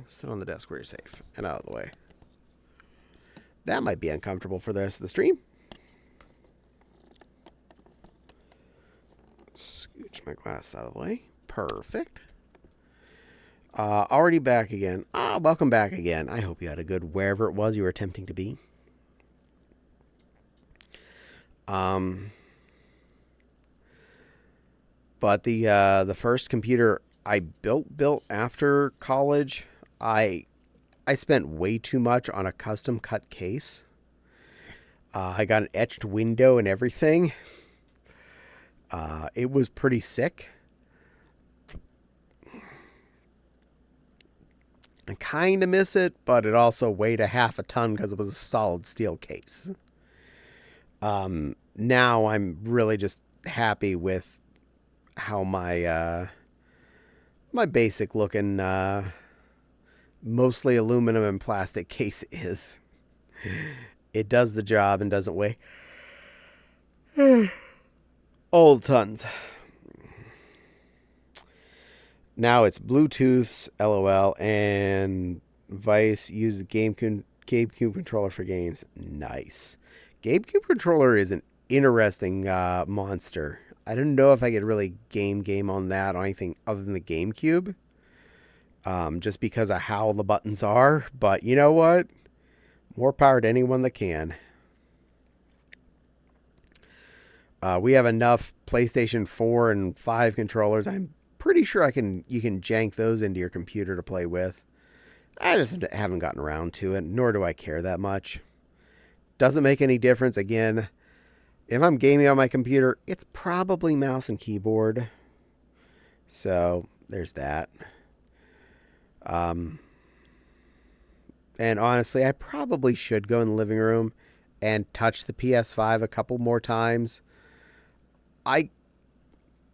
Sit on the desk where you're safe and out of the way. That might be uncomfortable for the rest of the stream. Scooch my glass out of the way. Perfect. Already back again. Welcome back again. I hope you had a good wherever it was you were attempting to be. But the first computer I built after college, I spent way too much on a custom cut case. I got an etched window and everything. It was pretty sick. I kind of miss it, but it also weighed a half a ton because it was a solid steel case. Now I'm really just happy with how my basic looking mostly aluminum and plastic case is. It does the job and doesn't weigh old tons. Now it's Bluetooth's LOL and Vice uses GameCube controller for games. Nice. GameCube controller is an interesting monster. I don't know if I could really game on that or anything other than the GameCube. Just because of how the buttons are. But you know what? More power to anyone that can. We have enough PlayStation 4 and 5 controllers. I'm pretty sure you can jank those into your computer to play with. I just haven't gotten around to it, nor do I care that much. Doesn't make any difference. Again, if I'm gaming on my computer, it's probably mouse and keyboard. So, there's that. And honestly, I probably should go in the living room and touch the PS5 a couple more times. I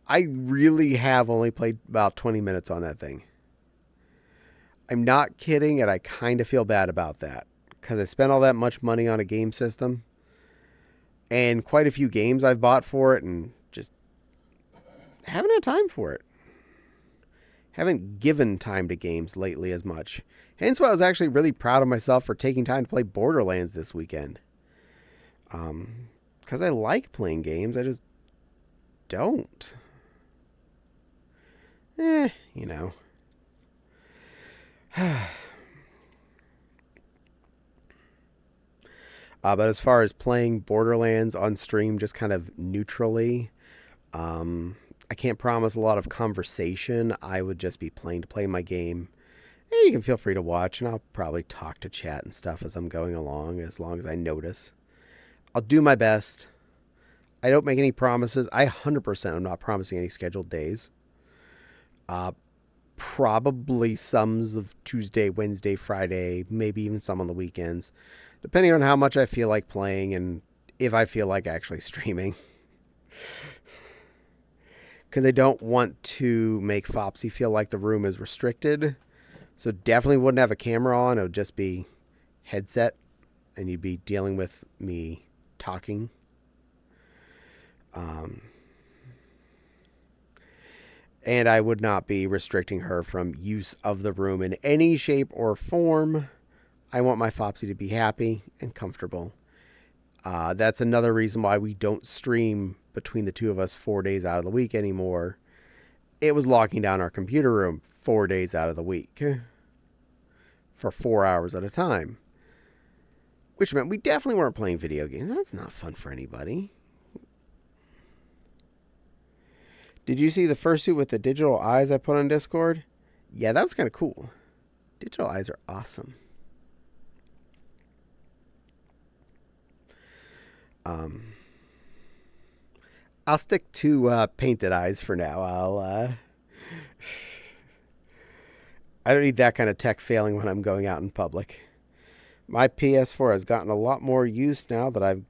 really have only played about 20 minutes on that thing. I'm not kidding, and I kind of feel bad about that. Because I spent all that much money on a game system. And quite a few games I've bought for it, and just haven't had time for it. Haven't given time to games lately as much. Hence why I was actually really proud of myself for taking time to play Borderlands this weekend. Because I like playing games, I just don't. You know. But as far as playing Borderlands on stream just kind of neutrally, I can't promise a lot of conversation. I would just be playing to play my game. And you can feel free to watch, and I'll probably talk to chat and stuff as I'm going along, as long as I notice. I'll do my best. I don't make any promises. I 100% am not promising any scheduled days. Probably some of Tuesday, Wednesday, Friday, maybe even some on the weekends, depending on how much I feel like playing and if I feel like actually streaming. Because I don't want to make Fopsy feel like the room is restricted. So definitely wouldn't have a camera on. It would just be headset, and you'd be dealing with me talking. And I would not be restricting her from use of the room in any shape or form. I want my Fopsy to be happy and comfortable. That's another reason why we don't stream between the two of us 4 days out of the week anymore. It was locking down our computer room 4 days out of the week for 4 hours at a time. Which meant we definitely weren't playing video games. That's not fun for anybody. Did you see the fursuit with the digital eyes I put on Discord? Yeah, that was kind of cool. Digital eyes are awesome. I'll stick to painted eyes for now. I don't need that kind of tech failing when I'm going out in public. My PS4 has gotten a lot more use now that I've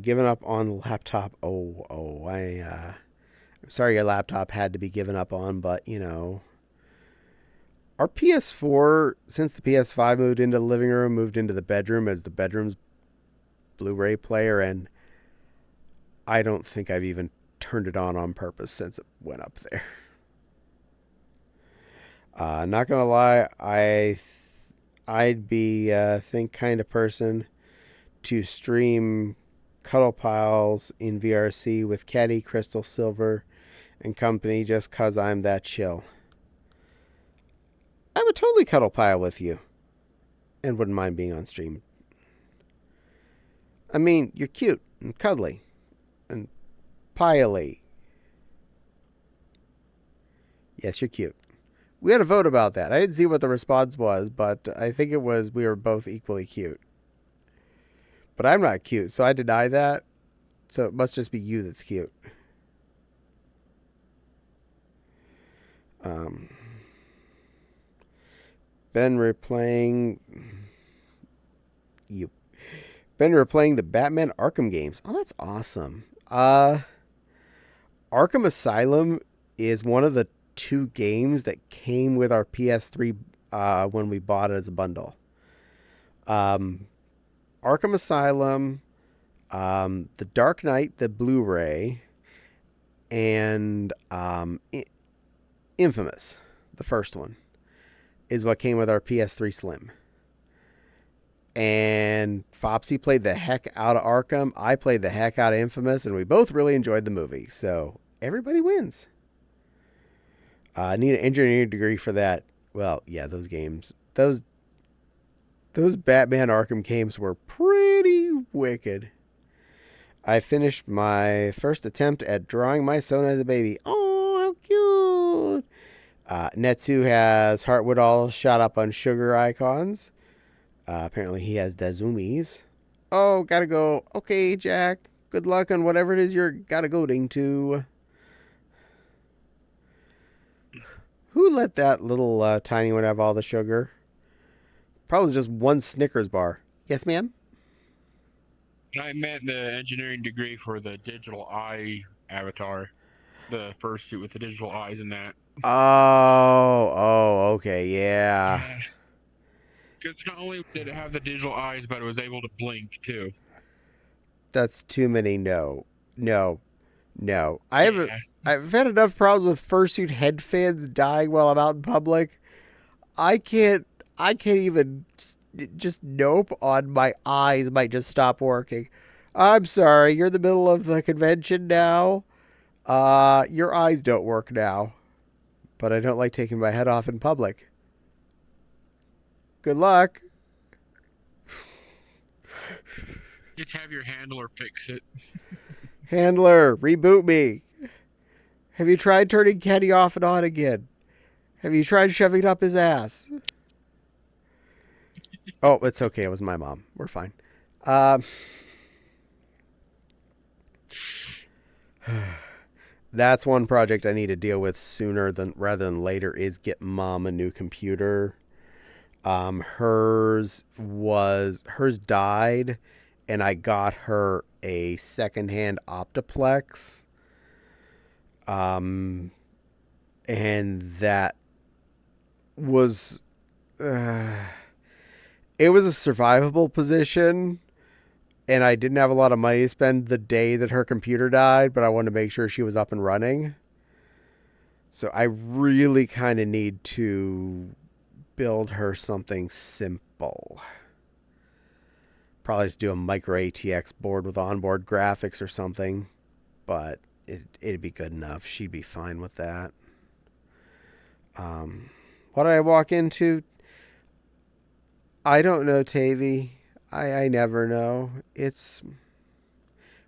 given up on the laptop. I'm sorry your laptop had to be given up on, but, you know. Our PS4, since the PS5 moved into the living room, moved into the bedroom as the bedroom's Blu-ray player, and I don't think I've even turned it on purpose since it went up there. Not gonna lie, I'd be think kind of person to stream Cuddle Piles in VRC with Caddie, Crystal, Silver, and company just cause I'm that chill. I would totally cuddle pile with you and wouldn't mind being on stream. I mean, you're cute and cuddly and piley. Yes, you're cute. We had a vote about that. I didn't see what the response was, but I think it was we were both equally cute. But I'm not cute, so I deny that. So it must just be you that's cute. Ben replaying the Batman Arkham games. Oh, that's awesome. Arkham Asylum is one of the 2 games that came with our PS3 when we bought it as a bundle. Arkham Arkham Asylum, The Dark Knight, the Blu-ray, and Infamous, the first one, is what came with our PS3 Slim. And Fopsy played the heck out of Arkham. I played the heck out of Infamous, and we both really enjoyed the movie. So everybody wins. I need an engineering degree for that. Well, yeah, those games, those Batman Arkham games were pretty wicked. I finished my first attempt at drawing my son as a baby. Oh, how cute! Netsu has Heartwood all shot up on sugar icons. Apparently he has Dazumis. Oh, gotta go. Okay, Jack. Good luck on whatever it is you're gotta going to. Who let that little tiny one have all the sugar? Probably just one Snickers bar. Yes, ma'am? I meant the engineering degree for the digital eye avatar. The fursuit with the digital eyes and that. Oh, okay, yeah. Because not only did it have the digital eyes, but it was able to blink too. That's too many no. I've had enough problems with fursuit head fans dying while I'm out in public. I can't even just nope on my eyes might just stop working. I'm sorry, you're in the middle of the convention now. Your eyes don't work now. But I don't like taking my head off in public. Good luck. Just have your handler fix it. Handler, reboot me. Have you tried turning Caddie off and on again? Have you tried shoving it up his ass? Oh, it's okay. It was my mom. We're fine. That's one project I need to deal with sooner rather than later is get mom a new computer. Hers died, and I got her a secondhand Optiplex. And that was it was a survivable position, and I didn't have a lot of money to spend the day that her computer died, but I wanted to make sure she was up and running. So I really kind of need to build her something simple. Probably just do a micro ATX board with onboard graphics or something, but it'd be good enough. She'd be fine with that. What did I walk into? I don't know, Tavy. I never know.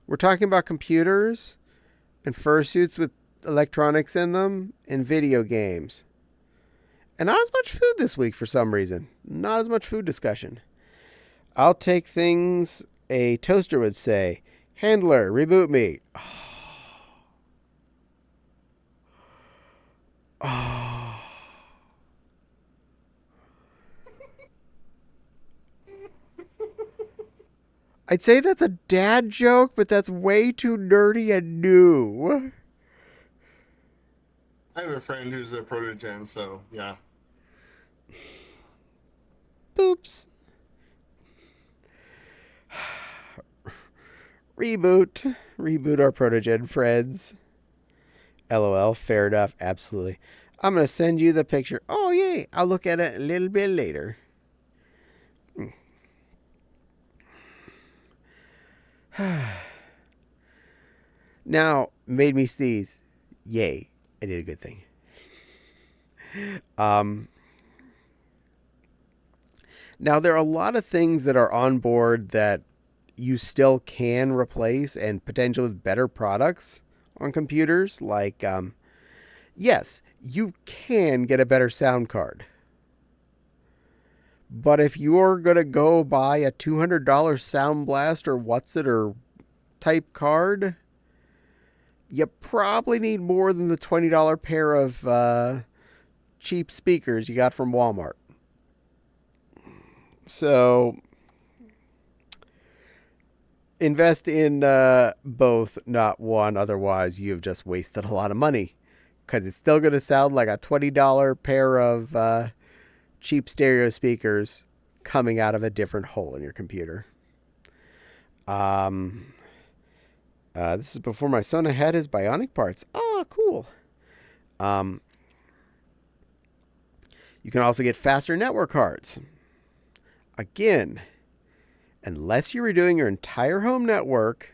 We're talking about computers and fursuits with electronics in them and video games. And not as much food this week for some reason. Not as much food discussion. I'll take things a toaster would say. Handler, reboot me. Oh. I'd say that's a dad joke, but that's way too nerdy and new. I have a friend who's a protogen, so yeah. Boops. Reboot our protogen friends. LOL, fair enough, absolutely. I'm going to send you the picture. Oh, yay, I'll look at it a little bit later. Now, made me sneeze. Yay, I did a good thing. Now, there are a lot of things that are on board that you still can replace and potentially with better products on computers. Like, yes, you can get a better sound card. But if you're going to go buy a $200 Sound Blast or or type card, you probably need more than the $20 pair of cheap speakers you got from Walmart. So invest in both, not one. Otherwise, you've just wasted a lot of money. Because it's still going to sound like a $20 pair of cheap stereo speakers coming out of a different hole in your computer. This is before my son had his bionic parts. Oh, cool. You can also get faster network cards. Again, unless you're redoing your entire home network,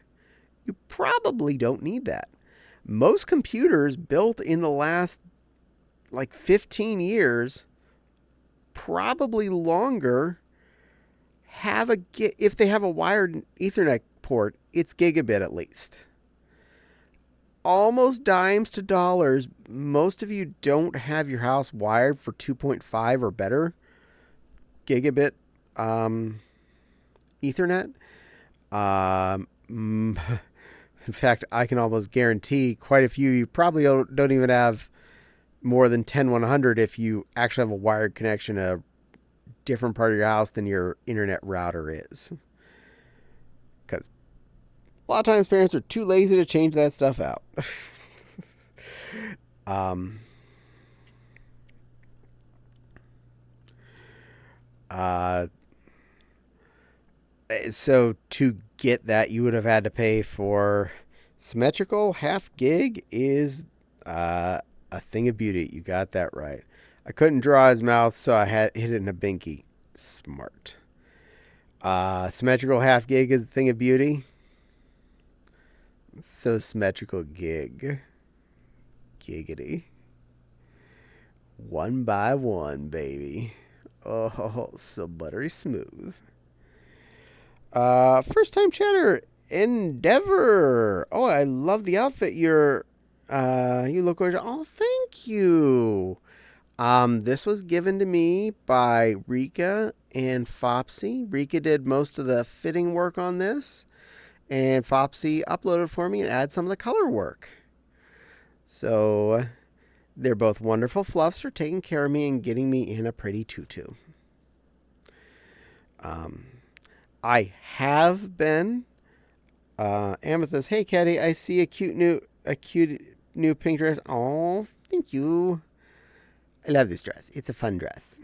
you probably don't need that. Most computers built in the last 15 years, probably longer, if they have a wired Ethernet port, it's gigabit at least. Almost dimes to dollars, most of you don't have your house wired for 2.5 or better gigabit Ethernet. In fact, I can almost guarantee quite a few you probably don't even have more than 10100 if you actually have a wired connection a different part of your house than your internet router is. Because a lot of times parents are too lazy to change that stuff out. So to get that, you would have had to pay for symmetrical. Half gig is a thing of beauty. You got that right. I couldn't draw his mouth, so I hit it in a binky. Smart. Symmetrical half gig is a thing of beauty. So symmetrical gig. Giggity. 1 by 1, baby. Oh, so buttery smooth. First time chatter, Endeavor. Oh, I love the outfit. You look gorgeous. Oh, thank you. This was given to me by Rika and Fopsy. Rika did most of the fitting work on this, and Fopsy uploaded for me and added some of the color work. So they're both wonderful fluffs for taking care of me and getting me in a pretty tutu. I have been Amethyst. Hey, Caddie, I see a cute new pink dress. Oh, thank you. I love this dress. It's a fun dress.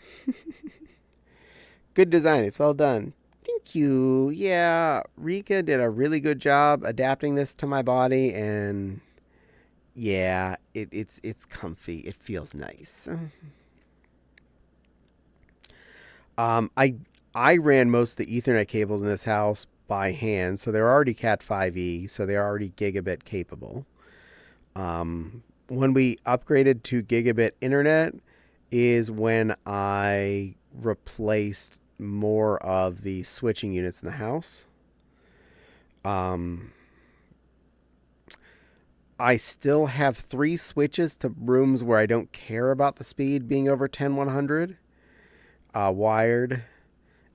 Good design. It's well done. Thank you. Yeah, Rika did a really good job adapting this to my body, and yeah, it's comfy. It feels nice. I ran most of the Ethernet cables in this house by hand, so they're already Cat 5e, so they're already gigabit capable. When we upgraded to gigabit internet is when I replaced more of the switching units in the house. I still have 3 switches to rooms where I don't care about the speed being over 10100 wired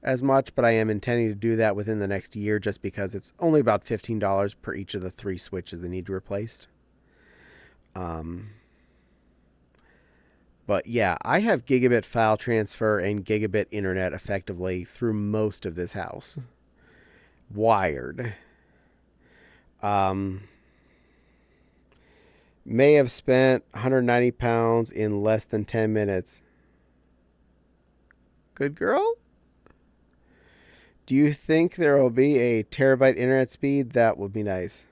as much, but I am intending to do that within the next year just because it's only about $15 per each of the 3 switches that need to be replaced. But yeah, I have gigabit file transfer and gigabit internet effectively through most of this house. Wired. May have spent 190 pounds in less than 10 minutes. Good girl? Do you think there will be a terabyte internet speed? That would be nice.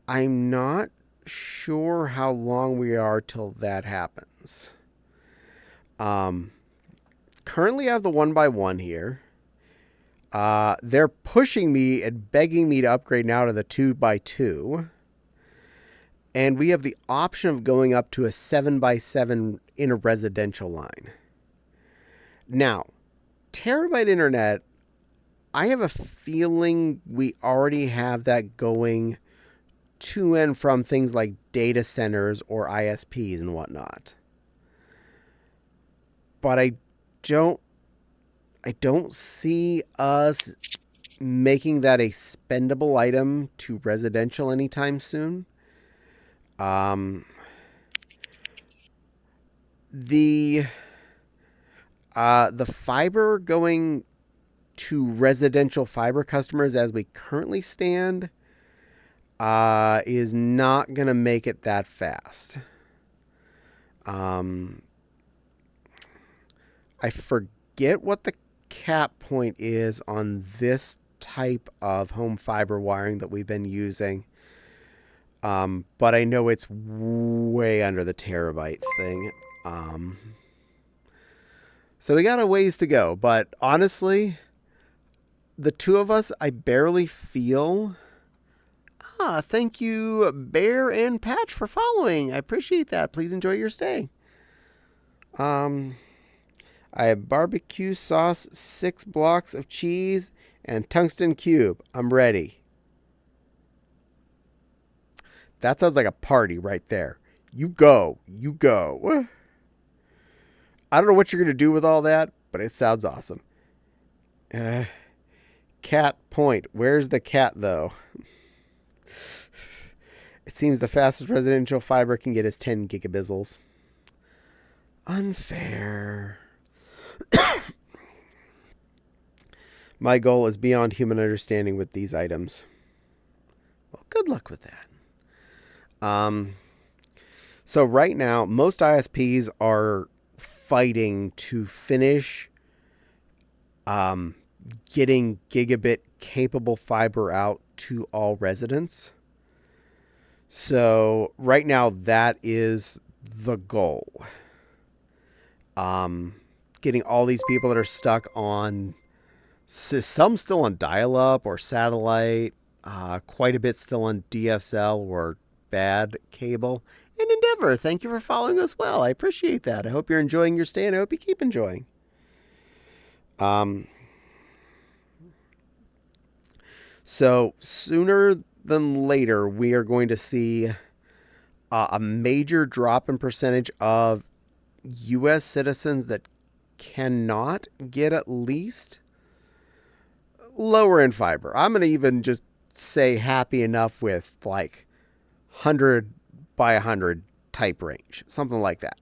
I'm not sure how long we are till that happens. Currently I have the 1x1 here. They're pushing me and begging me to upgrade now to the 2x2. And we have the option of going up to a 7x7 in a residential line. Now, terabyte internet, I have a feeling we already have that going to and from things like data centers or ISPs and whatnot. But I don't see us making that a spendable item to residential anytime soon. The fiber going to residential fiber customers as we currently stand is not going to make it that fast. I forget what the cap point is on this type of home fiber wiring that we've been using. But I know it's way under the terabyte thing. So we got a ways to go. But honestly, the two of us, I barely feel... thank you, Bear and Patch, for following. I appreciate that. Please enjoy your stay. I have barbecue sauce, 6 blocks of cheese, and tungsten cube. I'm ready. That sounds like a party right there. You go. You go. I don't know what you're going to do with all that, but it sounds awesome. Cat point. Where's the cat, though? It seems the fastest residential fiber can get is 10 gigabizzles. Unfair. My goal is beyond human understanding with these items. Well, good luck with that. So right now, most ISPs are fighting to finish getting gigabit capable fiber out to all residents. So right now, that is the goal. Getting all these people that are stuck on, some still on dial-up or satellite, quite a bit still on DSL or bad cable. And Endeavor, thank you for following us well. I appreciate that. I hope you're enjoying your stay, and I hope you keep enjoying. So sooner than later, we are going to see a major drop in percentage of U.S. citizens that cannot get at least lower end fiber. I'm going to even just say happy enough with like 100 by 100 type range, something like that.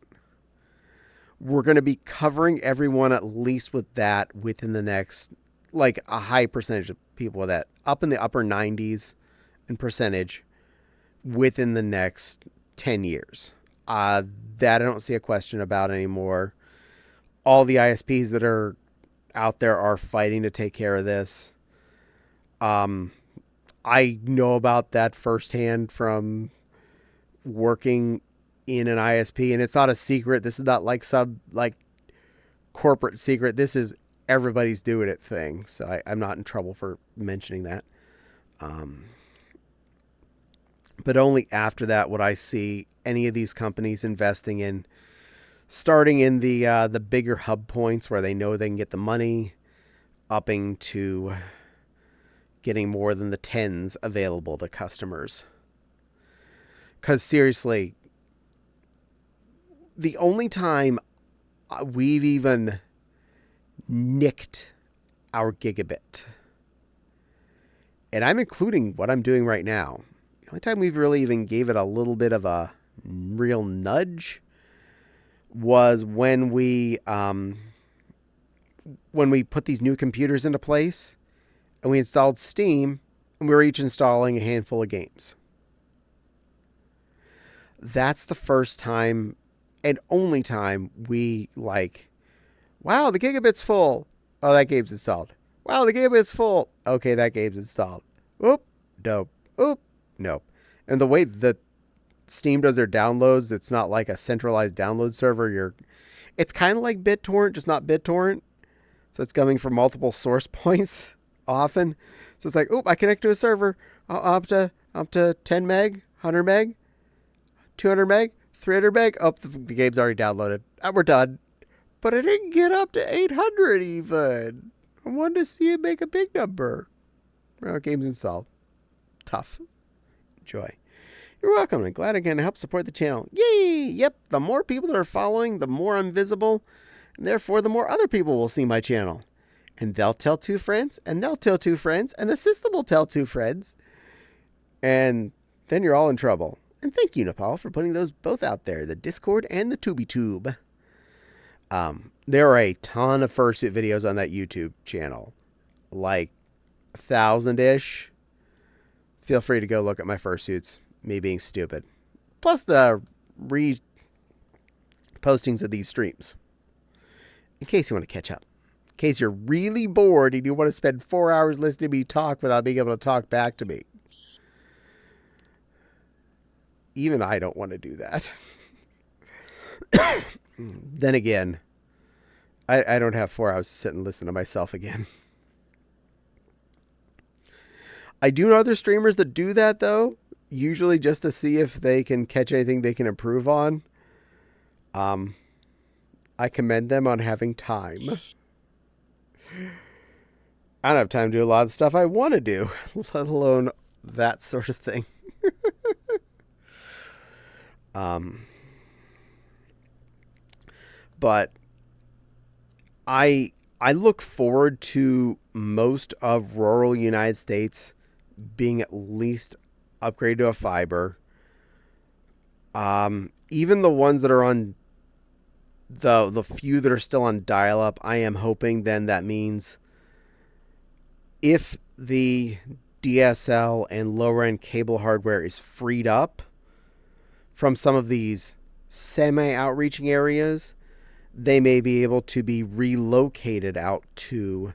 We're going to be covering everyone at least with that within the next, like a high percentage of people with that, up in the upper 90s in percentage within the next 10 years. That I don't see a question about anymore. All the ISPs that are out there are fighting to take care of this. I know about that firsthand from working in an ISP, and it's not a secret. This is not like some like corporate secret. This is everybody's doing it thing. So I'm not in trouble for mentioning that. But only after that would I see any of these companies investing in starting in the bigger hub points where they know they can get the money, upping to getting more than the 10s available to customers. Because seriously, the only time we've even nicked our gigabit, and I'm including what I'm doing right now, the only time we've really even gave it a little bit of a real nudge was when we put these new computers into place and we installed Steam, and we were each installing a handful of games. That's the first time and only time we like, wow, the gigabit's full. Oh, that game's installed. Wow, the gigabit's full. Okay, that game's installed. Oop, dope. Oop, nope. And the way that Steam does their downloads, it's not like a centralized download server. It's kind of like BitTorrent, just not BitTorrent. So it's coming from multiple source points often. So it's like, oop, I connect to a server. Up to 10 meg, 100 meg, 200 meg, 300 meg. Oh, the game's already downloaded. We're done. But I didn't get up to 800 even. I wanted to see it make a big number. Well, game's installed. Tough. Enjoy. You're welcome. I'm glad I can help support the channel. Yay! Yep, the more people that are following, the more I'm visible. And therefore, the more other people will see my channel. And they'll tell 2 friends, and they'll tell 2 friends, and the system will tell 2 friends. And then you're all in trouble. And thank you, Nepal, for putting those both out there, the Discord and the TubiTube. There are a ton of fursuit videos on that YouTube channel. Like 1,000-ish. Feel free to go look at my fursuits. Me being stupid. Plus the postings of these streams. In case you want to catch up. case you're really bored and you want to spend 4 hours listening to me talk without being able to talk back to me. Even I don't want to do that. Then again, I don't have 4 hours to sit and listen to myself again. I do know other streamers that do that, though, usually just to see if they can catch anything they can improve on. I commend them on having time. I don't have time to do a lot of the stuff I want to do, let alone that sort of thing. But I look forward to most of rural United States being at least upgraded to a fiber. Even the ones that are on the few that are still on dial-up, I am hoping then that means if the DSL and lower-end cable hardware is freed up from some of these semi-outreaching areas, they may be able to be relocated out to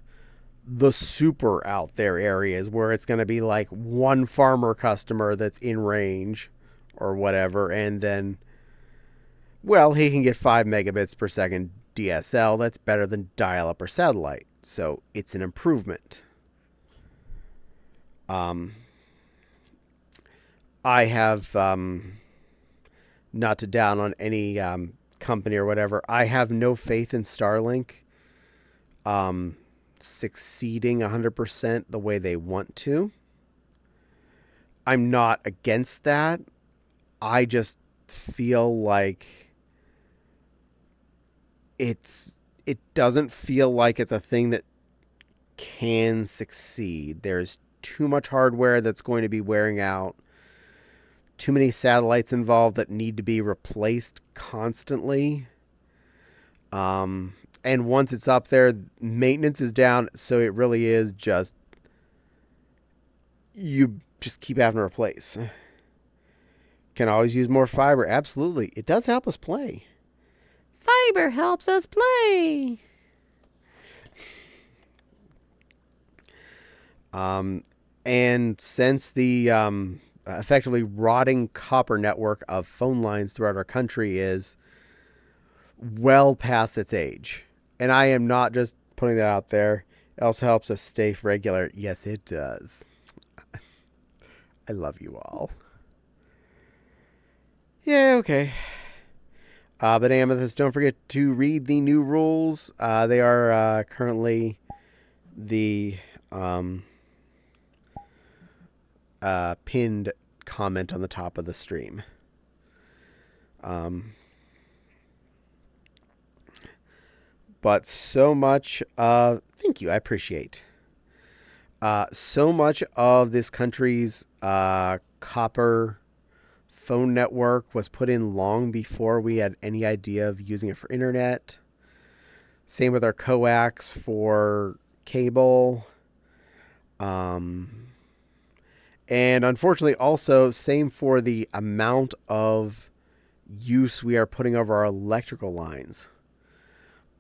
the super out there areas where it's going to be like one farmer customer that's in range or whatever, and then, well, he can get 5 megabits per second DSL. That's better than dial-up or satellite, so it's an improvement. I have, not to down on any company or whatever, I have no faith in Starlink succeeding 100% the way they want to. I'm not against that. I just feel like it doesn't feel like it's a thing that can succeed. There's too much hardware that's going to be wearing out. Too many satellites involved that need to be replaced constantly. And once it's up there, maintenance is down, so it really is just, you just keep having to replace. Can always use more fiber. Absolutely. It does help us play. Fiber helps us play. And since the effectively rotting copper network of phone lines throughout our country is well past its age, and I am not just putting that out there, it also helps us stay regular. Yes, it does. I love you all. Yeah, okay. But Amethyst, don't forget to read the new rules. They are currently the pinned comment on the top of the stream. But so much of, thank you, I appreciate. So much of this country's copper phone network was put in long before we had any idea of using it for internet. Same with our coax for cable. And unfortunately also same for the amount of use we are putting over our electrical lines.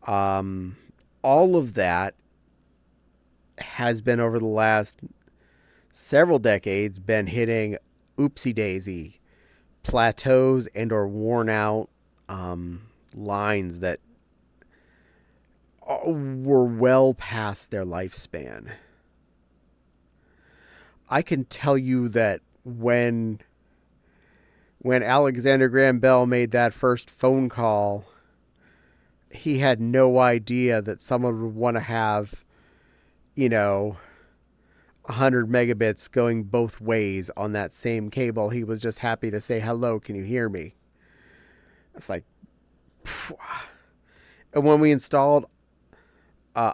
All of that has been over the last several decades been hitting oopsie daisy plateaus and or worn out lines that were well past their lifespan. I can tell you that when Alexander Graham Bell made that first phone call, he had no idea that someone would want to have, 100 megabits going both ways on that same cable. He was just happy to say, hello, can you hear me? It's like, phew. And when we installed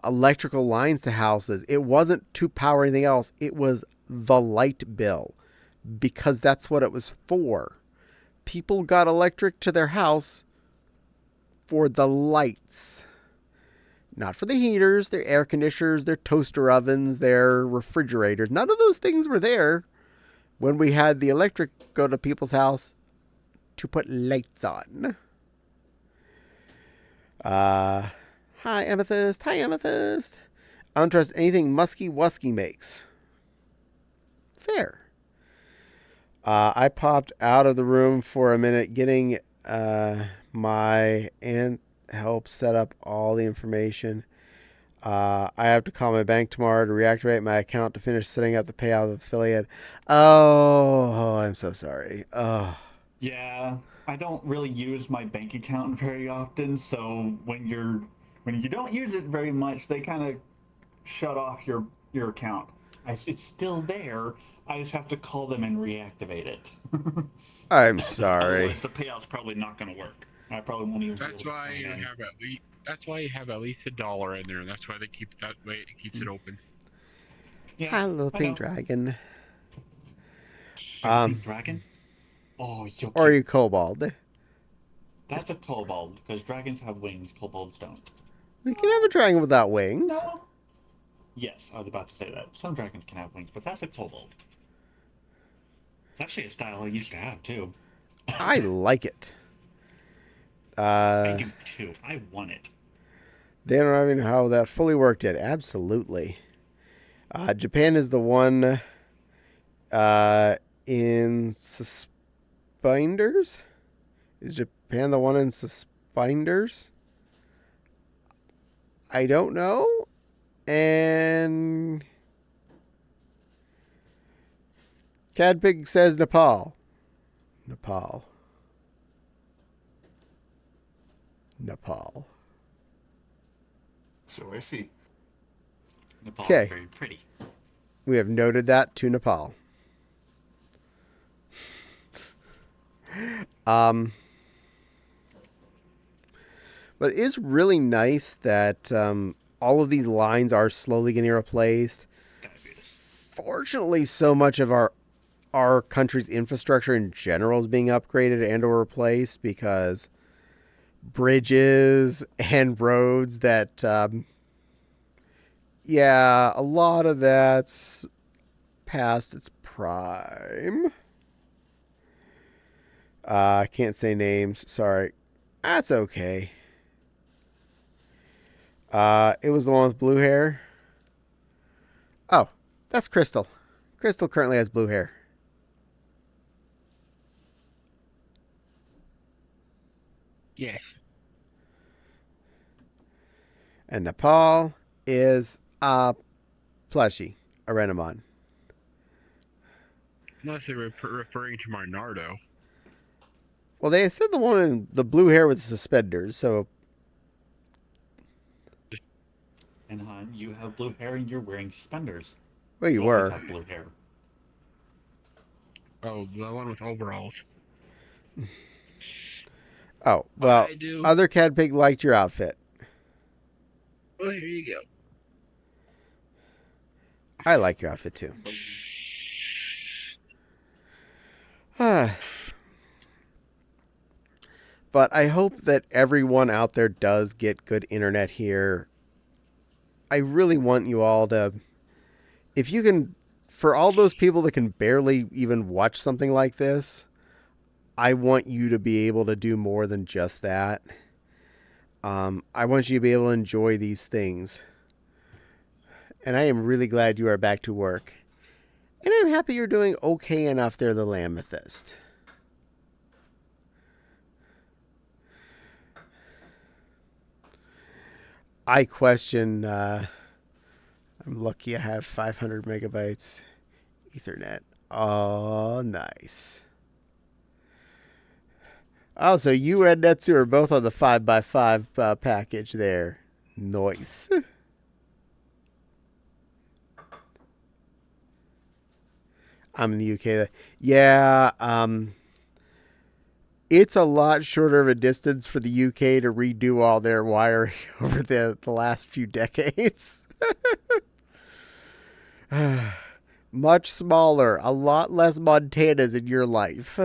electrical lines to houses, it wasn't to power anything else. It was the light bill, because that's what it was for. People got electric to their house for the lights. Not for the heaters, their air conditioners, their toaster ovens, their refrigerators. None of those things were there when we had the electric go to people's house to put lights on. Hi, Amethyst. Hi, Amethyst. I don't trust anything Musky Wusky makes. Fair. I popped out of the room for a minute, getting my aunt help set up all the information. I have to call my bank tomorrow to reactivate my account to finish setting up the payout of affiliate. Oh, I'm so sorry. Oh, Yeah, I don't really use my bank account very often, so when you don't use it very much, they kind of shut off your account. It's still there. I just have to call them and reactivate it. I'm sorry. Otherwise, the payout's probably not going to work. I probably won't even be able That's to why sign you in. have at least. That's why you have at least $1 in there. That's why they keep that way. It keeps it open. Yeah, Hi, little I pink know. dragon. Pink dragon? Oh, you're Or are cute. you kobold? That's a kobold, because dragons have wings, kobolds don't. We can have a dragon without wings. No. Yes, I was about to say that. Some dragons can have wings, but that's a kobold. It's actually a style I used to have, too. I like it. I do, too. I want it. They don't even know how that fully worked yet. Absolutely. Japan is the one in Suspenders? Is Japan the one in Suspenders? I don't know. And Cadpig says Nepal. Nepal. So I see. Nepal Okay. is very pretty. We have noted that to Nepal. But it is really nice that all of these lines are slowly getting replaced. Diabetes. Fortunately, so much of our country's infrastructure in general is being upgraded and or replaced, because bridges and roads that yeah, a lot of that's past its prime. I can't say names, sorry. That's okay. It was the one with blue hair. Oh, that's Crystal. Crystal currently has blue hair. Yes. And Nepal is a plushie, a Renamon. Unless they're referring to Marnardo. Well, they said the one in the blue hair with the suspenders, so... And hon, you have blue hair and you're wearing suspenders. Well, you always were. have blue hair. Oh, the one with overalls. Oh, well, I do. other Cadpig liked your outfit. Well, here you go. I like your outfit, too. But I hope that everyone out there does get good internet here. I really want you all to, if you can, for all those people that can barely even watch something like this, I want you to be able to do more than just that. I want you to be able to enjoy these things. And I am really glad you are back to work. And I'm happy you're doing okay enough there, the Amethyst. I question, I'm lucky I have 500 megabytes Ethernet. Oh, nice. Oh, so you and Netsu are both on the 5x5 package there. Nice. I'm in the UK. Yeah, it's a lot shorter of a distance for the UK to redo all their wiring over the last few decades. Much smaller, a lot less Montanas in your life.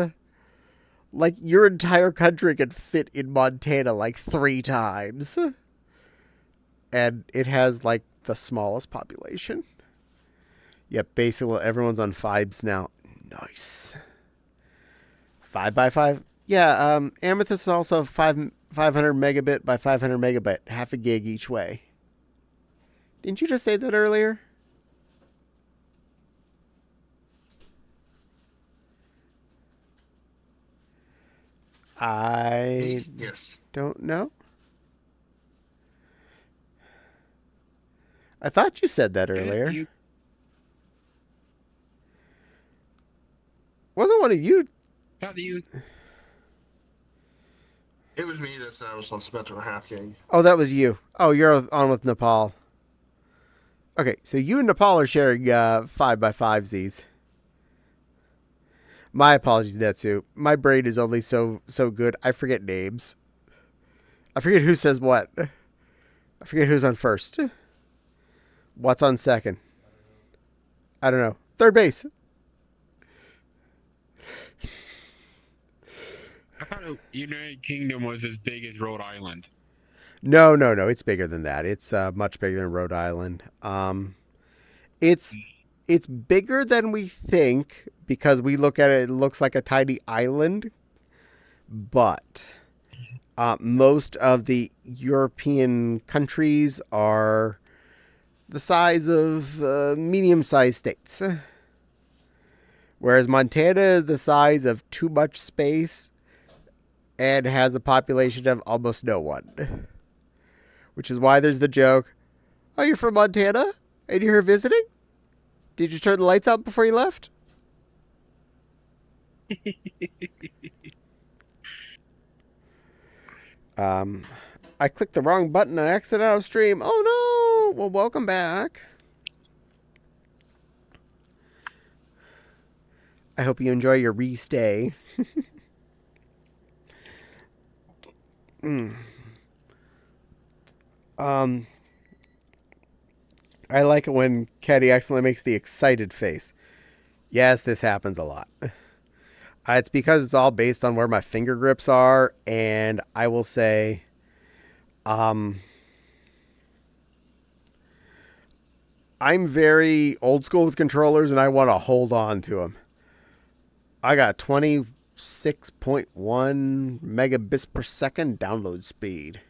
Like, your entire country could fit in Montana like 3 times. And it has, like, the smallest population. Yep, basically everyone's on 5s now. Nice. 5x5? Yeah, Amethyst is also 5 500 megabit by 500 megabit, half a gig each way. Didn't you just say that earlier? I Yes. don't know. I thought you said that earlier. You Wasn't one of you? thought that you It was me that said I was on Spectrum half gig. Oh, that was you. Oh, you're on with Nepal. Okay, so you and Nepal are sharing 5x5 Zs. My apologies, Netsu. My brain is only so good. I forget names. I forget who says what. I forget who's on first. What's on second? I don't know. Third base. I thought United Kingdom was as big as Rhode Island. No. It's bigger than that. It's much bigger than Rhode Island. It's bigger than we think because we look at it. It looks like a tiny island, but most of the European countries are the size of medium-sized states, whereas Montana is the size of too much space and has a population of almost no one. Which is why there's the joke, oh, you're from Montana? And you're here visiting? Did you turn the lights out before you left? I clicked the wrong button and exited out of stream. Oh no! Well, welcome back. I hope you enjoy your re-stay. I like it when Caddie accidentally makes the excited face. Yes, this happens a lot. It's because it's all based on where my finger grips are, and I will say, I'm very old school with controllers, and I want to hold on to them. I got 26.1 megabits per second download speed.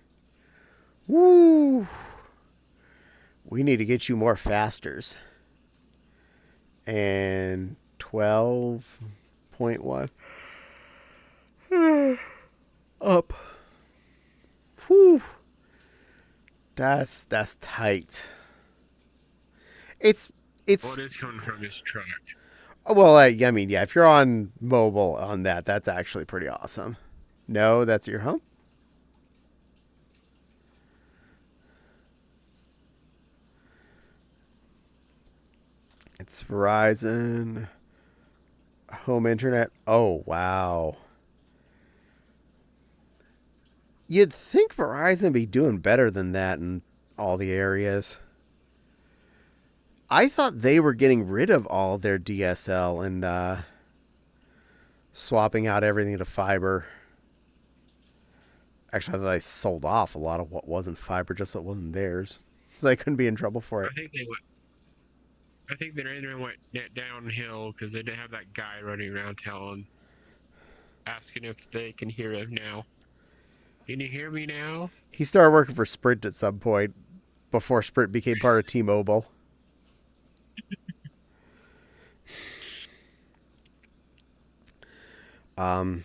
Woo! We need to get you more fasters. And 12.1 up. Whew. That's tight. It's What is coming from this truck? well, I mean, yeah, if you're on mobile on that, that's actually pretty awesome. No, that's your home? It's Verizon home internet. Oh, wow. You'd think Verizon would be doing better than that in all the areas. I thought they were getting rid of all their DSL and swapping out everything to fiber. Actually, I thought they sold off a lot of what wasn't fiber just so it wasn't theirs. So they couldn't be in trouble for it. I think their internet went downhill because they didn't have that guy running around town asking if they can hear him now. Can you hear me now? He started working for Sprint at some point before Sprint became part of T-Mobile. I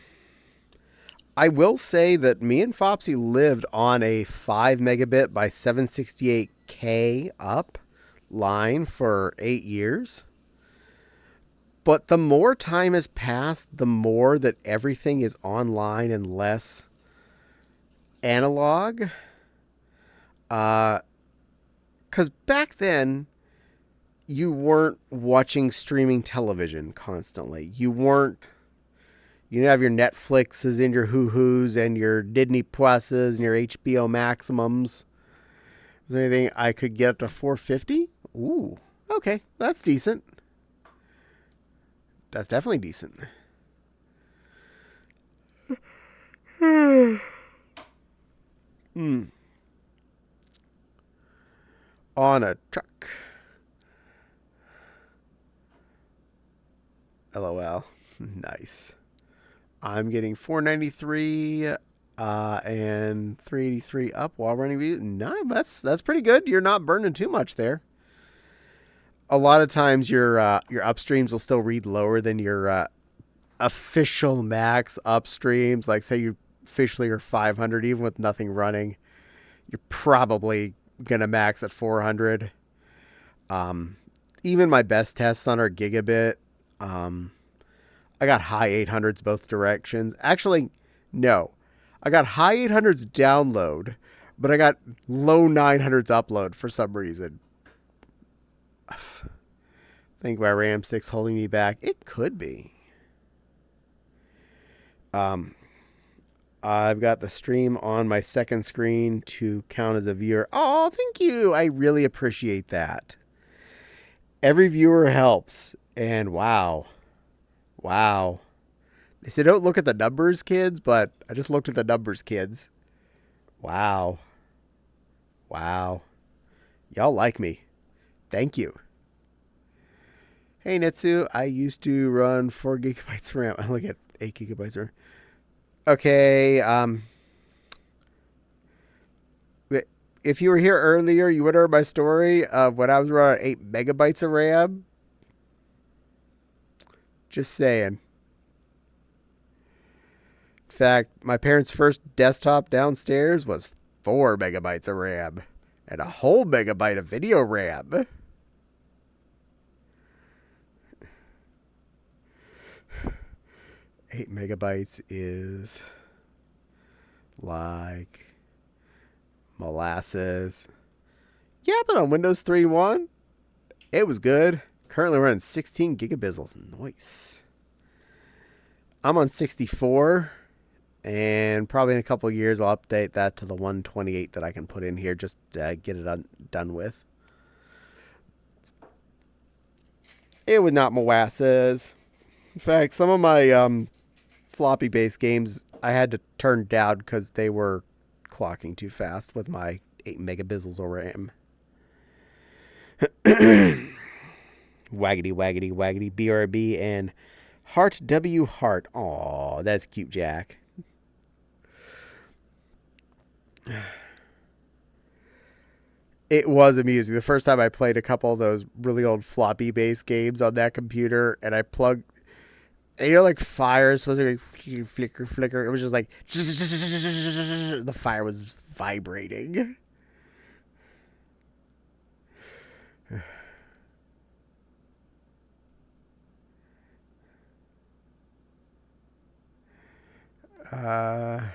will say that me and Fopsy lived on a 5 megabit by 768K up line for 8 years. But the more time has passed, the more that everything is online and less analog. Because back then, you weren't watching streaming television constantly. You didn't have your Netflixes and your Hoo-Hoos and your Disney Pluses and your HBO Maximums. Was there anything I could get up to 450? Ooh, okay, that's decent. That's definitely decent. On a truck. LOL. Nice. I'm getting 493 and 383 up while running view. No, that's pretty good. You're not burning too much there. A lot of times your upstreams will still read lower than your official max upstreams. Like say you officially are 500, even with nothing running, you're probably gonna max at 400. Even my best tests on our gigabit, I got high 800s both directions. Actually, no. I got high 800s download, but I got low 900s upload for some reason. Think my RAM 6 holding me back. It could be. I've got the stream on my second screen to count as a viewer. Oh, thank you. I really appreciate that. Every viewer helps. And wow. They said don't look at the numbers, kids, but I just looked at the numbers, kids. Wow. Y'all like me. Thank you. Hey, Netsu, I used to run 4 gigabytes of RAM. I look at 8 gigabytes of RAM. Okay, if you were here earlier, you would have heard my story of when I was running 8 megabytes of RAM. Just saying. In fact, my parents' first desktop downstairs was 4 megabytes of RAM and a whole megabyte of video RAM. Eight megabytes is like molasses. Yeah, but on Windows 3.1, it was good. Currently running 16 gigabizzles. Nice. I'm on 64, and probably in a couple of years I'll update that to the 128 that I can put in here, just get it done with. It was not molasses. In fact, some of my floppy-based games I had to turn down because they were clocking too fast with my 8 megabizzles of RAM. Waggity, waggity, waggity, BRB, and Heart W Heart. Aw, that's cute, Jack. It was amusing. The first time I played a couple of those really old floppy-based games on that computer, and I plugged... And you know, like fire is supposed to be like flicker. It was just like... The fire was vibrating. I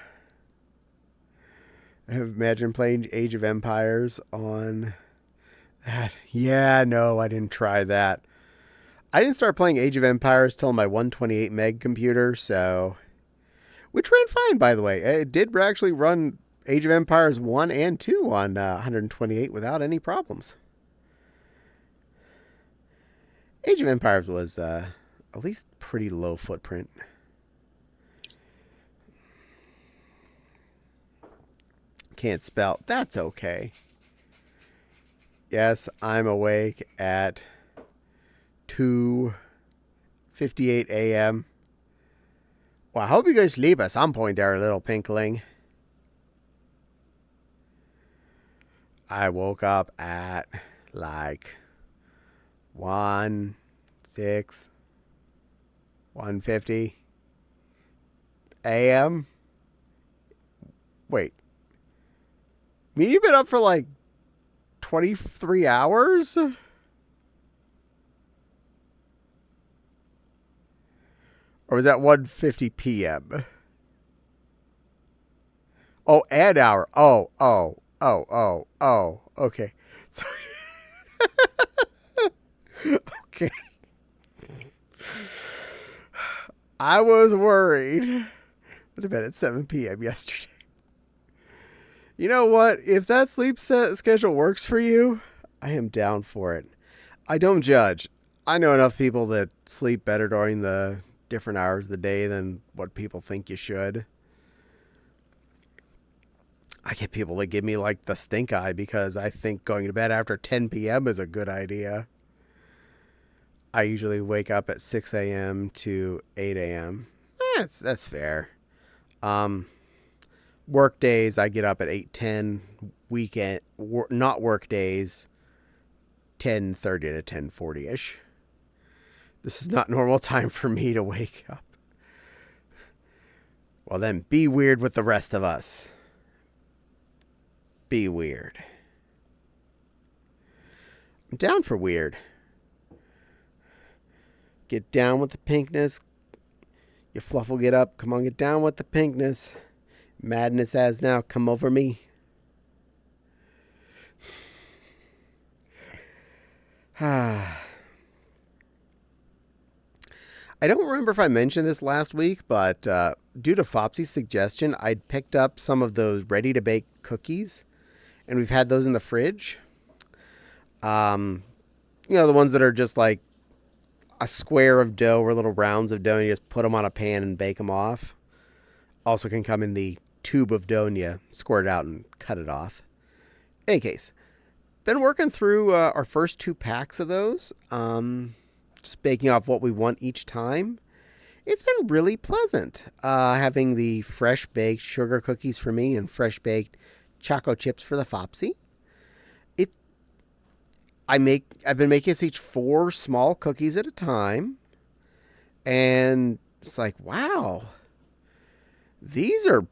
imagine playing Age of Empires on that. Yeah, no, I didn't try that. I didn't start playing Age of Empires till my 128 meg computer, so... Which ran fine, by the way. It did actually run Age of Empires 1 and 2 on 128 without any problems. Age of Empires was at least pretty low footprint. Can't spell. That's okay. Yes, I'm awake at 2:58 a.m. Well, I hope you guys sleep at some point there, little pinkling. I woke up at like 1:50 a.m. Wait. I mean, you've been up for like 23 hours? Or was that 1:50 p.m.? Oh, an hour. Oh. Okay. Sorry. Okay. I was worried. Would have been at 7 p.m. yesterday. You know what? If that sleep schedule works for you, I am down for it. I don't judge. I know enough people that sleep better during the different hours of the day than what people think you should. I get people that give me like the stink eye because I think going to bed after 10 p.m. is a good idea. I usually wake up at 6 a.m. to 8 a.m. That's fair. Work days, I get up at 8:10. Weekend, not work days, 10:30 to 10:40 ish. This is not normal time for me to wake up. Well, then be weird with the rest of us. Be weird. I'm down for weird. Get down with the pinkness. Your fluff will get up. Come on, get down with the pinkness. Madness has now come over me. I don't remember if I mentioned this last week, but due to Fopsy's suggestion, I'd picked up some of those ready-to-bake cookies, and we've had those in the fridge. The ones that are just like a square of dough or little rounds of dough, and you just put them on a pan and bake them off. Also can come in the tube of dough, and you squirt it out and cut it off. In any case, been working through our first 2 packs of those. Just baking off what we want each time. It's been really pleasant having the fresh baked sugar cookies for me and fresh baked choco chips for the Fopsy. I've been making us each 4 small cookies at a time, and it's like, wow, these are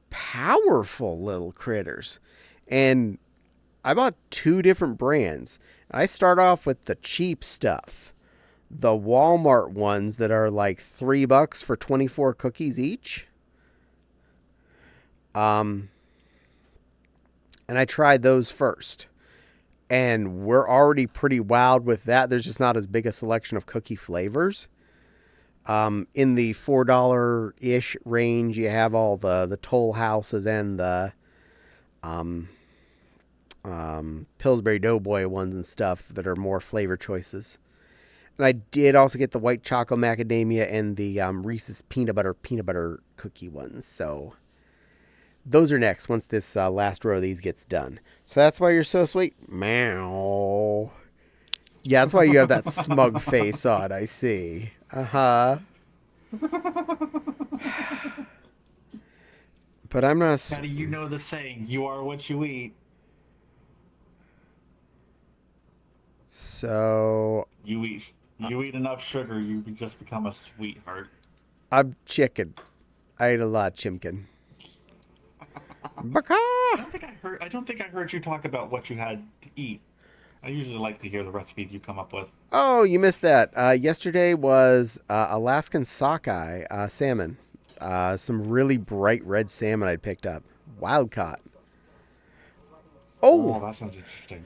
powerful little critters. And I bought 2 different brands. I start off with the cheap stuff. The Walmart ones that are like $3 for 24 cookies each. And I tried those first. And we're already pretty wowed with that. There's just not as big a selection of cookie flavors. In the $4-ish range, you have all the Toll Houses and the Pillsbury Doughboy ones and stuff that are more flavor choices. And I did also get the white chocolate macadamia and the Reese's peanut butter cookie ones. So those are next once this last row of these gets done. So that's why you're so sweet. Meow. Yeah, that's why you have that smug face on, I see. Uh-huh. But I'm not... Caddie, you know the saying, you are what you eat. So... You eat enough sugar, you just become a sweetheart. I'm chicken. I ate a lot of chimkin. Baka! I don't think I heard you talk about what you had to eat. I usually like to hear the recipes you come up with. Oh, you missed that. Yesterday was Alaskan sockeye salmon. Some really bright red salmon I'd picked up. Wild caught. Oh, that sounds interesting.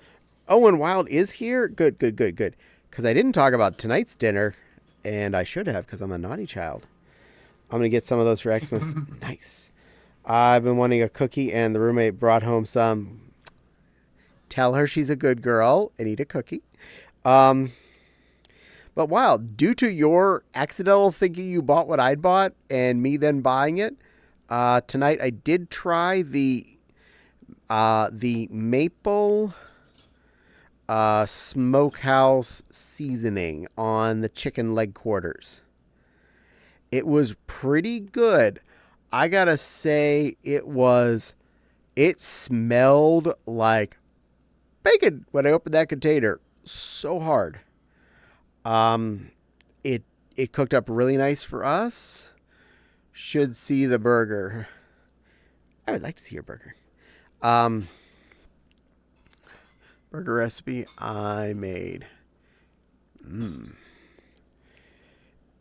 Oh, and Wild is here? Good. Because I didn't talk about tonight's dinner, and I should have because I'm a naughty child. I'm going to get some of those for Xmas. Nice. I've been wanting a cookie, and the roommate brought home some. Tell her she's a good girl and eat a cookie. But Wild, due to your accidental thinking you bought what I'd bought and me then buying it, tonight I did try the maple smokehouse seasoning on the chicken leg quarters. It was pretty good. I gotta say, it smelled like bacon when I opened that container. So hard. It cooked up really nice for us. Should see the burger. I would like to see your burger. Burger recipe I made.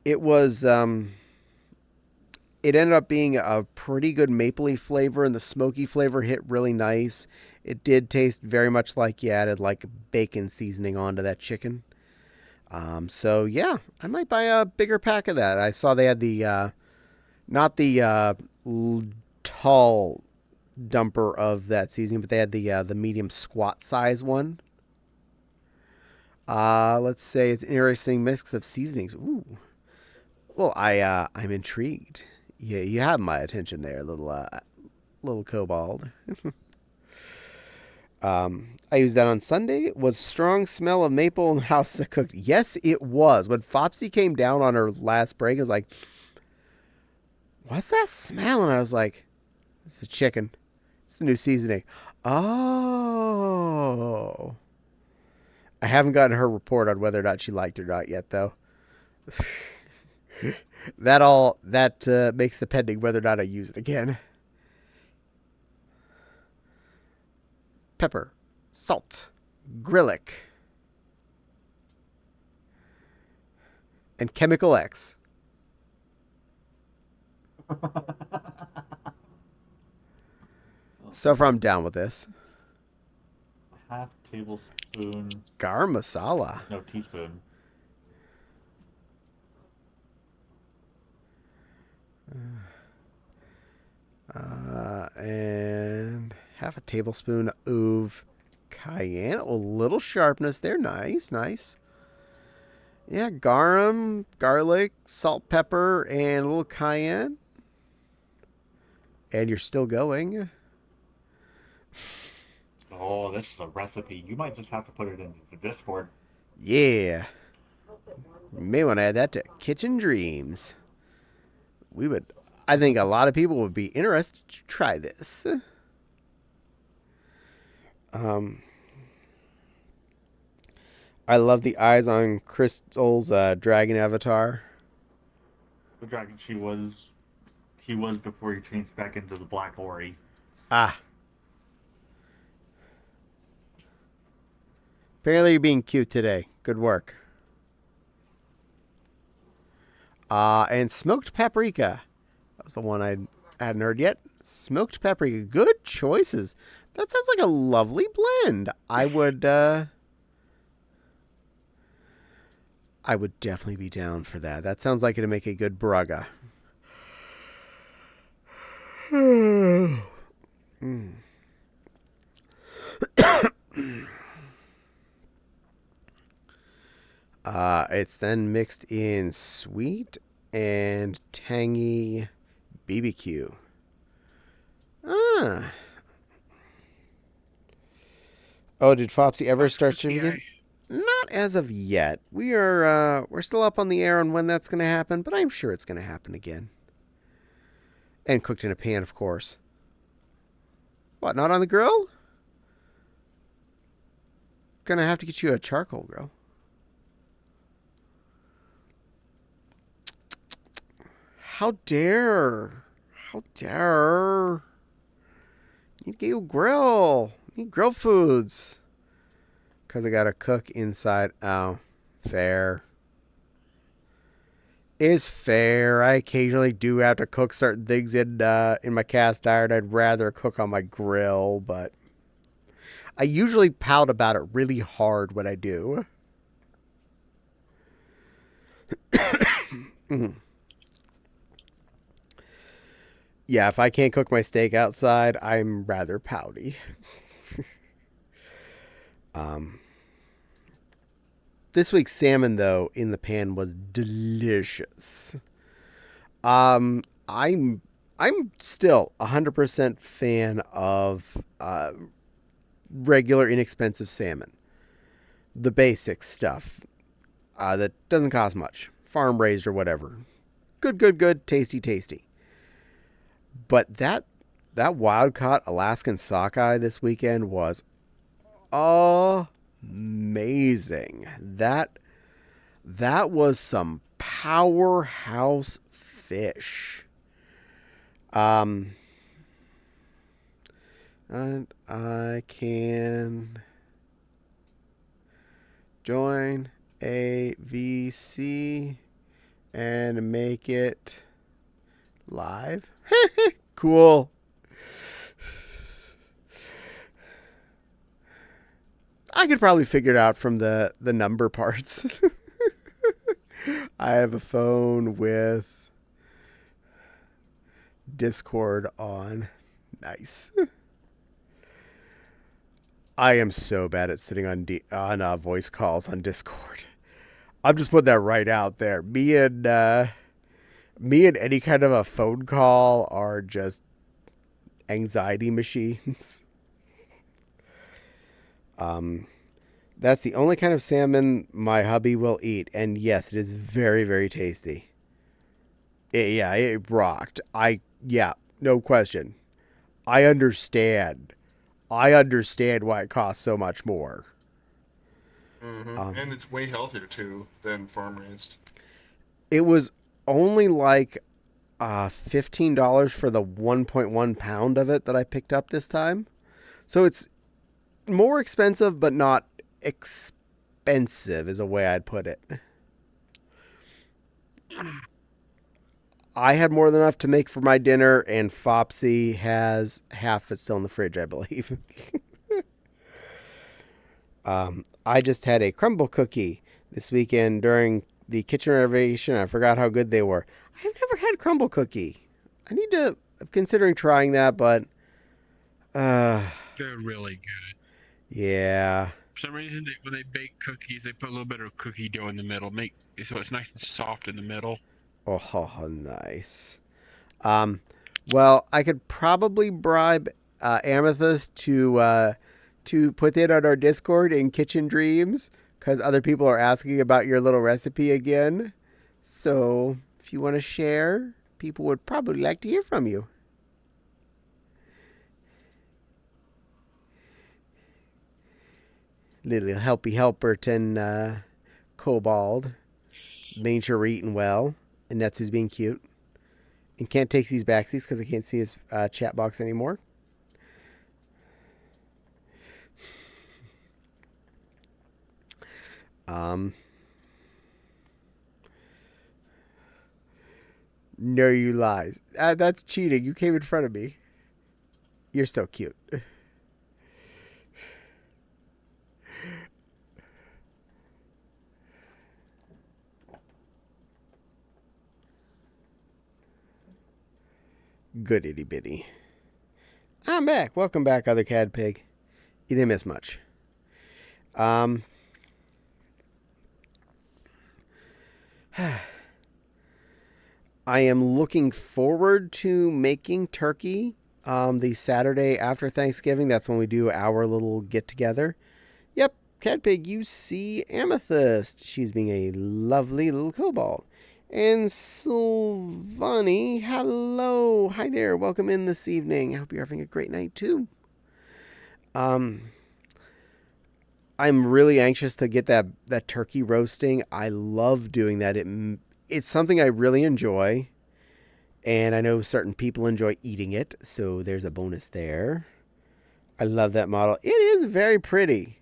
It was, it ended up being a pretty good mapley flavor, and the smoky flavor hit really nice. It did taste very much like you added like bacon seasoning onto that chicken. So yeah, I might buy a bigger pack of that. I saw they had the, not the tall dumper of that seasoning, but they had the medium squat size one. Let's say it's an interesting mix of seasonings. Ooh. Well, I'm intrigued. Yeah, you have my attention there, little kobold. I used that on Sunday. Was strong smell of maple in the house that cooked. Yes, it was. When Fopsy came down on her last break, it was like, what's that smell? And I was like, It's the chicken. It's the new seasoning. Oh. I haven't gotten her report on whether or not she liked it or not yet, though. That makes the pending whether or not I use it again. Pepper, salt, Grillic, and Chemical X. So far, I'm down with this. Half tablespoon. Garam masala. No, teaspoon. And half a tablespoon of cayenne. A little sharpness there. Nice, nice. Yeah, garum, garlic, salt, pepper, and a little cayenne. And you're still going. Oh, this is a recipe. You might just have to put it into the Discord. Yeah. You may want to add that to Kitchen Dreams. I think a lot of people would be interested to try this. I love the eyes on Crystal's dragon avatar. The dragon he was before he changed back into the Black Ori. Ah. Apparently you're being cute today. Good work. And smoked paprika. That was the one I hadn't heard yet. Smoked paprika. Good choices. That sounds like a lovely blend. I would definitely be down for that. That sounds like it'd make a good braga. It's then mixed in sweet and tangy BBQ. Ah. Oh, did Fopsy ever start streaming again? Not as of yet. We're still up on the air on when that's going to happen, but I'm sure it's going to happen again. And cooked in a pan, of course. What, not on the grill? Gonna have to get you a charcoal grill. How dare? How dare? You need to get you a grill. You need grill foods. Because I gotta cook inside. Oh, fair. Is fair. I occasionally do have to cook certain things in my cast iron. I'd rather cook on my grill, but I usually pout about it really hard when I do. Yeah, if I can't cook my steak outside, I'm rather pouty. This week's salmon, though, in the pan was delicious. I'm still 100% fan of regular inexpensive salmon. The basic stuff that doesn't cost much. Farm raised or whatever. Good. Tasty. But that wild caught Alaskan sockeye this weekend was amazing. That was some powerhouse fish. And I can join a VC and make it live. Cool. I could probably figure it out from the number parts. I have a phone with Discord on. Nice. I am so bad at sitting on voice calls on Discord. I'm just putting that right out there. Me and any kind of a phone call are just anxiety machines. That's the only kind of salmon my hubby will eat, and yes, it is very, very tasty. It rocked. No question. I understand. I understand why it costs so much more. And it's way healthier too than farm raised. It was only like $15 for the 1.1 pound of it that I picked up this time. So it's more expensive, but not expensive is a way I'd put it. I had more than enough to make for my dinner, and Fopsy has half of it still in the fridge, I believe. I just had a crumble cookie this weekend during the kitchen renovation. I forgot how good they were. I've never had crumble cookie. I'm considering trying that, but They're really good. yeah. For some reason, when they bake cookies, they put a little bit of cookie dough in the middle, so it's nice and soft in the middle. Oh, nice. Well, I could probably bribe Amethyst to put it on our Discord in Kitchen Dreams, because other people are asking about your little recipe again. So if you want to share, people would probably like to hear from you. Little helpy Helperton Kobold. Making sure we're eating well. And Netsu's being cute. And Kent takes these backsies because I can't see his chat box anymore. No, you lies. That's cheating. You came in front of me. You're still cute. Good itty bitty. I'm back. Welcome back, other cad pig. You didn't miss much. I am looking forward to making turkey the Saturday after Thanksgiving. That's when we do our little get together. Yep, Cad Pig, you see Amethyst. She's being a lovely little kobold. And Sylvani, hello. Hi there. Welcome in this evening. I hope you're having a great night too. I'm really anxious to get that turkey roasting. I love doing that. It's something I really enjoy. And I know certain people enjoy eating it. So there's a bonus there. I love that model. It is very pretty.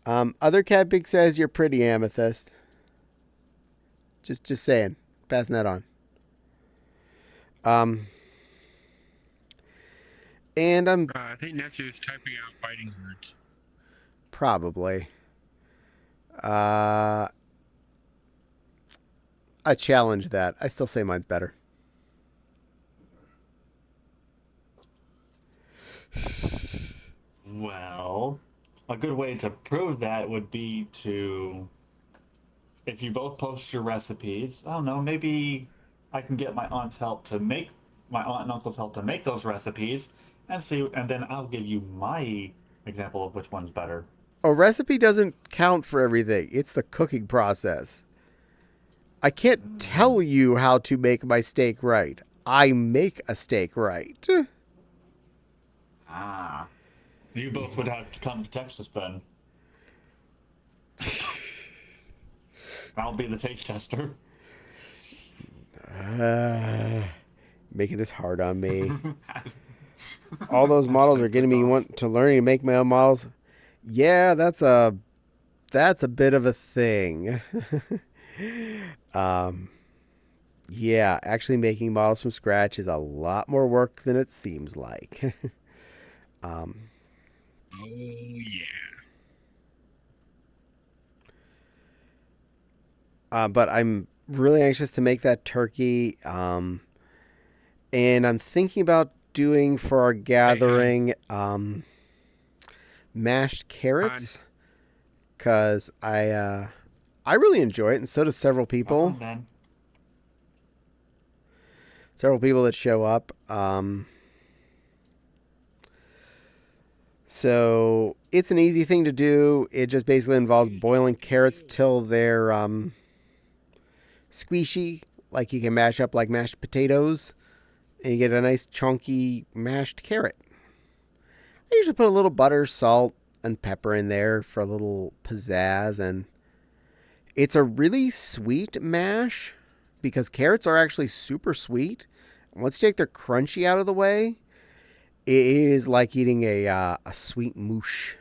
Other Cat Pig says you're pretty, Amethyst. Just saying. Passing that on. And I'm... I think Netsu's typing out fighting words. Probably. I challenge that. I still say mine's better. Well, a good way to prove that would be to, if you both post your recipes, I don't know, maybe I can get my aunt and uncle's help to make those recipes and then I'll give you my example of which one's better. A recipe doesn't count for everything. It's the cooking process. I can't tell you how to make my steak right. I make a steak right. Ah. You both would have to come to Texas then. I'll be the taste tester. Making this hard on me. All those models are getting me want to learning to make my own models. Yeah, that's a bit of a thing. Yeah, actually making models from scratch is a lot more work than it seems like. Oh yeah. But I'm really anxious to make that turkey. And I'm thinking about doing for our gathering mashed carrots, because I really enjoy it, and so do several people. Several people that show up. So it's an easy thing to do. It just basically involves boiling carrots till they're squishy, like you can mash up like mashed potatoes. And you get a nice chunky mashed carrot. I usually put a little butter, salt, and pepper in there for a little pizzazz. And it's a really sweet mash because carrots are actually super sweet. Once you take the crunchy out of the way, it is like eating a sweet moosh.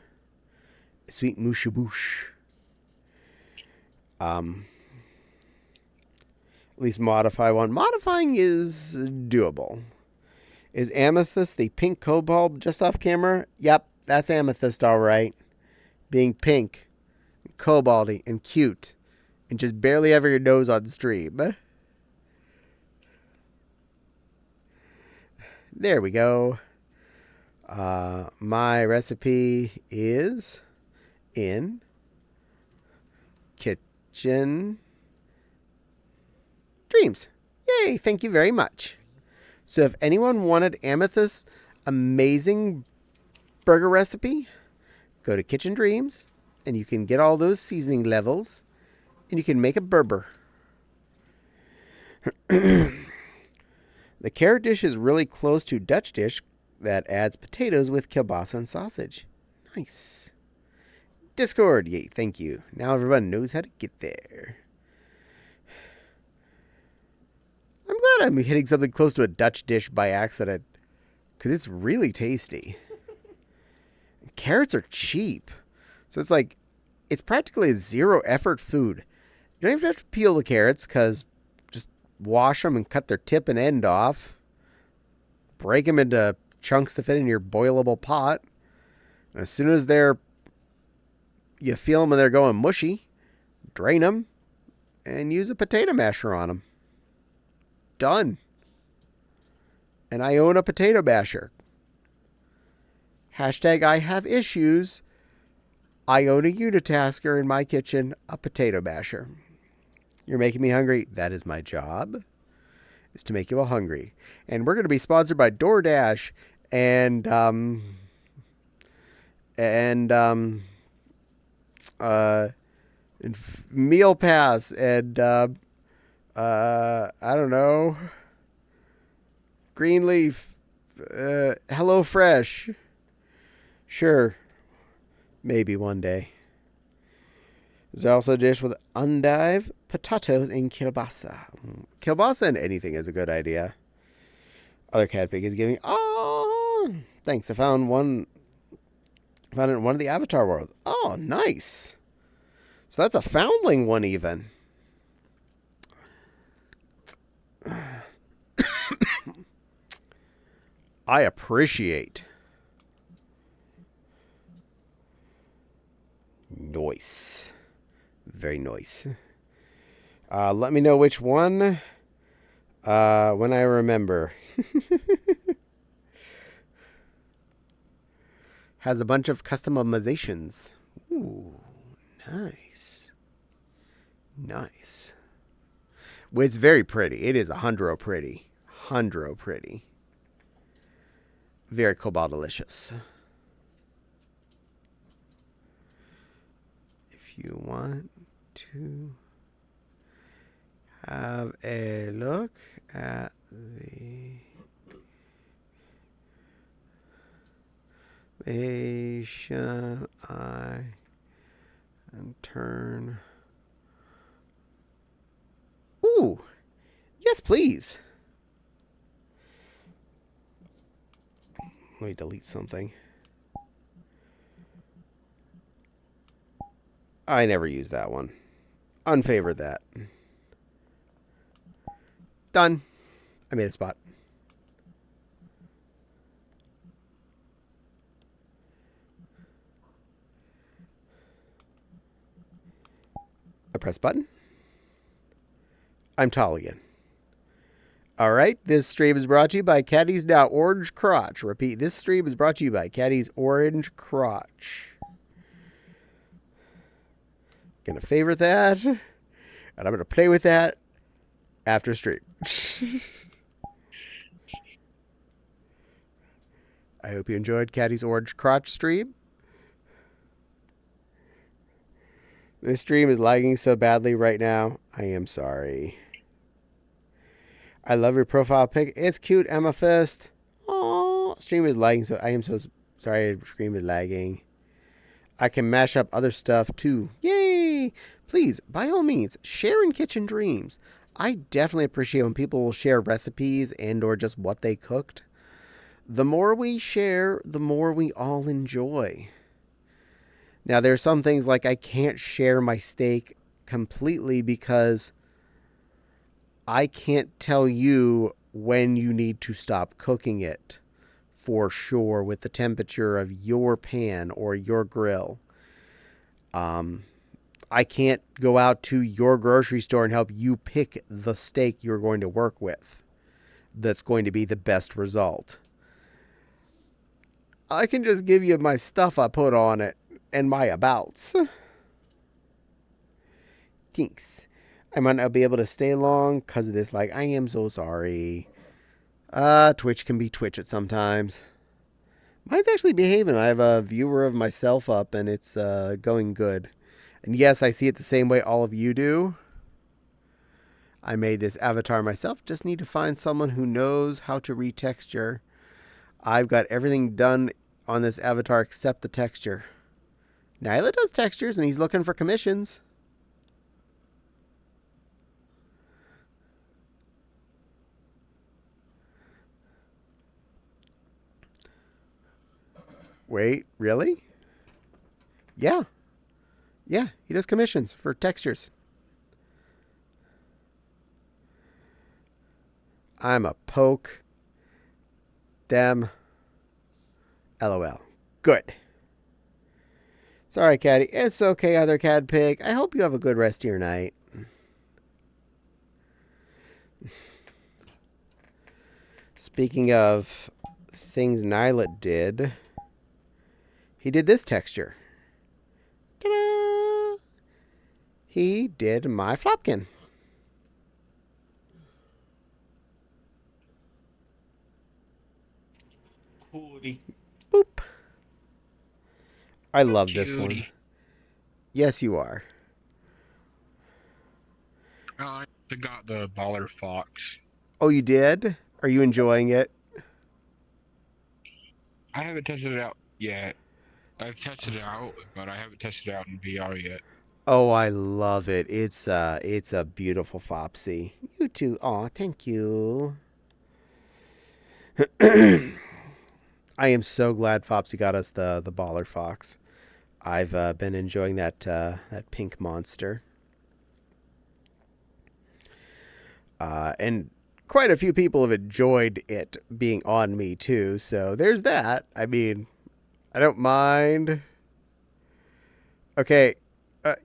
Sweet mooshaboosh. At least modify one. Modifying is doable. Is amethyst the pink cobalt just off camera? Yep, that's amethyst, all right. Being pink, cobalty, and cute, and just barely ever your nose on stream. There we go. My recipe is in Kitchen Dreams. Yay, thank you very much. So if anyone wanted Amethyst's amazing burger recipe, go to Kitchen Dreams and you can get all those seasoning levels and you can make a burger. The carrot dish is really close to Dutch dish that adds potatoes with kielbasa and sausage. Nice. Discord, yay, thank you. Now everyone knows how to get there. I'm glad I'm hitting something close to a Dutch dish by accident, because it's really tasty. Carrots are cheap, so it's practically a zero effort food. You don't even have to peel the carrots, because just wash them and cut their tip and end off. Break them into chunks to fit in your boilable pot. And as soon as you feel them and they're going mushy, drain them and use a potato masher on them. Done. And I own a potato masher. Hashtag I have issues. I own a unitasker in my kitchen, a potato masher. You're making me hungry. That is my job, is to make you all hungry. And we're going to be sponsored by DoorDash and Meal Pass and I don't know, Greenleaf, HelloFresh. Sure, maybe one day. There's also a dish with endive, potatoes, and kielbasa. Kielbasa and anything is a good idea. Other cat pig is giving. Oh, thanks. I found one. Found it in one of the Avatar worlds. Oh, nice. So that's a foundling one, even. I appreciate. Nice. Very nice. Let me know which one when I remember. Has a bunch of customizations. Ooh, nice. Nice. Well, it's very pretty. It is a hundro pretty. Hundro pretty. Very cobalt delicious. If you want to have a look at the information, I and turn. Ooh, yes, please. Let me delete something. I never used that one. Unfavored that. Done. I made a spot. I press button. I'm tall again. All right, this stream is brought to you by Caddie's now orange crotch. Repeat, this stream is brought to you by Caddie's orange crotch. Gonna favorite that, and I'm gonna play with that after stream. I hope you enjoyed Caddie's orange crotch stream. This stream is lagging so badly right now. I am sorry. I love your profile pic. It's cute, Emma Fist. Oh, stream is lagging, so I am so sorry. Stream is lagging. I can mash up other stuff too. Yay! Please, by all means, share in Kitchen Dreams. I definitely appreciate when people will share recipes and or just what they cooked. The more we share, the more we all enjoy. Now, there are some things like I can't share my steak completely because I can't tell you when you need to stop cooking it for sure with the temperature of your pan or your grill. I can't go out to your grocery store and help you pick the steak you're going to work with that's going to be the best result. I can just give you my stuff I put on it and my abouts. Thanks. I might not be able to stay long because of this. Like, I am so sorry. Twitch can be Twitch at sometimes. Mine's actually behaving. I have a viewer of myself up, and it's going good. And yes, I see it the same way all of you do. I made this avatar myself. Just need to find someone who knows how to retexture. I've got everything done on this avatar except the texture. Nyla does textures, and he's looking for commissions. Wait, really? Yeah. Yeah, he does commissions for textures. I'm a poke. Them. LOL. Good. Sorry, Caddie. It's okay, other cad pig. I hope you have a good rest of your night. Speaking of things Nyla did, he did this texture. Ta-da! He did my flopkin. Hootie. Boop. I love this one. Cutie. Yes, you are. I got the baller fox. Oh, you did? Are you enjoying it? I haven't tested it out yet. I've tested it out, but I haven't tested it out in VR yet. Oh, I love it. It's a beautiful Fopsy. You too. Aw, thank you. I am so glad Fopsy got us the baller fox. I've been enjoying that pink monster. And quite a few people have enjoyed it being on me too. So there's that. I mean, I don't mind. Okay,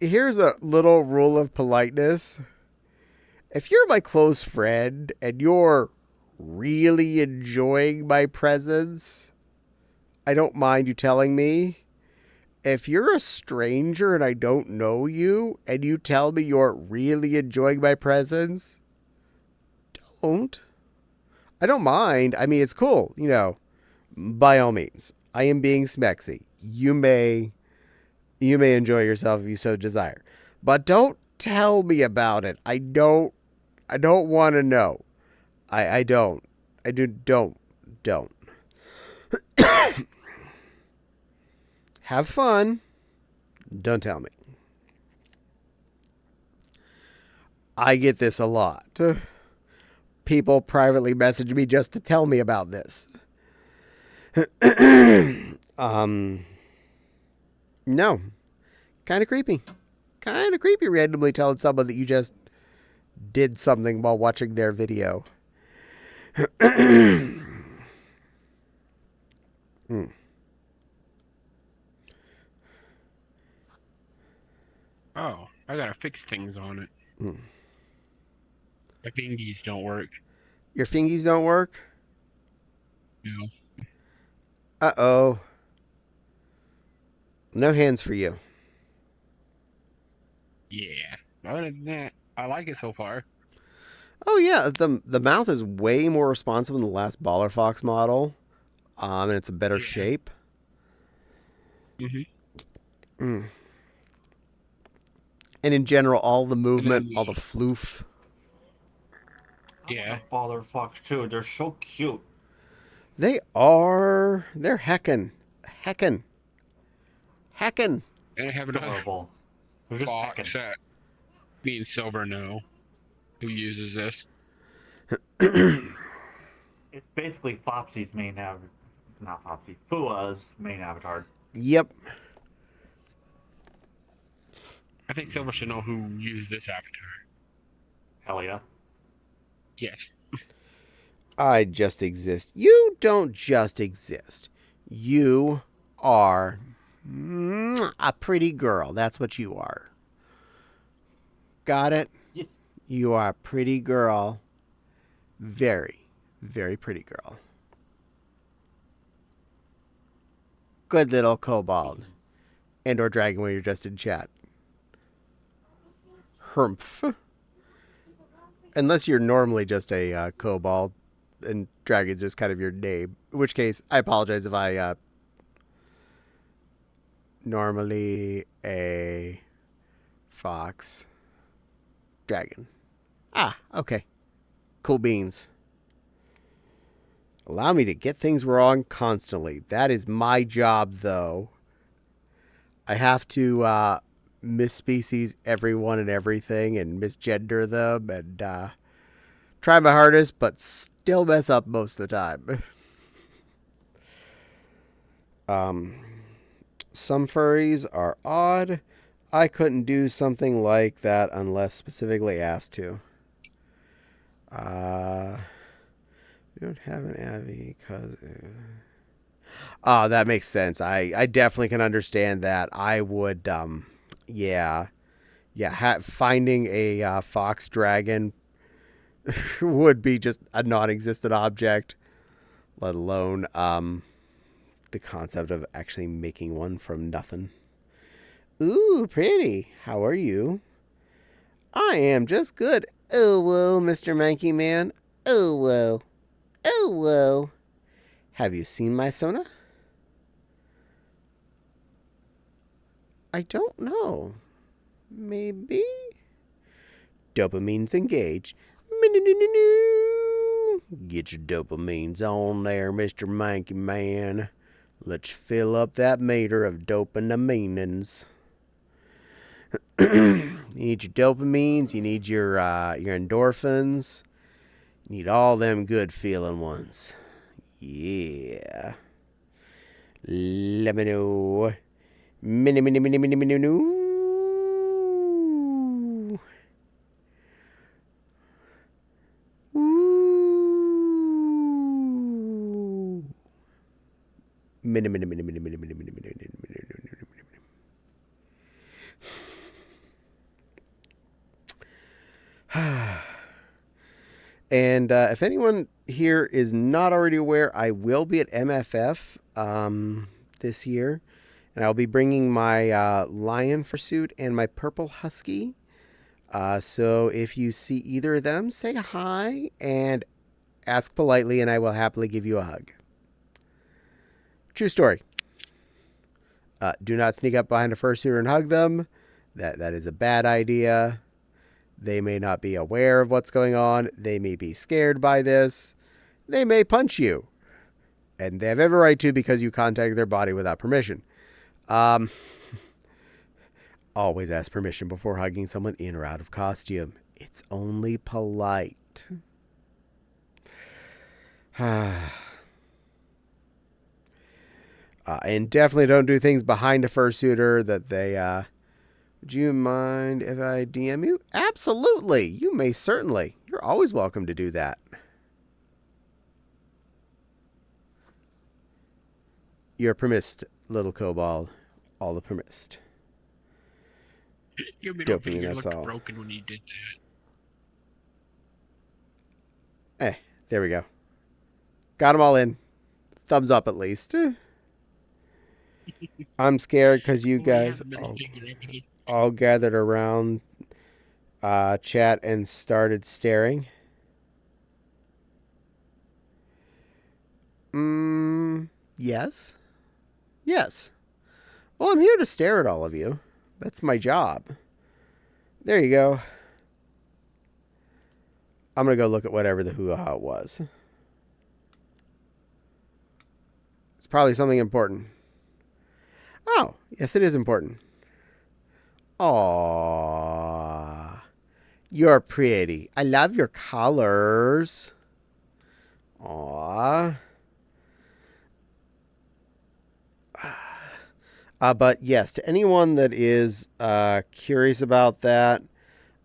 here's a little rule of politeness. If you're my close friend and you're really enjoying my presence, I don't mind you telling me. If you're a stranger and I don't know you and you tell me you're really enjoying my presence, don't. I don't mind. I mean, it's cool, you know. By all means, I am being smexy. You may enjoy yourself if you so desire, but don't tell me about it. I don't want to know. I don't. I don't. Have fun. Don't tell me. I get this a lot. People privately message me just to tell me about this. No. Kind of creepy. Kind of creepy randomly telling someone that you just did something while watching their video. Oh, I gotta fix things on it. My fingies don't work. Your fingies don't work? No. Uh-oh. No hands for you. Yeah. Other than that, I like it so far. Oh yeah, the mouth is way more responsive than the last Baller Fox model. And it's a better shape. Mm-hmm. And in general, all the movement, all the floof. I Yeah. want a father fox too. They're so cute. They are. They're heckin'. Heckin'. Heckin'. And I have another Adorable. They're just fox heckin'. that me and Silver know who uses this. It's basically Flopsy's main avatar. Not Flopsy. Fua's main avatar. Yep. I think Silver should know who uses this avatar. Hell yeah. Yes. I just exist. You don't just exist. You are a pretty girl. That's what you are. Got it? Yes. You are a pretty girl. Very, very pretty girl. Good little kobold. And or dragon when you're just in chat. Humph. Unless you're normally just a kobold and dragon's just kind of your name. In which case, I apologize if I normally a fox dragon. Ah, okay. Cool beans. Allow me to get things wrong constantly. That is my job, though. I have to misspecies everyone and everything and misgender them and try my hardest, but still mess up most of the time. Some furries are odd. I couldn't do something like that unless specifically asked to. We don't have an Abby because... Oh, that makes sense. I definitely can understand that. I would, yeah. Yeah, finding a fox dragon would be just a non-existent object, let alone the concept of actually making one from nothing. Ooh, pretty. How are you? I am just good. Oh, whoa, Mr. Manky Man. Oh, whoa. Oh, whoa. Have you seen my Sona? I don't know. Maybe? Dopamines engaged. Get your dopamines on there, Mr. Manky Man. Let's fill up that meter of dopamines. You need your dopamines. You need your endorphins. You need all them good feeling ones. Yeah. Let me know. Mini. Ooh. Mini. And if anyone here is not already aware, I will be at MFF this year. And I'll be bringing my lion fursuit and my purple husky. So if you see either of them, say hi and ask politely, and I will happily give you a hug. True story. Do not sneak up behind a fursuiter and hug them. That is a bad idea. They may not be aware of what's going on. They may be scared by this. They may punch you. And they have every right to because you contacted their body without permission. Always ask permission before hugging someone in or out of costume. It's only polite. And definitely don't do things behind a fursuiter that they... Would you mind if I DM you? Absolutely. You may certainly. You're always welcome to do that. You're permissed, little kobold. All the permissed. Your middle Dopamine, finger that's looked all. broken when you did that. There we go. Got them all in. Thumbs up at least. I'm scared because you Well, I have guys the middle finger up and all gathered around chat and started staring. Yes. Yes. Well, I'm here to stare at all of you. That's my job. There you go. I'm going to go look at whatever the hoo-ha was. It's probably something important. Oh, yes, it is important. Aww. You're pretty. I love your colors. Aww. But yes, to anyone that is curious about that,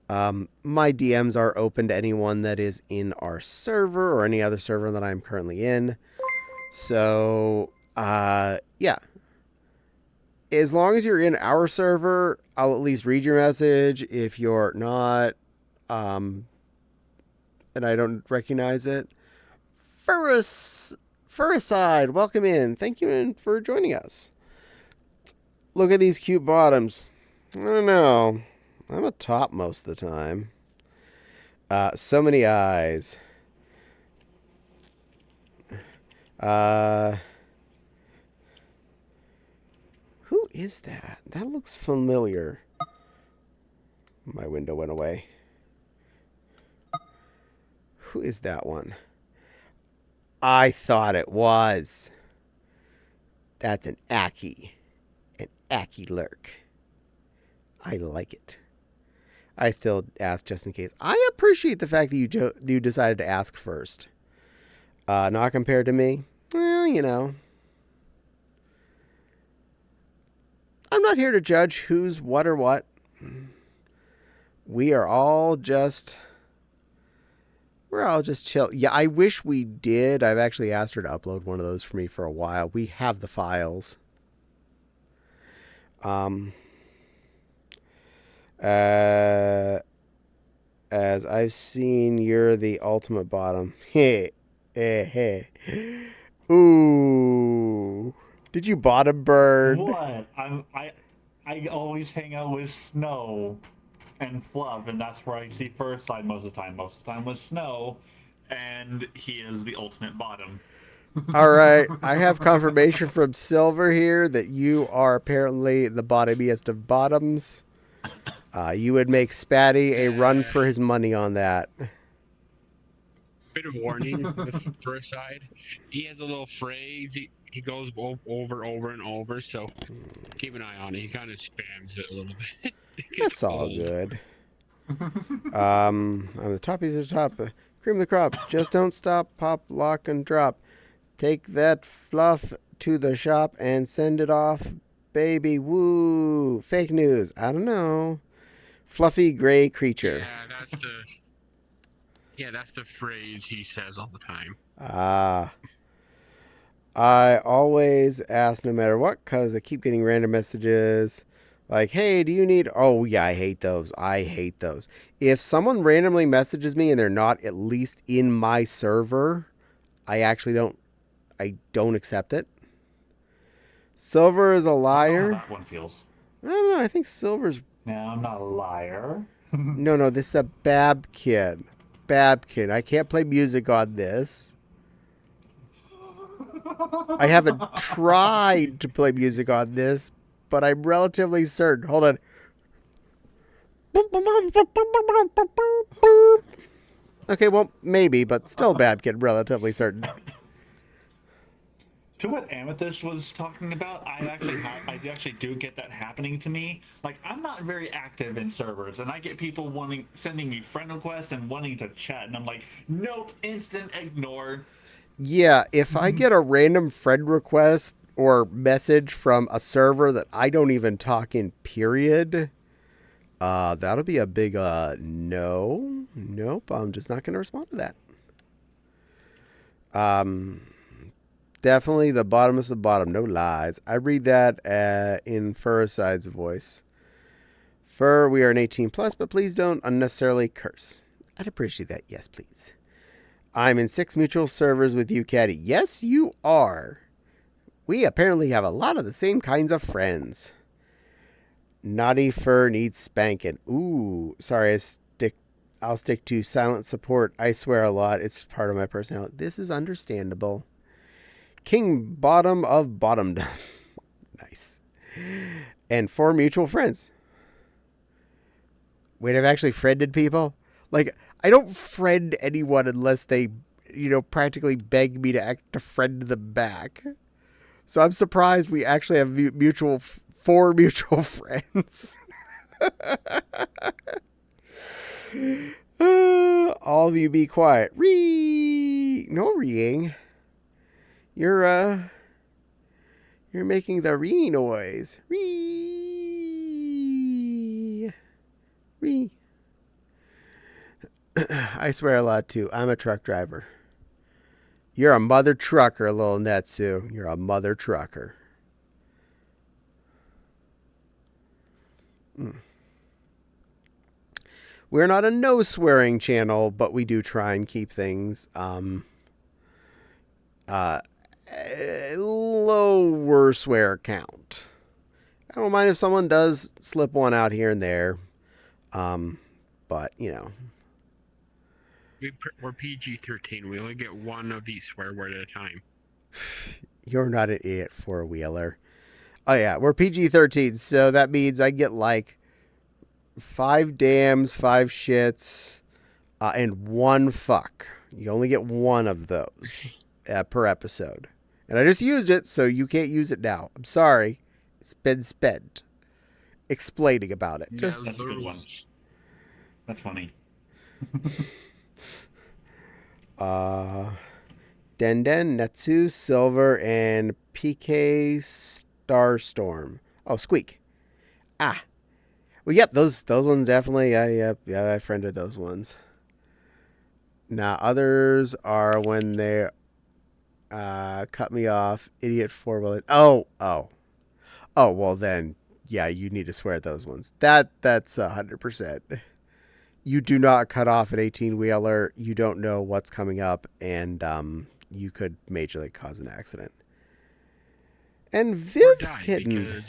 my DMs are open to anyone that is in our server or any other server that I'm currently in. So, yeah. As long as you're in our server, I'll at least read your message. If you're not, and I don't recognize it, Furicide, welcome in. Thank you for joining us. Look at these cute bottoms. I don't know. I'm a top most of the time. So many eyes. Who is that? That looks familiar. My window went away. Who is that one? I thought it was. That's an Aki. An Aki lurk. I like it. I still ask just in case. I appreciate the fact that you decided to ask first. Not compared to me. Well, you know. I'm not here to judge who's what or what. We're all just chill. Yeah, I wish we did. I've actually asked her to upload one of those for me for a while. We have the files. As I've seen, you're the ultimate bottom. Hey, hey. Ooh. Did you bottom bird? What? I always hang out with Snow and Fluff, and that's where I see First Side most of the time. Most of the time with Snow, and he is the ultimate bottom. All right, I have confirmation from Silver here that you are apparently the bottomiest of bottoms. You would make Spatty a run for his money on that. Bit of warning with First Side. He has a little phrase. He goes over and over, so keep an eye on it. He kind of spams it a little bit. That's all good. I'm the toppies at the top. Cream of the crop. Just don't stop, pop, lock, and drop. Take that fluff to the shop and send it off, baby. Woo. Fake news. I don't know. Fluffy gray creature. Yeah, that's the phrase he says all the time. I always ask no matter what because I keep getting random messages like, hey, do you need... Oh, yeah, I hate those. If someone randomly messages me and they're not at least in my server, I don't accept it. Silver is a liar. I don't know how that one feels. I don't know. I think Silver's... No, I'm not a liar. No, this is a Bab kid. I can't play music on this. I haven't tried to play music on this, but I'm relatively certain. Hold on. Okay, well, maybe, but still Bab kid, relatively certain. To what Amethyst was talking about, I actually do get that happening to me. Like, I'm not very active in servers, and I get people sending me friend requests and wanting to chat, and I'm like, nope, instant ignore. Yeah, if I get a random friend request or message from a server that I don't even talk in, period, that'll be a big no. Nope, I'm just not going to respond to that. Definitely the bottomest of the bottom, no lies. I read that in Furicide's voice. Fur, we are an 18 plus, but please don't unnecessarily curse. I'd appreciate that. Yes, please. I'm in 6 mutual servers with you, Caddie. Yes, you are. We apparently have a lot of the same kinds of friends. Naughty Fur needs spanking. Ooh, sorry, I'll stick to silent support. I swear a lot. It's part of my personality. This is understandable. King Bottom of Bottomdom. Nice. And 4 mutual friends. Wait, I've actually friended people? Like, I don't friend anyone unless they, practically beg me to friend them back. So I'm surprised we actually have four mutual friends. All of you be quiet. No reeing. You're making the ree noise. Ree. I swear a lot too. I'm a truck driver. You're a mother trucker, little Netsu. You're a mother trucker. We're not a no swearing channel, but we do try and keep things lower swear count. I don't mind if someone does slip one out here and there, but We're PG-13. We only get one of each swear word at a time. You're not an idiot four-wheeler. Oh yeah, we're PG-13, so that means I get like 5 dams, 5 shits, and 1 fuck. You only get 1 of those per episode. And I just used it, so you can't use it now. I'm sorry. It's been spent explaining about it. Yeah, That's a good one. That's funny. Den, Netsu, Silver, and PK Starstorm. Oh, Squeak. Well, yep, those ones definitely. I friended those ones. Now others are when they cut me off. Idiot four-wheeler. Oh. Well then, yeah, you need to swear at those ones. That's 100%. You do not cut off an 18-wheeler. You don't know what's coming up, and you could majorly cause an accident. And Viv Kitten. Because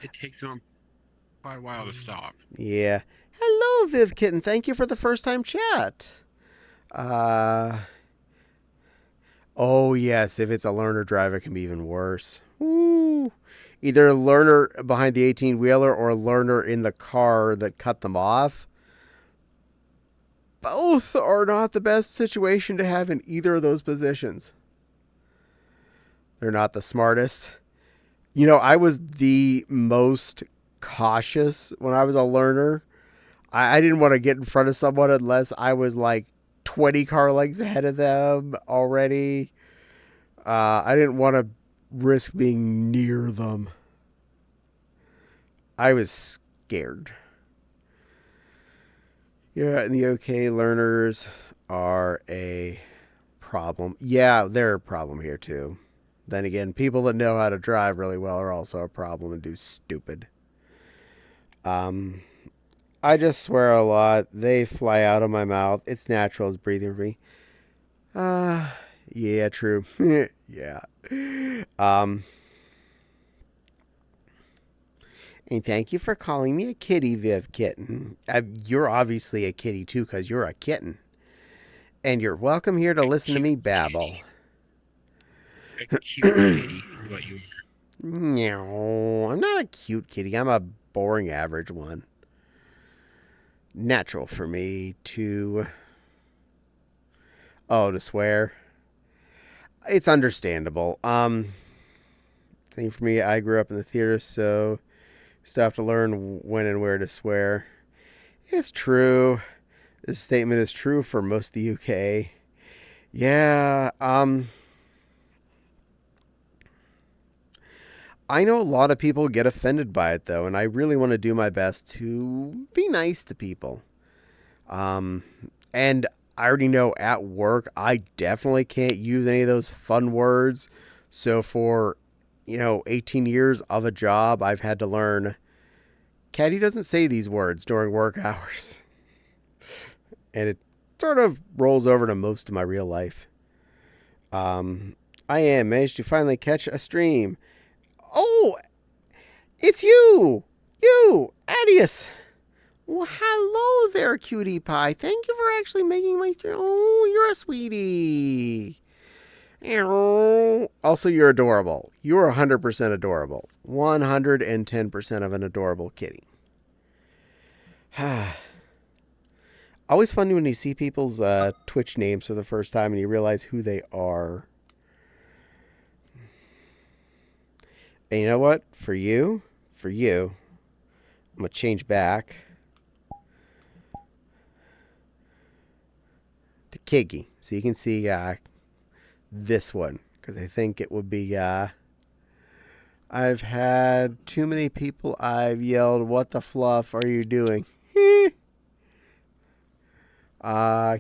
it takes them quite a while to stop. Yeah. Hello, Viv Kitten. Thank you for the first time chat. Oh, yes. If it's a learner drive, it can be even worse. Woo. Either a learner behind the 18-wheeler or a learner in the car that cut them off. Both are not the best situation to have in either of those positions. They're not the smartest. I was the most cautious when I was a learner. I didn't want to get in front of someone unless I was like 20 car lengths ahead of them already. I didn't want to risk being near them. I was scared. Yeah, and the okay learners are a problem. Yeah, they're a problem here too. Then again, people that know how to drive really well are also a problem and do stupid. I just swear a lot. They fly out of my mouth. It's natural as breathing for me. Yeah, true. Yeah. And thank you for calling me a kitty, Viv Kitten. You're obviously a kitty too, because you're a kitten. And you're welcome here to listen to me babble. A cute kitty is what you are. No, I'm not a cute kitty. I'm a boring average one. Natural for me to swear. It's understandable. Same for me. I grew up in the theater, so still have to learn when and where to swear. It's true. This statement is true for most of the UK. Yeah, I know a lot of people get offended by it, though, and I really want to do my best to be nice to people. And I already know at work, I definitely can't use any of those fun words. So for, 18 years of a job, I've had to learn, Caddie doesn't say these words during work hours. And it sort of rolls over to most of my real life. I managed to finally catch a stream. Oh, it's you, Adius. Well, hello there, cutie pie. Thank you for actually making my stream. Oh, you're a sweetie. Also, you're adorable. You're 100% adorable. 110% of an adorable kitty. Always fun when you see people's Twitch names for the first time and you realize who they are. And you know what? For you, I'm going to change back to Kiggy. So you can see this one. Because I think it would be... I've had too many people I've yelled, "What the fluff are you doing?"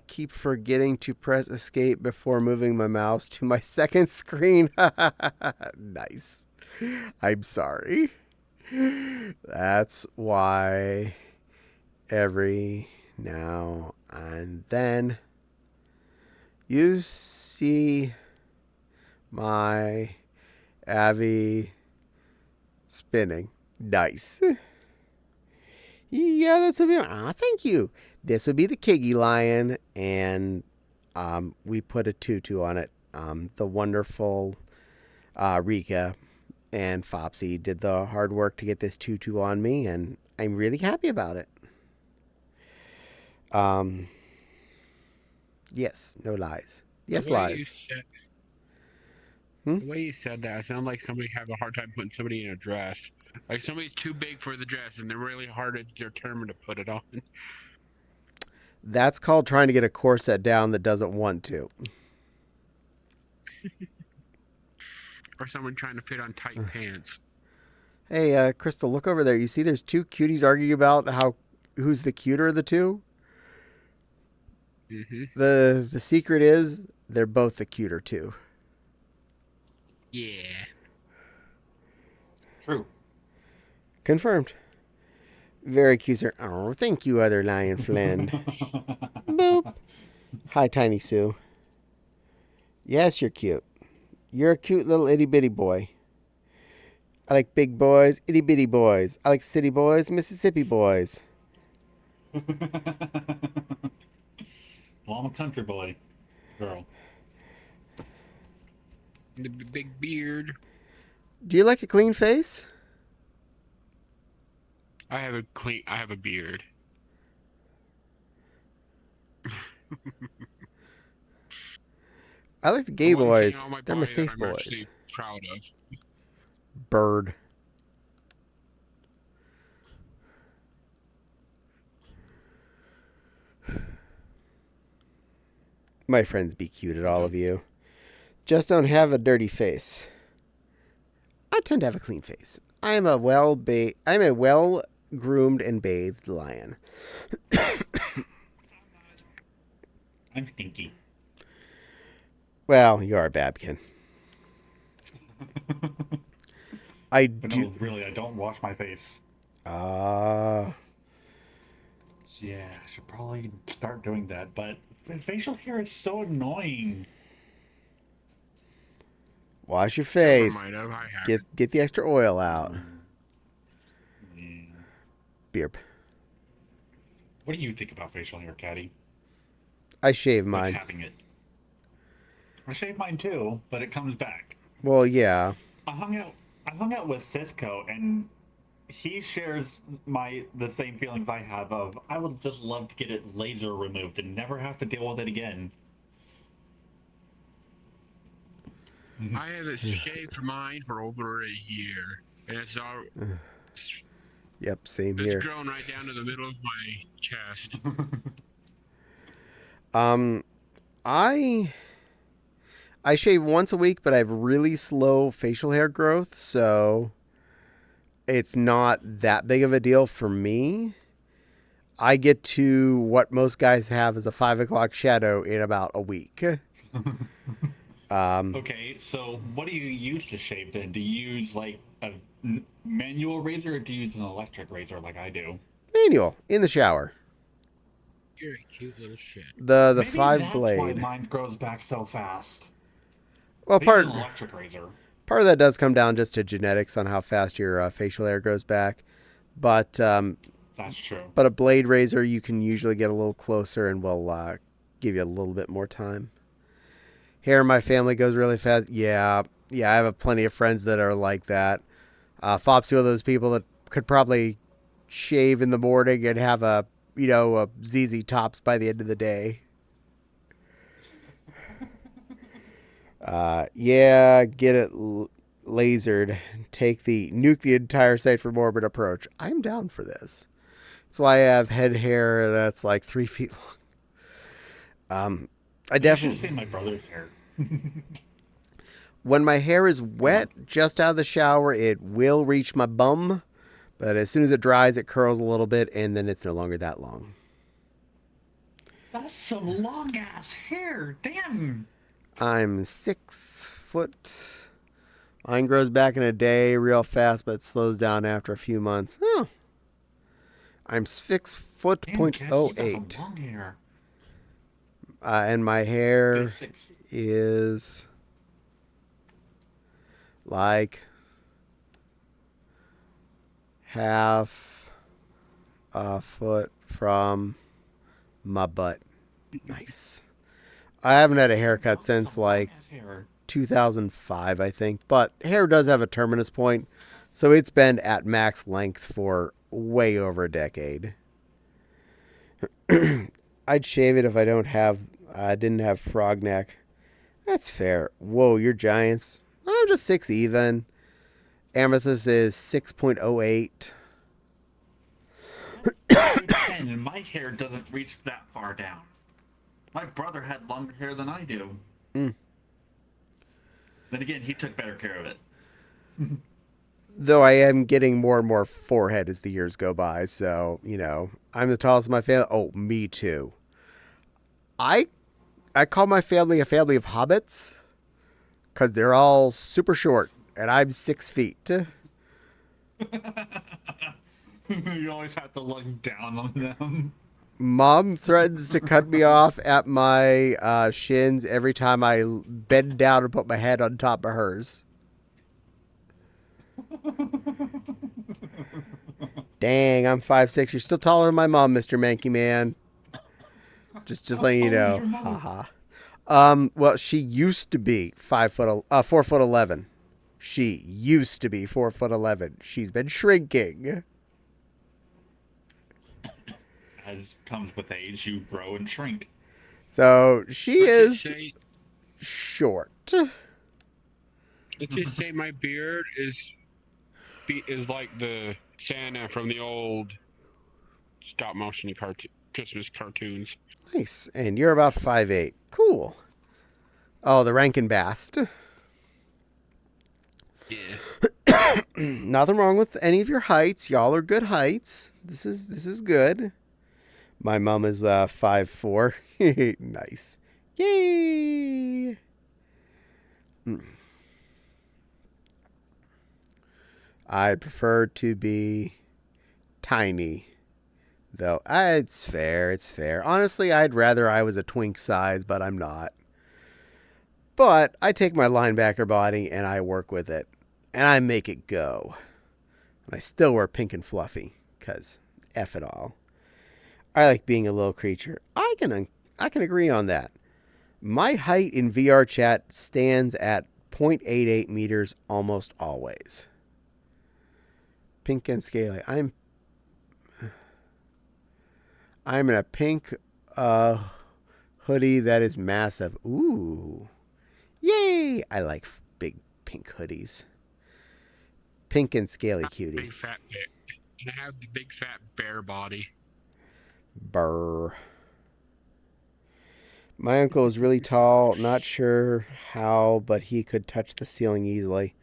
Keep forgetting to press escape before moving my mouse to my second screen. Nice. I'm sorry. That's why every now and then you see my Avi spinning. Nice. Yeah, that's a bit. Thank you. This would be the Kiggy Lion, and we put a tutu on it. The wonderful Rika and Fopsy did the hard work to get this tutu on me, and I'm really happy about it. Yes, no lies. Yes, lies. The way you said that, it sounded like somebody have a hard time putting somebody in a dress. Like somebody's too big for the dress, and they're really hard determined to put it on. That's called trying to get a corset down that doesn't want to. Or someone trying to fit on tight pants. Hey, Crystal, look over there. You see there's two cuties arguing about who's the cuter of the two? Mm-hmm. The secret is they're both the cuter too. Yeah. True. Confirmed. Very cute, sir. Oh, thank you, other lion friend. Boop. Hi, Tiny Sue. Yes, you're cute. You're a cute little itty bitty boy. I like big boys, itty bitty boys. I like city boys, Mississippi boys. Well, I'm a country boy. Girl. The big beard. Do you like a clean face? I have a beard. I like the gay One thing boys. on my They're my body that safe I'm boys. actually proud of. Bird. My friends be cute at all of you. Just don't have a dirty face. I tend to have a clean face. I'm a well-groomed and bathed lion. I'm stinky. Well, you are a babkin. But no, really, I don't wash my face. Ah. Yeah, I should probably start doing that, but facial hair is so annoying. Wash your face. Never mind, I have. Get the extra oil out. Yeah. Beerp. What do you think about facial hair, Caddie? I shave Like mine. having it. I shave mine too, but it comes back. Well, yeah. I hung out with Cisco, and he shares the same feelings I have of I would just love to get it laser removed and never have to deal with it again. I haven't shaved mine for over a year, and it's all. Yep, same It's here. grown right down to the middle of my chest. I shave once a week, but I have really slow facial hair growth, so it's not that big of a deal for me. I get to what most guys have as a 5 o'clock shadow in about a week. Okay, so what do you use to shave then? Do you use like a manual razor or do you use an electric razor like I do? Manual in the shower. You're a cute little shit. The Maybe 5 that's blade. why mine grows back so fast. Well, I use part an electric razor. of that does come down just to genetics on how fast your facial hair grows back, but That's true. a blade razor you can usually get a little closer and will give you a little bit more time. Hair in my family goes really fast. Yeah, I have plenty of friends that are like that. Fopsy, one of those people that could probably shave in the morning and have a ZZ Tops by the end of the day. Yeah, get it lasered. Nuke the entire site for morbid approach. I'm down for this. That's why I have head hair that's like 3 feet long. I You should have definitely, seen my brother's hair. when my hair is wet, just out of the shower, it will reach my bum. But as soon as it dries, it curls a little bit, and then it's no longer that long. That's some long ass hair. Damn. I'm 6 foot. Mine grows back in a day real fast, but slows down after a few months. Oh. I'm 6 foot Damn, Caddie, you got 0.08. some long hair. And my hair Good 6. is like half a foot from my butt. Nice. I haven't had a haircut since like 2005, I think. But hair does have a terminus point, so it's been at max length for way over a decade. I'd shave it if I didn't have frog neck. That's fair. Whoa, you're giants. I'm just 6 even. Amethyst is 6.08. And my hair doesn't reach that far down. My brother had longer hair than I do. Mm. Then again, he took better care of it. Though I am getting more and more forehead as the years go by, so, I'm the tallest in my family. Oh, me too. I call my family a family of hobbits because they're all super short, and I'm 6 feet. You always have to look down on them. Mom threatens to cut me off at my shins every time I bend down and put my head on top of hers. Dang, I'm 5'6". You're still taller than my mom, Mr. Manky Man. Just letting you know. Haha. Well, she used to be 4'11". She used to be 4'11". She's been shrinking. As comes with age, you grow and shrink. So she is short. Let's just say my beard is like the Santa from the old stop motion Christmas cartoons. Nice. And you're about 5'8". Cool. Oh, the Rankin Bast. Yeah. Nothing wrong with any of your heights. Y'all are good heights. This is good. My mom is 5'4". Nice. Yay. I prefer to be tiny, though. It's fair. It's fair. Honestly, I'd rather I was a twink size, but I'm not. But I take my linebacker body and I work with it. And I make it go. And I still wear pink and fluffy, because F it all. I like being a little creature. I can agree on that. My height in VR chat stands at 0.88 meters almost always. Pink and scaly. I'm in a pink hoodie that is massive. Ooh. Yay! I like big pink hoodies. Pink and scaly cutie. Big fat bear. And I have the big fat bear body. Brr. My uncle is really tall. Not sure how, but he could touch the ceiling easily.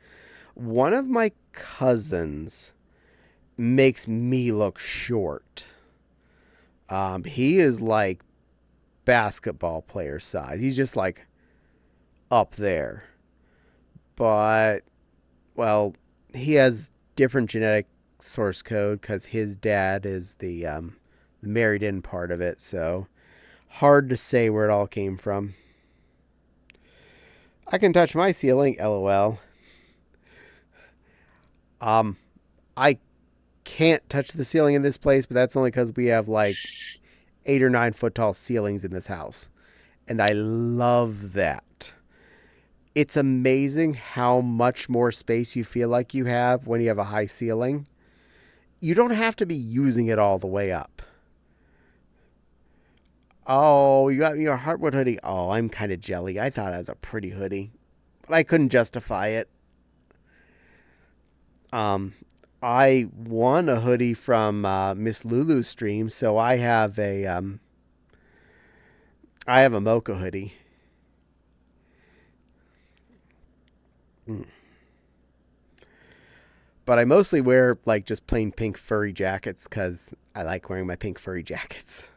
One of my cousins makes me look short. He is like basketball player size. He's just like up there. But, well, he has different genetic source code because his dad is the married in part of it, so hard to say where it all came from. I can touch my ceiling, LOL. I can't touch the ceiling in this place, but that's only because we have like 8 or 9 foot tall ceilings in this house. And I love that. It's amazing how much more space you feel like you have when you have a high ceiling. You don't have to be using it all the way up. Oh, you got me a Heartwood hoodie. Oh, I'm kind of jelly. I thought it was a pretty hoodie, but I couldn't justify it. Um, I won a hoodie from Miss Lulu's stream, so I have a mocha hoodie. Mm. But I mostly wear like just plain pink furry jackets because I like wearing my pink furry jackets.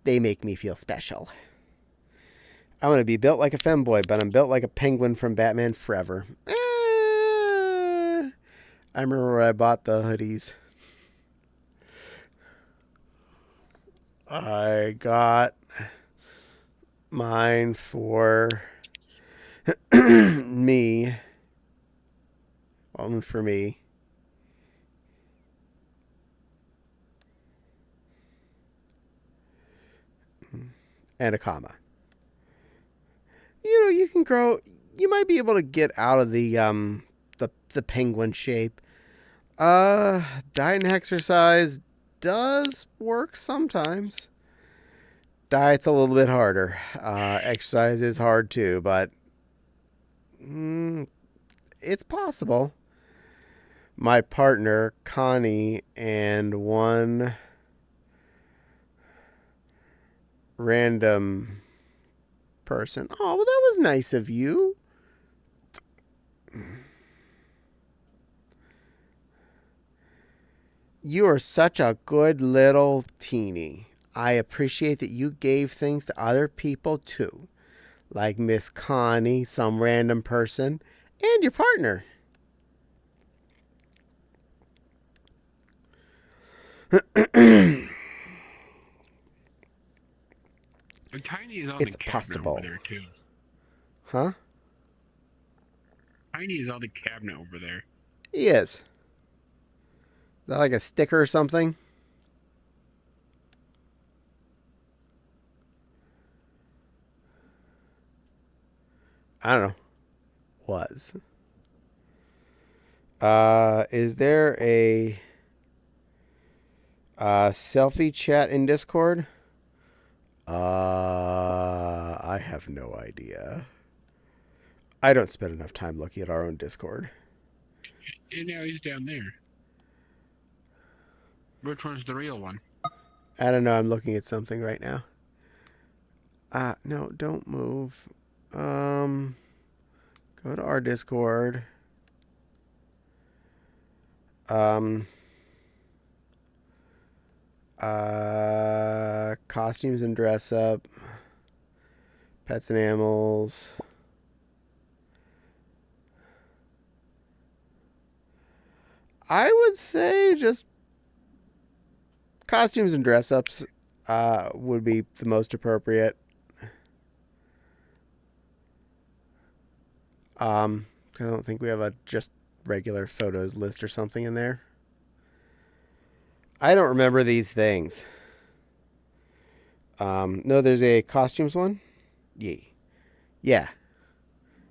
They make me feel special. I want to be built like a femboy, but I'm built like a penguin from Batman Forever. I remember where I bought the hoodies. I got mine for me. One for me. And a comma. You know, you can grow. You might be able to get out of the penguin shape. Diet and exercise does work sometimes. Diet's a little bit harder. Exercise is hard too, but it's possible. My partner, Connie, and one random person. Oh, well, that was nice of you. You are such a good little teeny. I appreciate that you gave things to other people too, like Miss Connie, some random person, and your partner. But Tiny is on It's the cabinet possible. over there too. Huh? Tiny is on the cabinet over there. He is. Is that like a sticker or something? I don't know. Was. Is there a selfie chat in Discord? I have no idea. I don't spend enough time looking at our own Discord. And now he's down there. Which one's the real one? I don't know. I'm looking at something right now. No, don't move. Go to our Discord. Costumes and dress up. Pets and animals. I would say just costumes and dress ups would be the most appropriate. I don't think we have a just regular photos list or something in there. I don't remember these things. No, there's a costumes one. Yeah.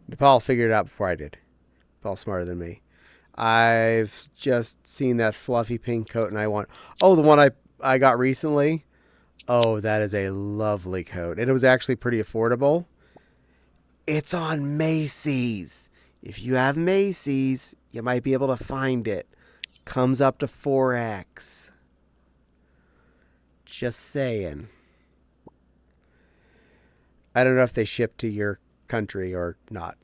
Nepal figured it out before I did. Nepal's smarter than me. I've just seen that fluffy pink coat and I want... Oh, the one I got recently. Oh, that is a lovely coat. And it was actually pretty affordable. It's on Macy's. If you have Macy's, you might be able to find it. Comes up to 4X. Just saying. I don't know if they ship to your country or not.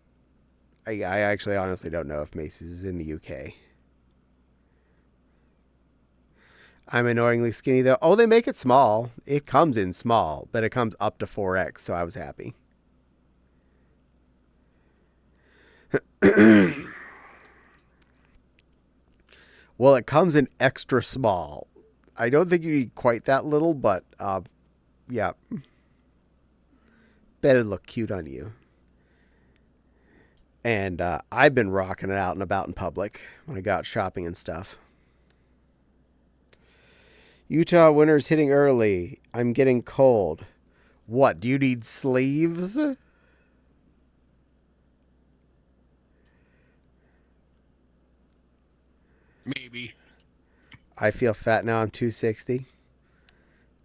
I actually honestly don't know if Macy's is in the UK. I'm annoyingly skinny though. Oh, they make it small. It comes in small, but it comes up to 4X, so I was happy. Well, it comes in extra small. I don't think you need quite that little, but yeah. Bet it'd look cute on you. And I've been rocking it out and about in public when I go out shopping and stuff. Utah winter's hitting early. I'm getting cold. What, do you need sleeves? Maybe. I feel fat now. I'm 260.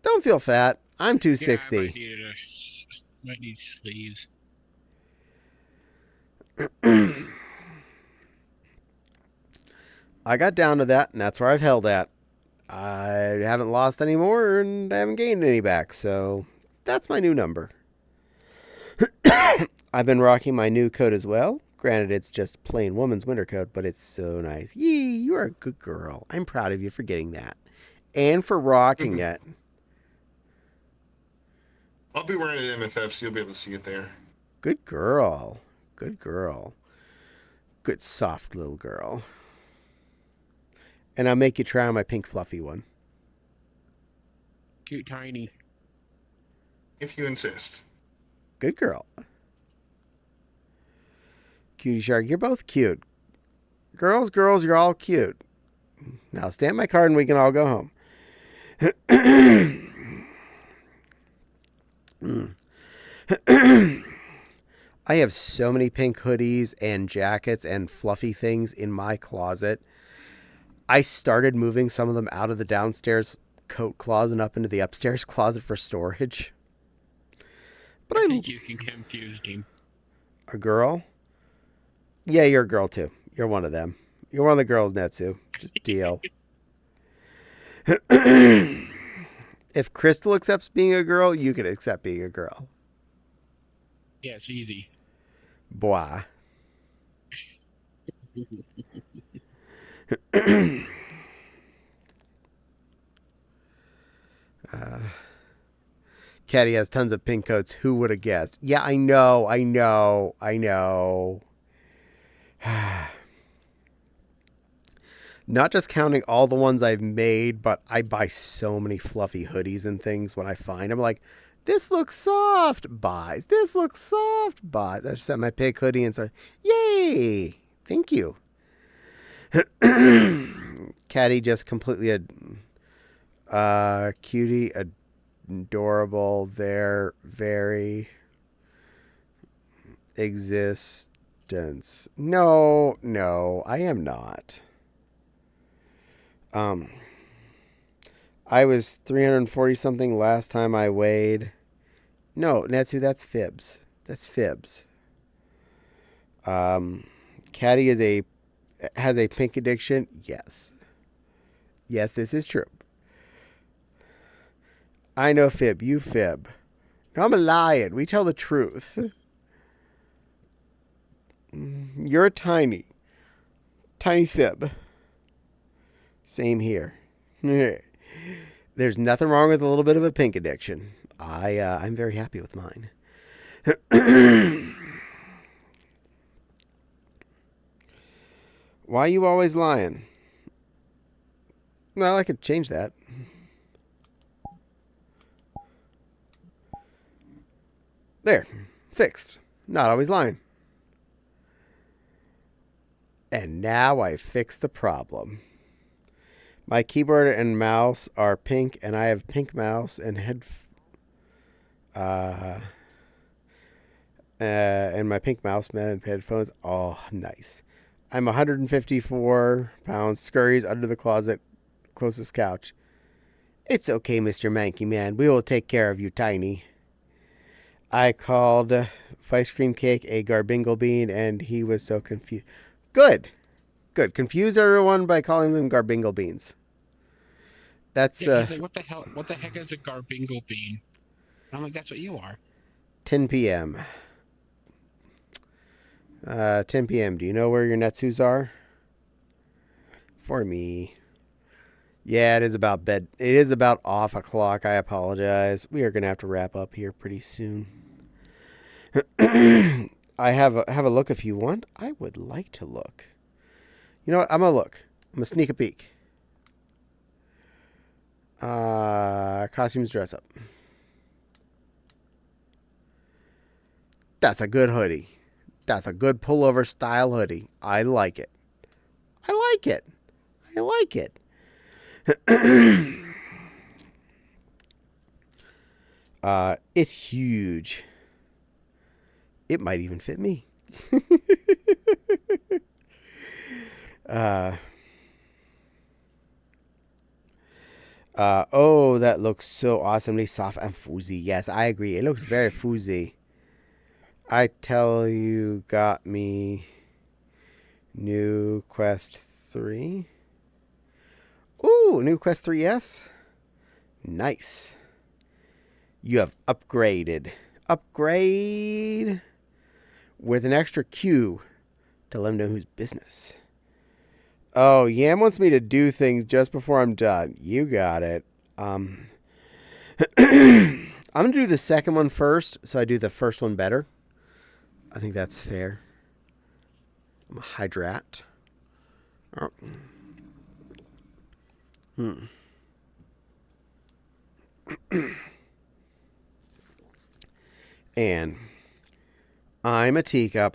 Don't feel fat. I'm Yeah, I 260. might need sleeves. I got down to that, and that's where I've held at. I haven't lost any more, and I haven't gained any back, so that's my new number. I've been rocking my new coat as well. Granted, it's just plain woman's winter coat, but it's so nice. Yee, you are a good girl. I'm proud of you for getting that. And for rocking it. I'll be wearing it at MFF, so you'll be able to see it there. Good girl. Good girl. Good soft little girl. And I'll make you try on my pink fluffy one. Cute tiny. If you insist. Good girl. Cutie Shark, you're both cute. Girls, you're all cute. Now stamp my card and we can all go home. I have so many pink hoodies and jackets and fluffy things in my closet. I started moving some of them out of the downstairs coat closet and up into the upstairs closet for storage. But I think you can confuse him. A girl? Yeah, you're a girl too. You're one of them. You're one of the girls, Netsu. Just deal. If Crystal accepts being a girl, you can accept being a girl. Yeah, it's easy. Boy. Caddie has tons of pink coats. Who would have guessed? Yeah, I know. Not just counting all the ones I've made, but I buy so many fluffy hoodies and things when I find them. Like, this looks soft. Buys. This looks soft. Buys. I set my pink hoodie and said, yay. Thank you. Caddie just completely cutie, adorable, their very existence. No, I am not. I was 340 something last time I weighed. No, Netsu, that's fibs. That's fibs. Caddie has a pink addiction. Yes, this is true. I know fib. You fib. No, I'm a lion. We tell the truth. You're a tiny fib. Same here. There's nothing wrong with a little bit of a pink addiction. I'm very happy with mine. Why are you always lying? Well, I could change that. There. Fixed. Not always lying. And now I fixed the problem. My keyboard and mouse are pink, and I have pink mouse and and my pink mouse and headphones. Oh, nice. I'm 154 pounds, scurries under the closet, closest couch. It's okay, Mr. Manky Man. We will take care of you, Tiny. I called ice cream cake a garbingle bean, and he was so confused. Good. Confuse everyone by calling them garbingle beans. That's Yeah, he's like, what the hell? What the heck is a garbingle bean? I'm like, that's what you are. 10 p.m. 10 p.m. Do you know where your Netsus are? For me. Yeah, it is about bed. It is about off o'clock. I apologize. We are going to have to wrap up here pretty soon. I have a look if you want. I would like to look. You know what? I'm going to look. I'm going to sneak a peek. Costumes dress up. That's a good hoodie. That's a good pullover style hoodie. I like it. It's huge. It might even fit me. Oh, that looks so awesomely soft and fuzzy. Yes, I agree. It looks very fuzzy. I tell you, got me new Quest 3. Ooh, new Quest 3S. Nice. You have upgraded. Upgrade with an extra Q to let him know whose business. Oh, Yam wants me to do things just before I'm done. You got it. I'm going to do the second one first, so I do the first one better. I think that's fair. I'm a Hydrat. Oh. And I'm a teacup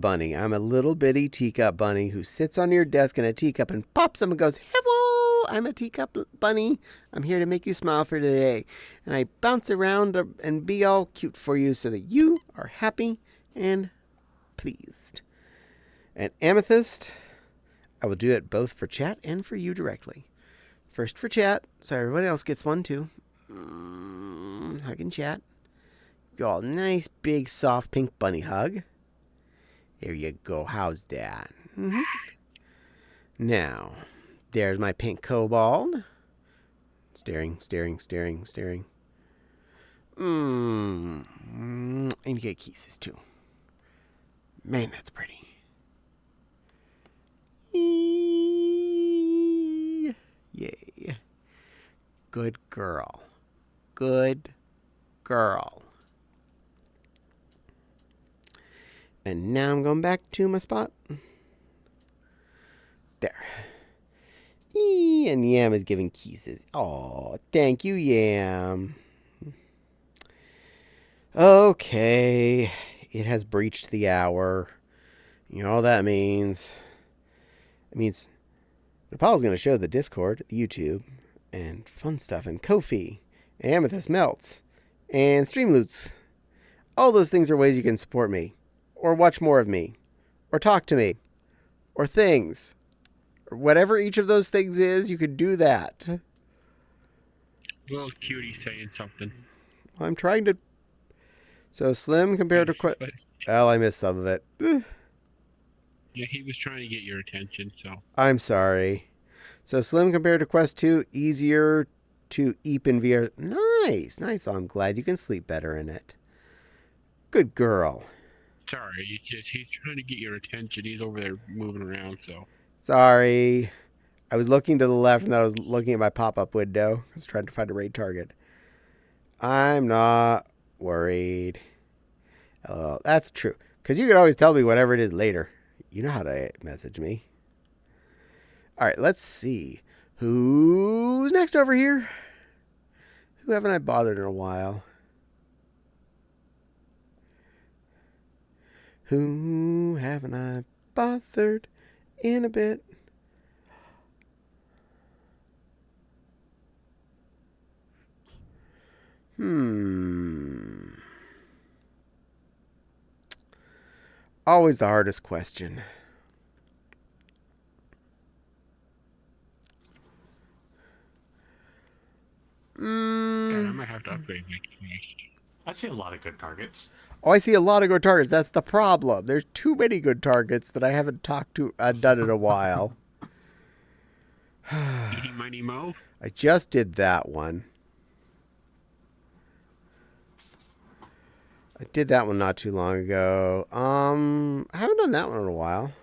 bunny. I'm a little bitty teacup bunny who sits on your desk in a teacup and pops them and goes, "Hello, I'm a teacup bunny. I'm here to make you smile for today." And I bounce around and be all cute for you so that you are happy and pleased. And Amethyst, I will do it both for chat and for you directly. First for chat, so everybody else gets one too. Hug and chat. Y'all, nice big soft pink bunny hug. There you go. How's that? Mm-hmm. Now, there's my pink kobold. Staring. I need to get kisses too. Man, that's pretty. Yay. Good girl. Good girl. And now I'm going back to my spot. There. And Yam is giving kisses. Oh, thank you, Yam. Okay. It has breached the hour. You know all that means. It means Nepal's going to show the Discord, the YouTube, and fun stuff, and Ko-fi, and Amethyst Melts, and Streamloots. All those things are ways you can support me, or watch more of me, or talk to me, or things. Or whatever each of those things is, you could do that. Little cutie saying something. I'm trying to... So Slim compared to... Well, I missed some of it. Yeah, he was trying to get your attention, so... I'm sorry. So Slim compared to Quest 2, easier to eep in VR. Nice. Oh, I'm glad you can sleep better in it. Good girl. Sorry, he's trying to get your attention. He's over there moving around, so... Sorry. I was looking to the left and I was looking at my pop-up window. I was trying to find a raid target. I'm not worried. LOL. That's true. Because you can always tell me whatever it is later. You know how to message me. All right, let's see. Who's next over here? Who haven't I bothered in a while? Who haven't I bothered in a bit? Always the hardest question. Yeah, I might have to upgrade my quest. I see a lot of good targets. Oh, I see a lot of good targets. That's the problem. There's too many good targets that I haven't done in a while. Eating Mighty Mo? I just did that one. I did that one not too long ago. I haven't done that one in a while.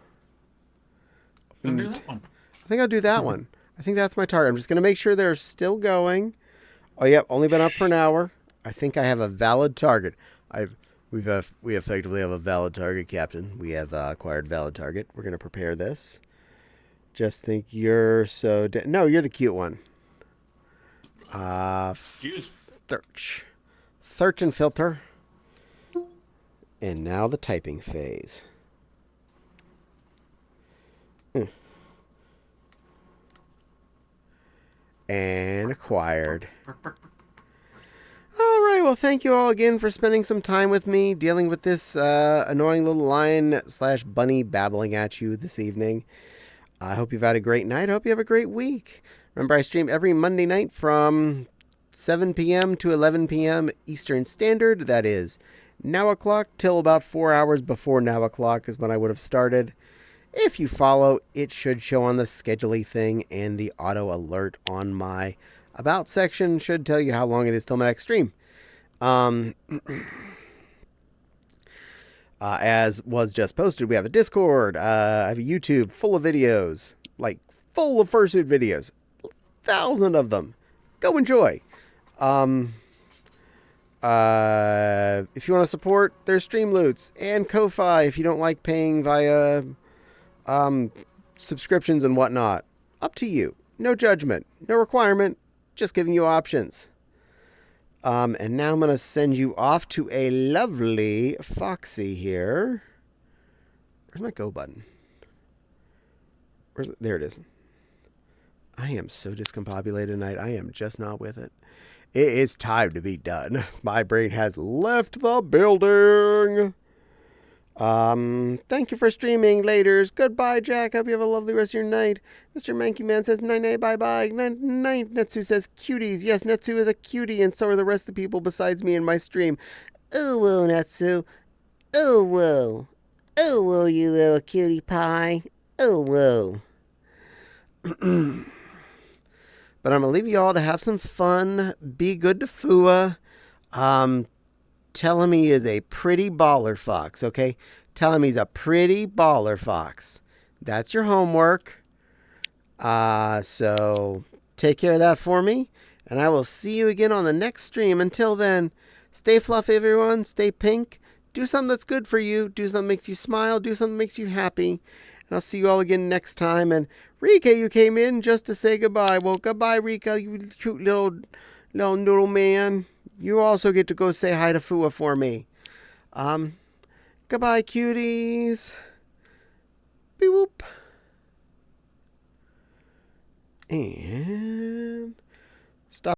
Don't do that one. I think I'll do that one. I think that's my target. I'm just going to make sure they're still going. Oh, yep. Only been up for an hour. I think I have a valid target. We effectively have a valid target, Captain. We have acquired valid target. We're going to prepare this. Just think you're so... No, you're the cute one. Excuse. Search and filter. And now the typing phase. And acquired. All right, well, thank you all again for spending some time with me dealing with this annoying little lion/bunny babbling at you this evening. I hope you've had a great night. I hope you have a great week. Remember, I stream every Monday night from 7 p.m. to 11 p.m. Eastern Standard. That is now o'clock till about 4 hours before now o'clock is when I would have started. If you follow, it should show on the schedule thing, and the auto alert on my About section should tell you how long it is till my next stream. As was just posted, we have a Discord. I have a YouTube full of videos, like full of fursuit videos, 1,000 of them. Go enjoy. If you want to support, there's Stream Loots and Ko-Fi if you don't like paying via subscriptions and whatnot. Up to you. No judgment, no requirement, just giving you options. And now I'm going to send you off to a lovely Foxy here. Where's my go button? There it is. I am so discombobulated tonight. I am just not with it. It's time to be done. My brain has left the building. Thank you for streaming, laters. Goodbye, Jack. Hope you have a lovely rest of your night. Mr. Manky Man says night, bye-bye. Night. Netsu says cuties. Yes, Netsu is a cutie, and so are the rest of the people besides me in my stream. Oh, whoa, Netsu. Oh, whoa. Oh, whoa, you little cutie pie. Oh, whoa. But I'm going to leave you all to have some fun. Be good to Fua. Tell him he is a pretty baller fox, okay? Tell him he's a pretty baller fox. That's your homework. So take care of that for me. And I will see you again on the next stream. Until then, stay fluffy, everyone. Stay pink. Do something that's good for you. Do something that makes you smile. Do something that makes you happy. And I'll see you all again next time. And Rika, you came in just to say goodbye. Well, goodbye, Rika, you cute little noodle man. You also get to go say hi to Fua for me. Goodbye, cuties. Beep whoop. And